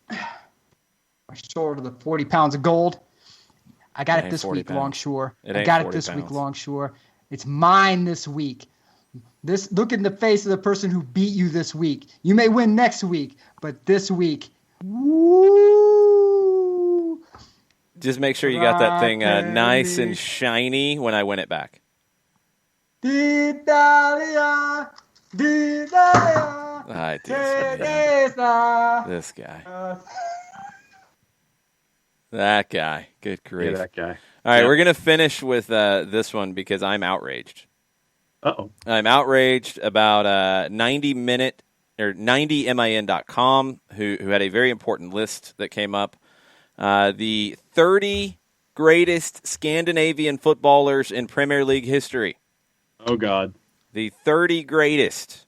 Speaker 1: my shoulder to the 40 pounds of gold. I got it this week, Longshore. I got it this week, Longshore. It's mine this week. Look in the face of the person who beat you this week. You may win next week, but this week, woo!
Speaker 2: Just make sure you got that thing nice and shiny when I win it back.
Speaker 1: D'Italia.
Speaker 2: This guy. That guy. Good grief.
Speaker 3: Yeah, that guy.
Speaker 2: All right,
Speaker 3: Yeah.
Speaker 2: we're going to finish with this one because I'm outraged.
Speaker 3: Uh-oh.
Speaker 2: I'm outraged about 90min.com, who had a very important list that came up. The 30 greatest Scandinavian footballers in Premier League history.
Speaker 3: Oh, God.
Speaker 2: The 30 greatest.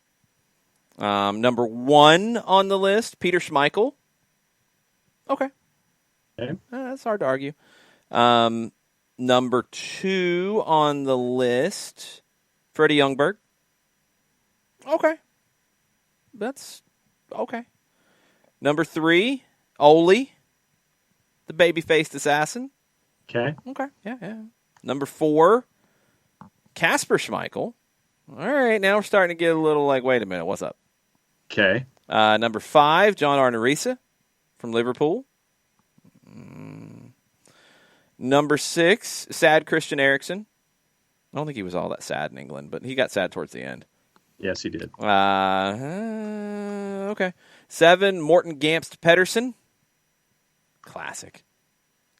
Speaker 2: Number 1 on the list, Peter Schmeichel. Okay. That's hard to argue. Number 2 on the list, Freddie Ljungberg. Okay. That's okay. Number 3, Ole, the baby-faced assassin.
Speaker 3: Okay.
Speaker 2: Okay. Yeah. Number 4, Kasper Schmeichel. All right, now we're starting to get a little like, wait a minute, what's up?
Speaker 3: Okay.
Speaker 2: Number 5, John Arne Riise from Liverpool. Number 6, sad Christian Eriksen. I don't think he was all that sad in England, but he got sad towards the end.
Speaker 3: Yes, he did.
Speaker 2: Okay. 7, Morten Gamst Pedersen. Classic.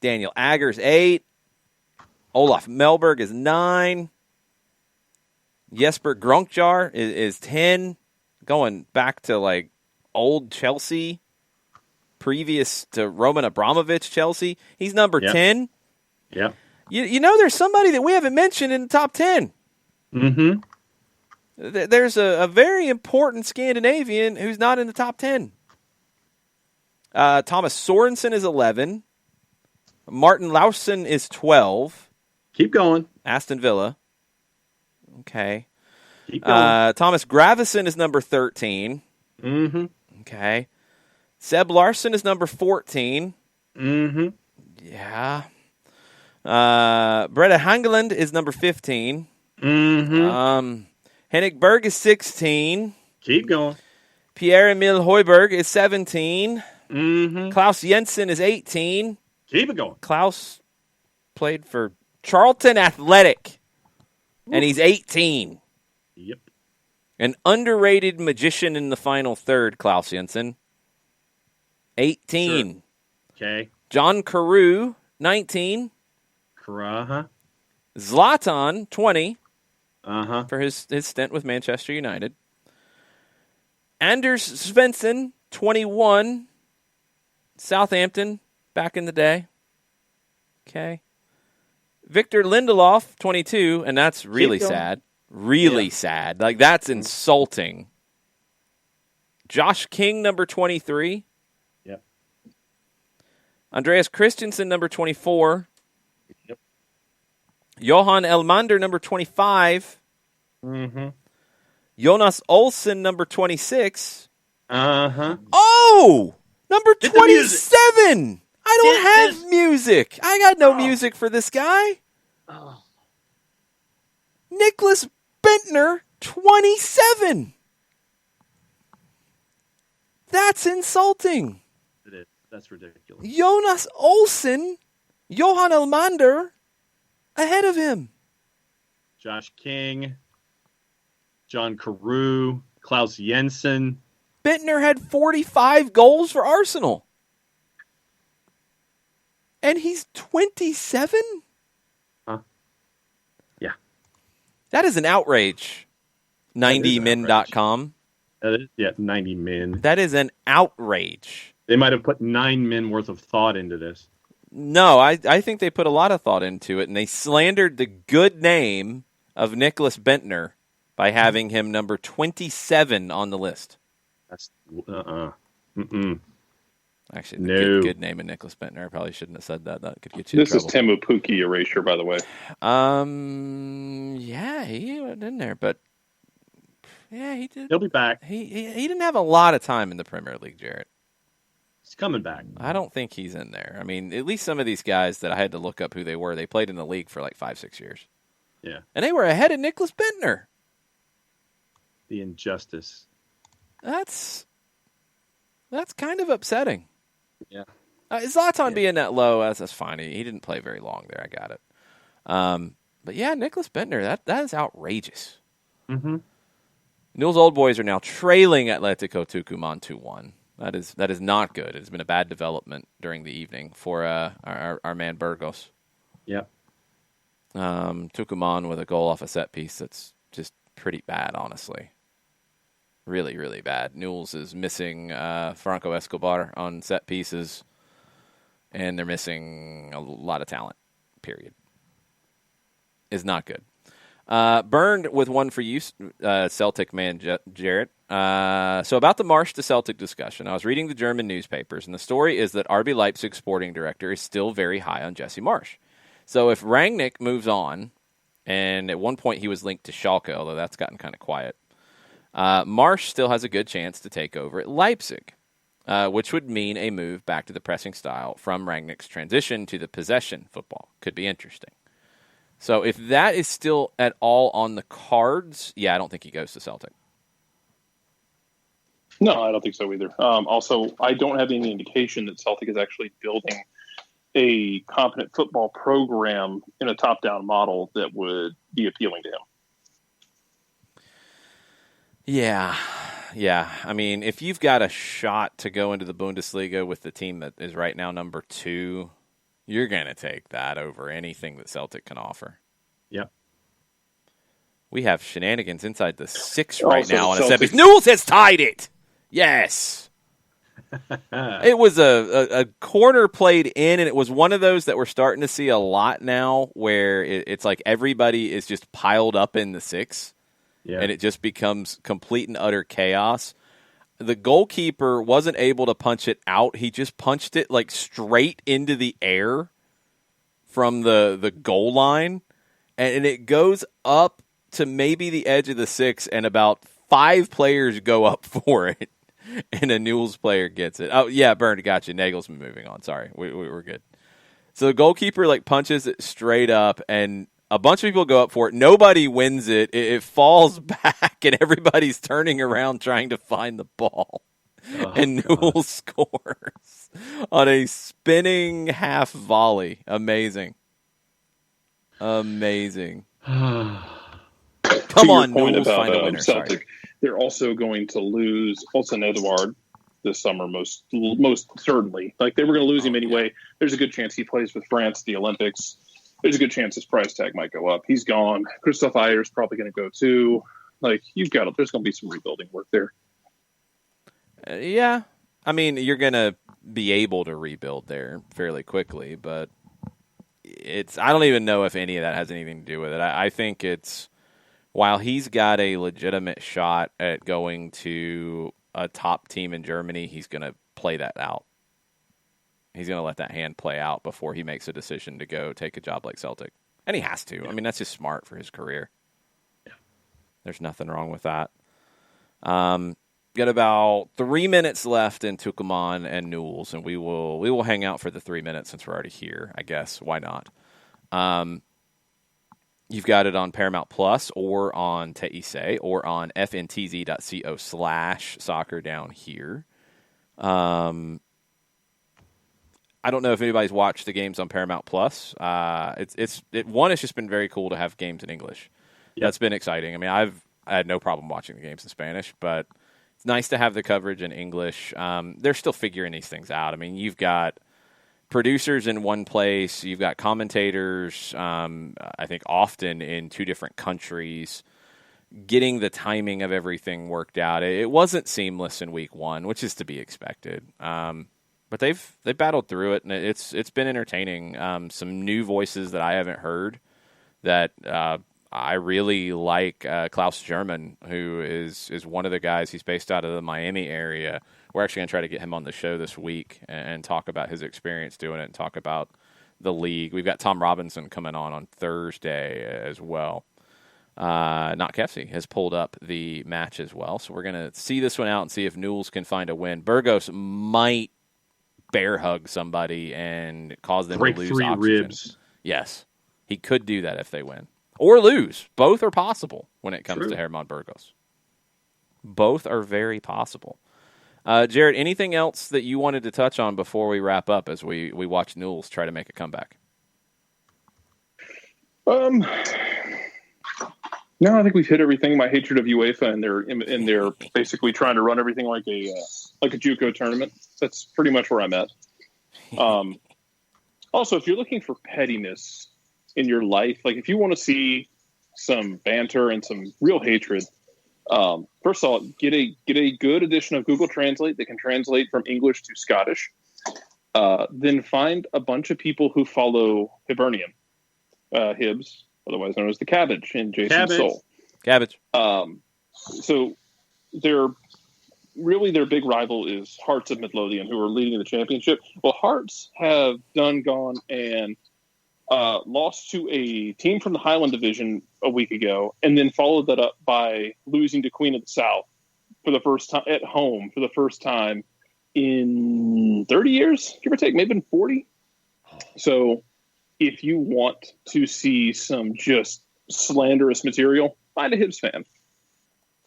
Speaker 2: Daniel Agger's 8. Olaf Melberg is 9. Jesper Gronkjar is 10. Going back to like old Chelsea, previous to Roman Abramovich Chelsea. He's number 10.
Speaker 3: Yeah.
Speaker 2: You know, there's somebody that we haven't mentioned in the top 10.
Speaker 3: Mm-hmm.
Speaker 2: There's a very important Scandinavian who's not in the top 10. Thomas Sorensen is 11. Martin Laursen is 12.
Speaker 3: Keep going.
Speaker 2: Aston Villa. Okay.
Speaker 3: Keep going.
Speaker 2: Thomas Gravesen is number 13.
Speaker 3: Mm-hmm.
Speaker 2: Okay. Seb Larsen is number 14.
Speaker 3: Mm-hmm.
Speaker 2: Yeah. Brede Hangeland is number 15.
Speaker 3: Mm-hmm.
Speaker 2: Henrik Berg is 16.
Speaker 3: Keep going.
Speaker 2: Pierre-Emile Højbjerg is 17.
Speaker 3: Mm-hmm.
Speaker 2: Klaus Jensen is 18.
Speaker 3: Keep it going.
Speaker 2: Klaus played for Charlton Athletic, and he's 18.
Speaker 3: Yep.
Speaker 2: An underrated magician in the final third, Klaus Jensen. 18.
Speaker 3: Sure. Okay.
Speaker 2: John Carew, 19.
Speaker 3: Uh-huh.
Speaker 2: Zlatan, 20.
Speaker 3: Uh-huh.
Speaker 2: For his stint with Manchester United. Anders Svensson, 21. Southampton, back in the day. Okay. Victor Lindelof, 22, and that's really sad. Really sad. Like, that's insulting. Josh King, number 23.
Speaker 3: Yep.
Speaker 2: Andreas Christensen, number 24.
Speaker 3: Yep.
Speaker 2: Johan Elmander, number 25.
Speaker 3: Mm-hmm.
Speaker 2: Jonas Olsen, number 26.
Speaker 3: Uh-huh.
Speaker 2: Oh! Number
Speaker 3: Get the music.
Speaker 2: 27! I don't have music. I got no music for this guy.
Speaker 3: Oh.
Speaker 2: Nicholas Bentner, 27. That's insulting.
Speaker 3: It is. That's ridiculous.
Speaker 2: Jonas Olsen, Johan Elmander, ahead of him.
Speaker 3: Josh King, John Carew, Klaus Jensen.
Speaker 2: Bentner had 45 goals for Arsenal. And he's 27?
Speaker 3: Huh? Yeah.
Speaker 2: That is an outrage. 90min.com.
Speaker 3: That is, 90 min.
Speaker 2: That is an outrage.
Speaker 3: They might have put 9 men worth of thought into this.
Speaker 2: No, I think they put a lot of thought into it, and they slandered the good name of Nicholas Bentner by having him number 27 on the list.
Speaker 3: That's Mm-mm.
Speaker 2: Actually, the
Speaker 3: No.
Speaker 2: good name of Nicholas Bentner. I probably shouldn't have said that. That could get you in
Speaker 6: This is
Speaker 2: trouble.
Speaker 6: Temu Pukki erasure, by the way.
Speaker 2: Yeah, he went in there, but yeah, he did.
Speaker 3: He'll be back.
Speaker 2: He didn't have a lot of time in the Premier League, Jarrett.
Speaker 3: He's coming back.
Speaker 2: I don't think he's in there. I mean, at least some of these guys that I had to look up who they were, they played in the league for like 5-6 years.
Speaker 3: Yeah.
Speaker 2: And they were ahead of Nicholas Bentner.
Speaker 3: The injustice.
Speaker 2: That's kind of upsetting.
Speaker 3: Yeah.
Speaker 2: Zlatan being that low, that's fine. He didn't play very long there. I got it. But yeah, Nicholas Bentner, that is outrageous.
Speaker 3: Mm-hmm.
Speaker 2: Newell's Old Boys are now trailing Atletico Tucumán 2-1. That is not good. It's been a bad development during the evening for our man Burgos.
Speaker 3: Yep.
Speaker 2: Took him on with a goal off a set piece that's just pretty bad, honestly. Really, really bad. Newell's is missing Franco Escobar on set pieces, and they're missing a lot of talent, period. Is not good. Burned with one for you, Celtic man Jarrett. So about the Marsch to Celtic discussion, I was reading the German newspapers, and the story is that RB Leipzig sporting director is still very high on Jesse Marsch. So if Rangnick moves on, and at one point he was linked to Schalke, although that's gotten kind of quiet, Marsch still has a good chance to take over at Leipzig, which would mean a move back to the pressing style from Rangnick's transition to the possession football. Could be interesting. So if that is still at all on the cards, I don't think he goes to Celtic.
Speaker 6: No, I don't think so either. Also, I don't have any indication that Celtic is actually building a competent football program in a top-down model that would be appealing to him.
Speaker 2: Yeah. I mean, if you've got a shot to go into the Bundesliga with the team that is right now number 2, you're going to take that over anything that Celtic can offer.
Speaker 3: Yep.
Speaker 2: We have shenanigans inside the 6 right
Speaker 6: Also,
Speaker 2: now on a
Speaker 6: Celtic-
Speaker 2: set piece. Newell's has tied it. Yes. It was a corner played in, and it was one of those that we're starting to see a lot now where it's like everybody is just piled up in the 6, and it just becomes complete and utter chaos. The goalkeeper wasn't able to punch it out. He just punched it like straight into the air from the goal line, and it goes up to maybe the edge of the 6, and about 5 players go up for it. And a Newell's player gets it. Oh, yeah, Burned, got you. Nagel's moving on. Sorry, we're good. So the goalkeeper punches it straight up, and a bunch of people go up for it. Nobody wins it. It falls back, and everybody's turning around trying to find the ball. And Newell scores on a spinning half volley. Amazing. Come on, Newell's find a winner.
Speaker 6: Celtic.
Speaker 2: Sorry.
Speaker 6: They're also going to lose Olsen Edouard this summer, most certainly. Like, they were going to lose him anyway. There's a good chance he plays with France at the Olympics. There's a good chance his price tag might go up. He's gone. Christoph Ayer's probably going to go too. Like, there's going to be some rebuilding work there.
Speaker 2: Yeah. I mean, you're going to be able to rebuild there fairly quickly, but I don't even know if any of that has anything to do with it. I think it's, while he's got a legitimate shot at going to a top team in Germany, he's going to play that out. He's going to let that hand play out before he makes a decision to go take a job like Celtic. And he has to. I mean, that's just smart for his career.
Speaker 3: Yeah.
Speaker 2: There's nothing wrong with that. Got about 3 minutes left in Tucumán and Newell's, and we will hang out for the 3 minutes since we're already here, I guess. Why not? You've got it on Paramount Plus or on TIC or on fntz.co/soccer down here. I don't know if anybody's watched the games on Paramount Plus. It's just been very cool to have games in English. Yep. That's been exciting. I mean, I had no problem watching the games in Spanish, but it's nice to have the coverage in English. They're still figuring these things out. I mean, you've got producers in one place, you've got commentators, I think often in 2 different countries, getting the timing of everything worked out. It wasn't seamless in week 1, which is to be expected. But they've battled through it, and it's been entertaining. Some new voices that I haven't heard that I really like. Klaus German, who is one of the guys. He's based out of the Miami area. We're actually going to try to get him on the show this week and talk about his experience doing it and talk about the league. We've got Tom Robinson coming on Thursday as well. Not Kefsey has pulled up the match as well. So we're going to see this one out and see if Newell's can find a win. Burgos might bear hug somebody and cause them
Speaker 3: break
Speaker 2: to lose
Speaker 3: 3
Speaker 2: oxygen.
Speaker 3: ribs.
Speaker 2: Yes, he could do that if they win. Or lose. Both are possible when it comes
Speaker 3: True.
Speaker 2: to Hermann Burgos. Both are very possible. Jared, anything else that you wanted to touch on before we wrap up as we watch Newell's try to make a comeback?
Speaker 6: No, No, I think we've hit everything. My hatred of UEFA and they're basically trying to run everything like a JUCO tournament. That's pretty much where I'm at. Also, if you're looking for pettiness in your life, like if you want to see some banter and some real hatred, first of all, get a good edition of Google Translate that can translate from English to Scottish. Then find a bunch of people who follow Hibernian, Hibs, otherwise known as the Cabbage in Jason's Soul.
Speaker 2: Cabbage.
Speaker 6: So their big rival is Hearts of Midlothian, who are leading the championship. Well, Hearts have gone and lost to a team from the Highland Division a week ago, and then followed that up by losing to Queen of the South for the first time at home for the first time in 30 years, give or take, maybe in 40. So if you want to see some just slanderous material, find a Hibs fan.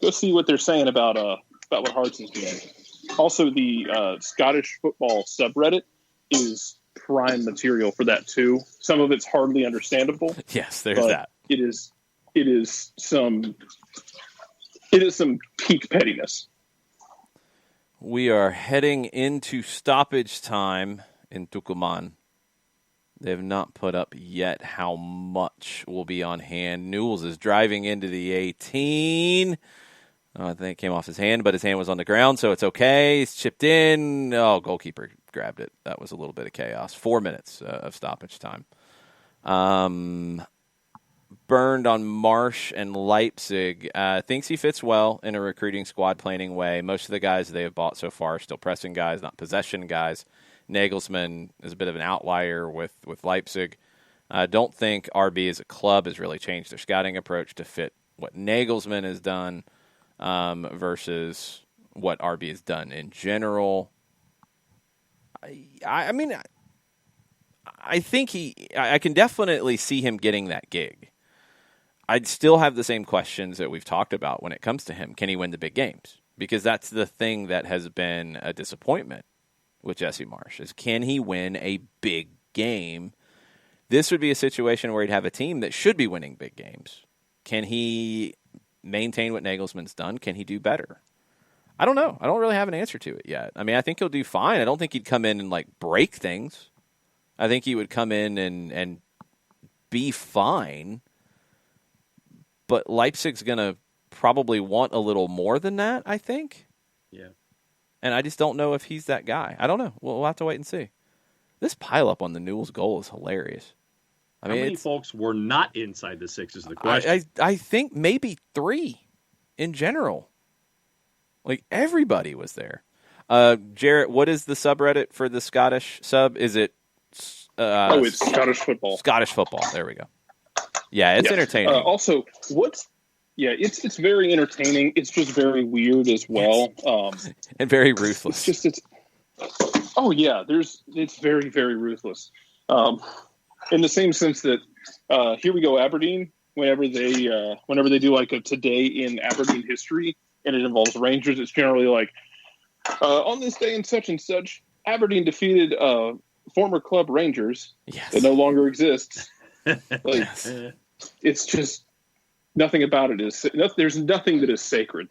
Speaker 6: Go see what they're saying about what Hearts is doing. Also, the Scottish football subreddit is prime material for that too. Some of it's hardly understandable.
Speaker 2: Yes, there's that.
Speaker 6: It is some peak pettiness.
Speaker 2: We are heading into stoppage time in Tucumán. They have not put up yet how much will be on hand. Newells is driving into the 18. I think it came off his hand, but his hand was on the ground, so it's okay. He's chipped in. Oh, goalkeeper grabbed it. That was a little bit of chaos. 4 minutes of stoppage time. Burned on Marsh and Leipzig. Thinks he fits well in a recruiting squad planning way. Most of the guys they have bought so far are still pressing guys, not possession guys. Nagelsmann is a bit of an outlier with Leipzig. I don't think RB as a club has really changed their scouting approach to fit what Nagelsmann has done versus what RB has done in general. I mean, I think I can definitely see him getting that gig. I'd still have the same questions that we've talked about when it comes to him. Can he win the big games? Because that's the thing that has been a disappointment with Jesse Marsch, is can he win a big game? This would be a situation where he'd have a team that should be winning big games. Can he maintain what Nagelsmann's done? Can he do better? I don't know. I don't really have an answer to it yet. I mean, I think he'll do fine. I don't think he'd come in and like break things. I think he would come in and be fine. But Leipzig's going to probably want a little more than that, I think.
Speaker 3: Yeah.
Speaker 2: And I just don't know if he's that guy. I don't know. We'll have to wait and see. This pileup on the Newell's goal is hilarious. I mean,
Speaker 3: how many folks were not inside the six is the question.
Speaker 2: I think maybe 3 in general. Like, everybody was there. Jarrett, what is the subreddit for the Scottish sub? Is it...
Speaker 6: it's Scottish football.
Speaker 2: Scottish football. There we go. Yeah, it's entertaining.
Speaker 6: Also, it's very entertaining. It's just very weird as well.
Speaker 2: And very ruthless.
Speaker 6: It's very, very ruthless. In the same sense that here we go, Aberdeen. Whenever they do like a today in Aberdeen history, and it involves Rangers, it's generally like on this day and such, Aberdeen defeated former club Rangers that no longer exists. Like, it's just nothing about it is. There's nothing that is sacred.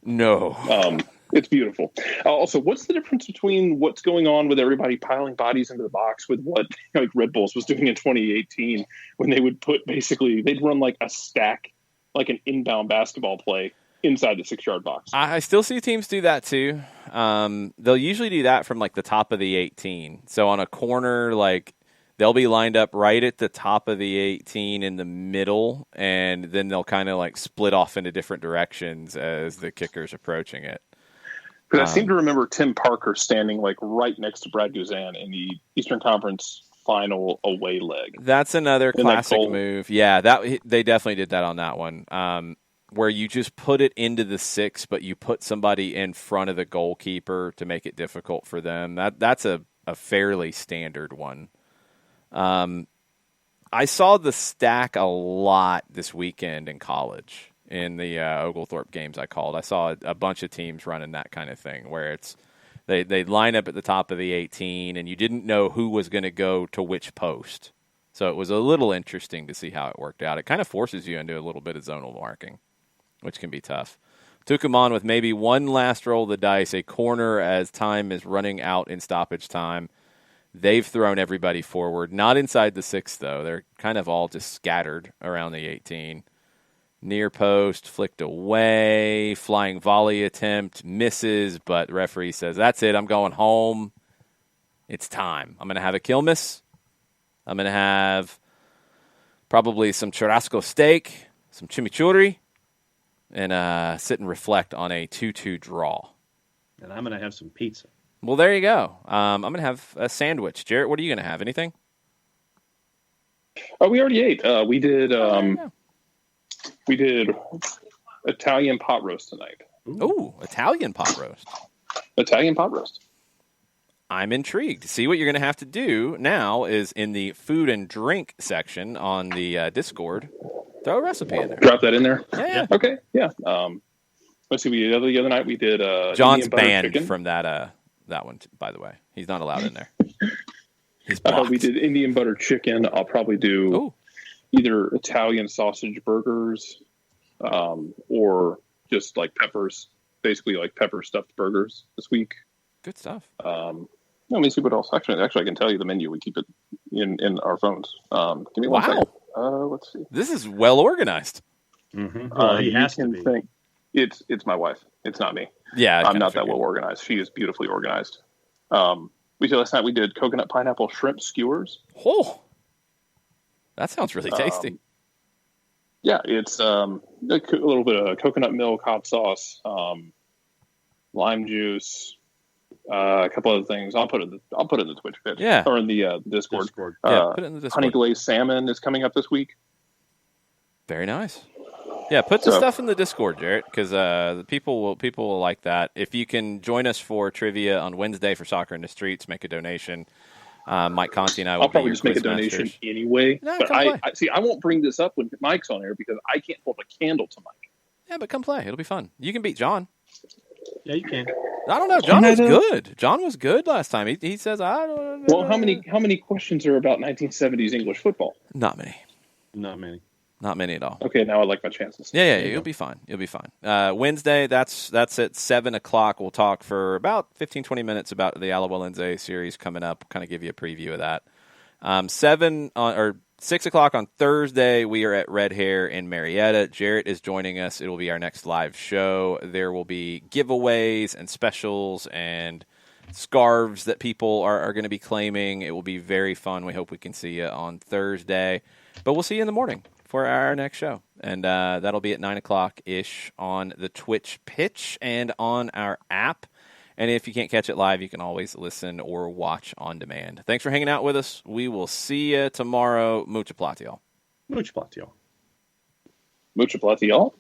Speaker 2: No.
Speaker 6: It's beautiful. Also, what's the difference between what's going on with everybody piling bodies into the box with what like Red Bulls was doing in 2018 when they would they'd run like a stack, like an inbound basketball play inside the 6-yard box.
Speaker 2: I still see teams do that too. They'll usually do that from like the top of the 18. So on a corner, like they'll be lined up right at the top of the 18 in the middle, and then they'll kind of like split off into different directions as the kicker's approaching it.
Speaker 6: Because I seem to remember Tim Parker standing like right next to Brad Guzan in the Eastern Conference final away leg.
Speaker 2: That's another classic move. Yeah, they definitely did that on that one. Where you just put it into the 6, but you put somebody in front of the goalkeeper to make it difficult for them. That's a fairly standard one. I saw the stack a lot this weekend in college in the Oglethorpe games I called. I saw a bunch of teams running that kind of thing where it's they'd line up at the top of the 18 and you didn't know who was going to go to which post So it was a little interesting to see how it worked out. It kind of forces you into a little bit of zonal marking, which can be tough. Took him on with maybe one last roll of the dice, a corner as time is running out in stoppage time. They've thrown everybody forward. Not inside the 6, though. They're kind of all just scattered around the 18. Near post, flicked away. Flying volley attempt, misses, but the referee says, that's it, I'm going home. It's time. I'm going to have a kill miss. I'm going to have probably some churrasco steak, some chimichurri, and sit and reflect on a 2-2 draw.
Speaker 3: And I'm going to have some pizza.
Speaker 2: Well, there you go. I'm going to have a sandwich. Jarrett, what are you going to have? Anything?
Speaker 6: Oh, we already ate. We did Italian pot roast tonight.
Speaker 2: Ooh, Italian pot roast.
Speaker 6: Italian pot roast.
Speaker 2: I'm intrigued. See, what you're going to have to do now is in the food and drink section on the Discord, throw a recipe in there.
Speaker 6: Drop that in there?
Speaker 2: Yeah.
Speaker 6: Okay, yeah. Let's see, the other night we did
Speaker 2: John's
Speaker 6: Indian butter
Speaker 2: banned
Speaker 6: chicken.
Speaker 2: from that one, by the way. He's not allowed in there. He's blocked.
Speaker 6: We did Indian butter chicken. I'll probably do either Italian sausage burgers or just like peppers, basically like pepper stuffed burgers this week.
Speaker 2: Good stuff.
Speaker 6: Let me see what else. Actually, I can tell you the menu. We keep it in our phones. Give me one second. Let's see.
Speaker 2: This is well organized.
Speaker 3: Mm-hmm. He has to be.
Speaker 6: Think it's my wife. It's not me.
Speaker 2: Yeah,
Speaker 6: I'm not that well organized. She is beautifully organized. Last night we did coconut pineapple shrimp skewers.
Speaker 2: Oh, that sounds really tasty.
Speaker 6: Yeah, it's a little bit of coconut milk, hot sauce, lime juice, a couple other things. I'll put it in the Twitch page.
Speaker 2: Yeah,
Speaker 6: or in the Discord.
Speaker 2: Yeah, put it in the Discord.
Speaker 6: Honey glazed salmon is coming up this week.
Speaker 2: Very nice. Yeah, put the stuff in the Discord, Jarrett, because the people will like that. If you can join us for trivia on Wednesday for Soccer in the Streets, make a donation. Mike Conti and I will
Speaker 6: I'll probably
Speaker 2: be
Speaker 6: just
Speaker 2: your
Speaker 6: make a
Speaker 2: quiz
Speaker 6: donation
Speaker 2: masters.
Speaker 6: anyway.
Speaker 2: No,
Speaker 6: but
Speaker 2: come play.
Speaker 6: I won't bring this up when Mike's on air because I can't hold a candle to Mike.
Speaker 2: Yeah, but come play. It'll be fun. You can beat John.
Speaker 3: Yeah, you can.
Speaker 2: I don't know. John was good. John was good last time. He says, I don't know.
Speaker 6: Well, how many questions are about 1970s English football?
Speaker 2: Not many.
Speaker 3: Not many.
Speaker 2: Not many at all.
Speaker 6: Okay, now I like my chances.
Speaker 2: Yeah, you'll be fine. You'll be fine. Wednesday, that's at 7 o'clock. We'll talk for about 15, 20 minutes about the Alajuelense series coming up. Kind of give you a preview of that. 6 o'clock on Thursday, we are at Red Hair in Marietta. Jarrett is joining us. It will be our next live show. There will be giveaways and specials and scarves that people are going to be claiming. It will be very fun. We hope we can see you on Thursday. But we'll see you in the morning for our next show. And that'll be at 9 o'clock-ish on the Twitch pitch and on our app. And if you can't catch it live, you can always listen or watch on demand. Thanks for hanging out with us. We will see you tomorrow. Mucha platiel.
Speaker 3: Mucha platiel.
Speaker 6: Mucha platiel.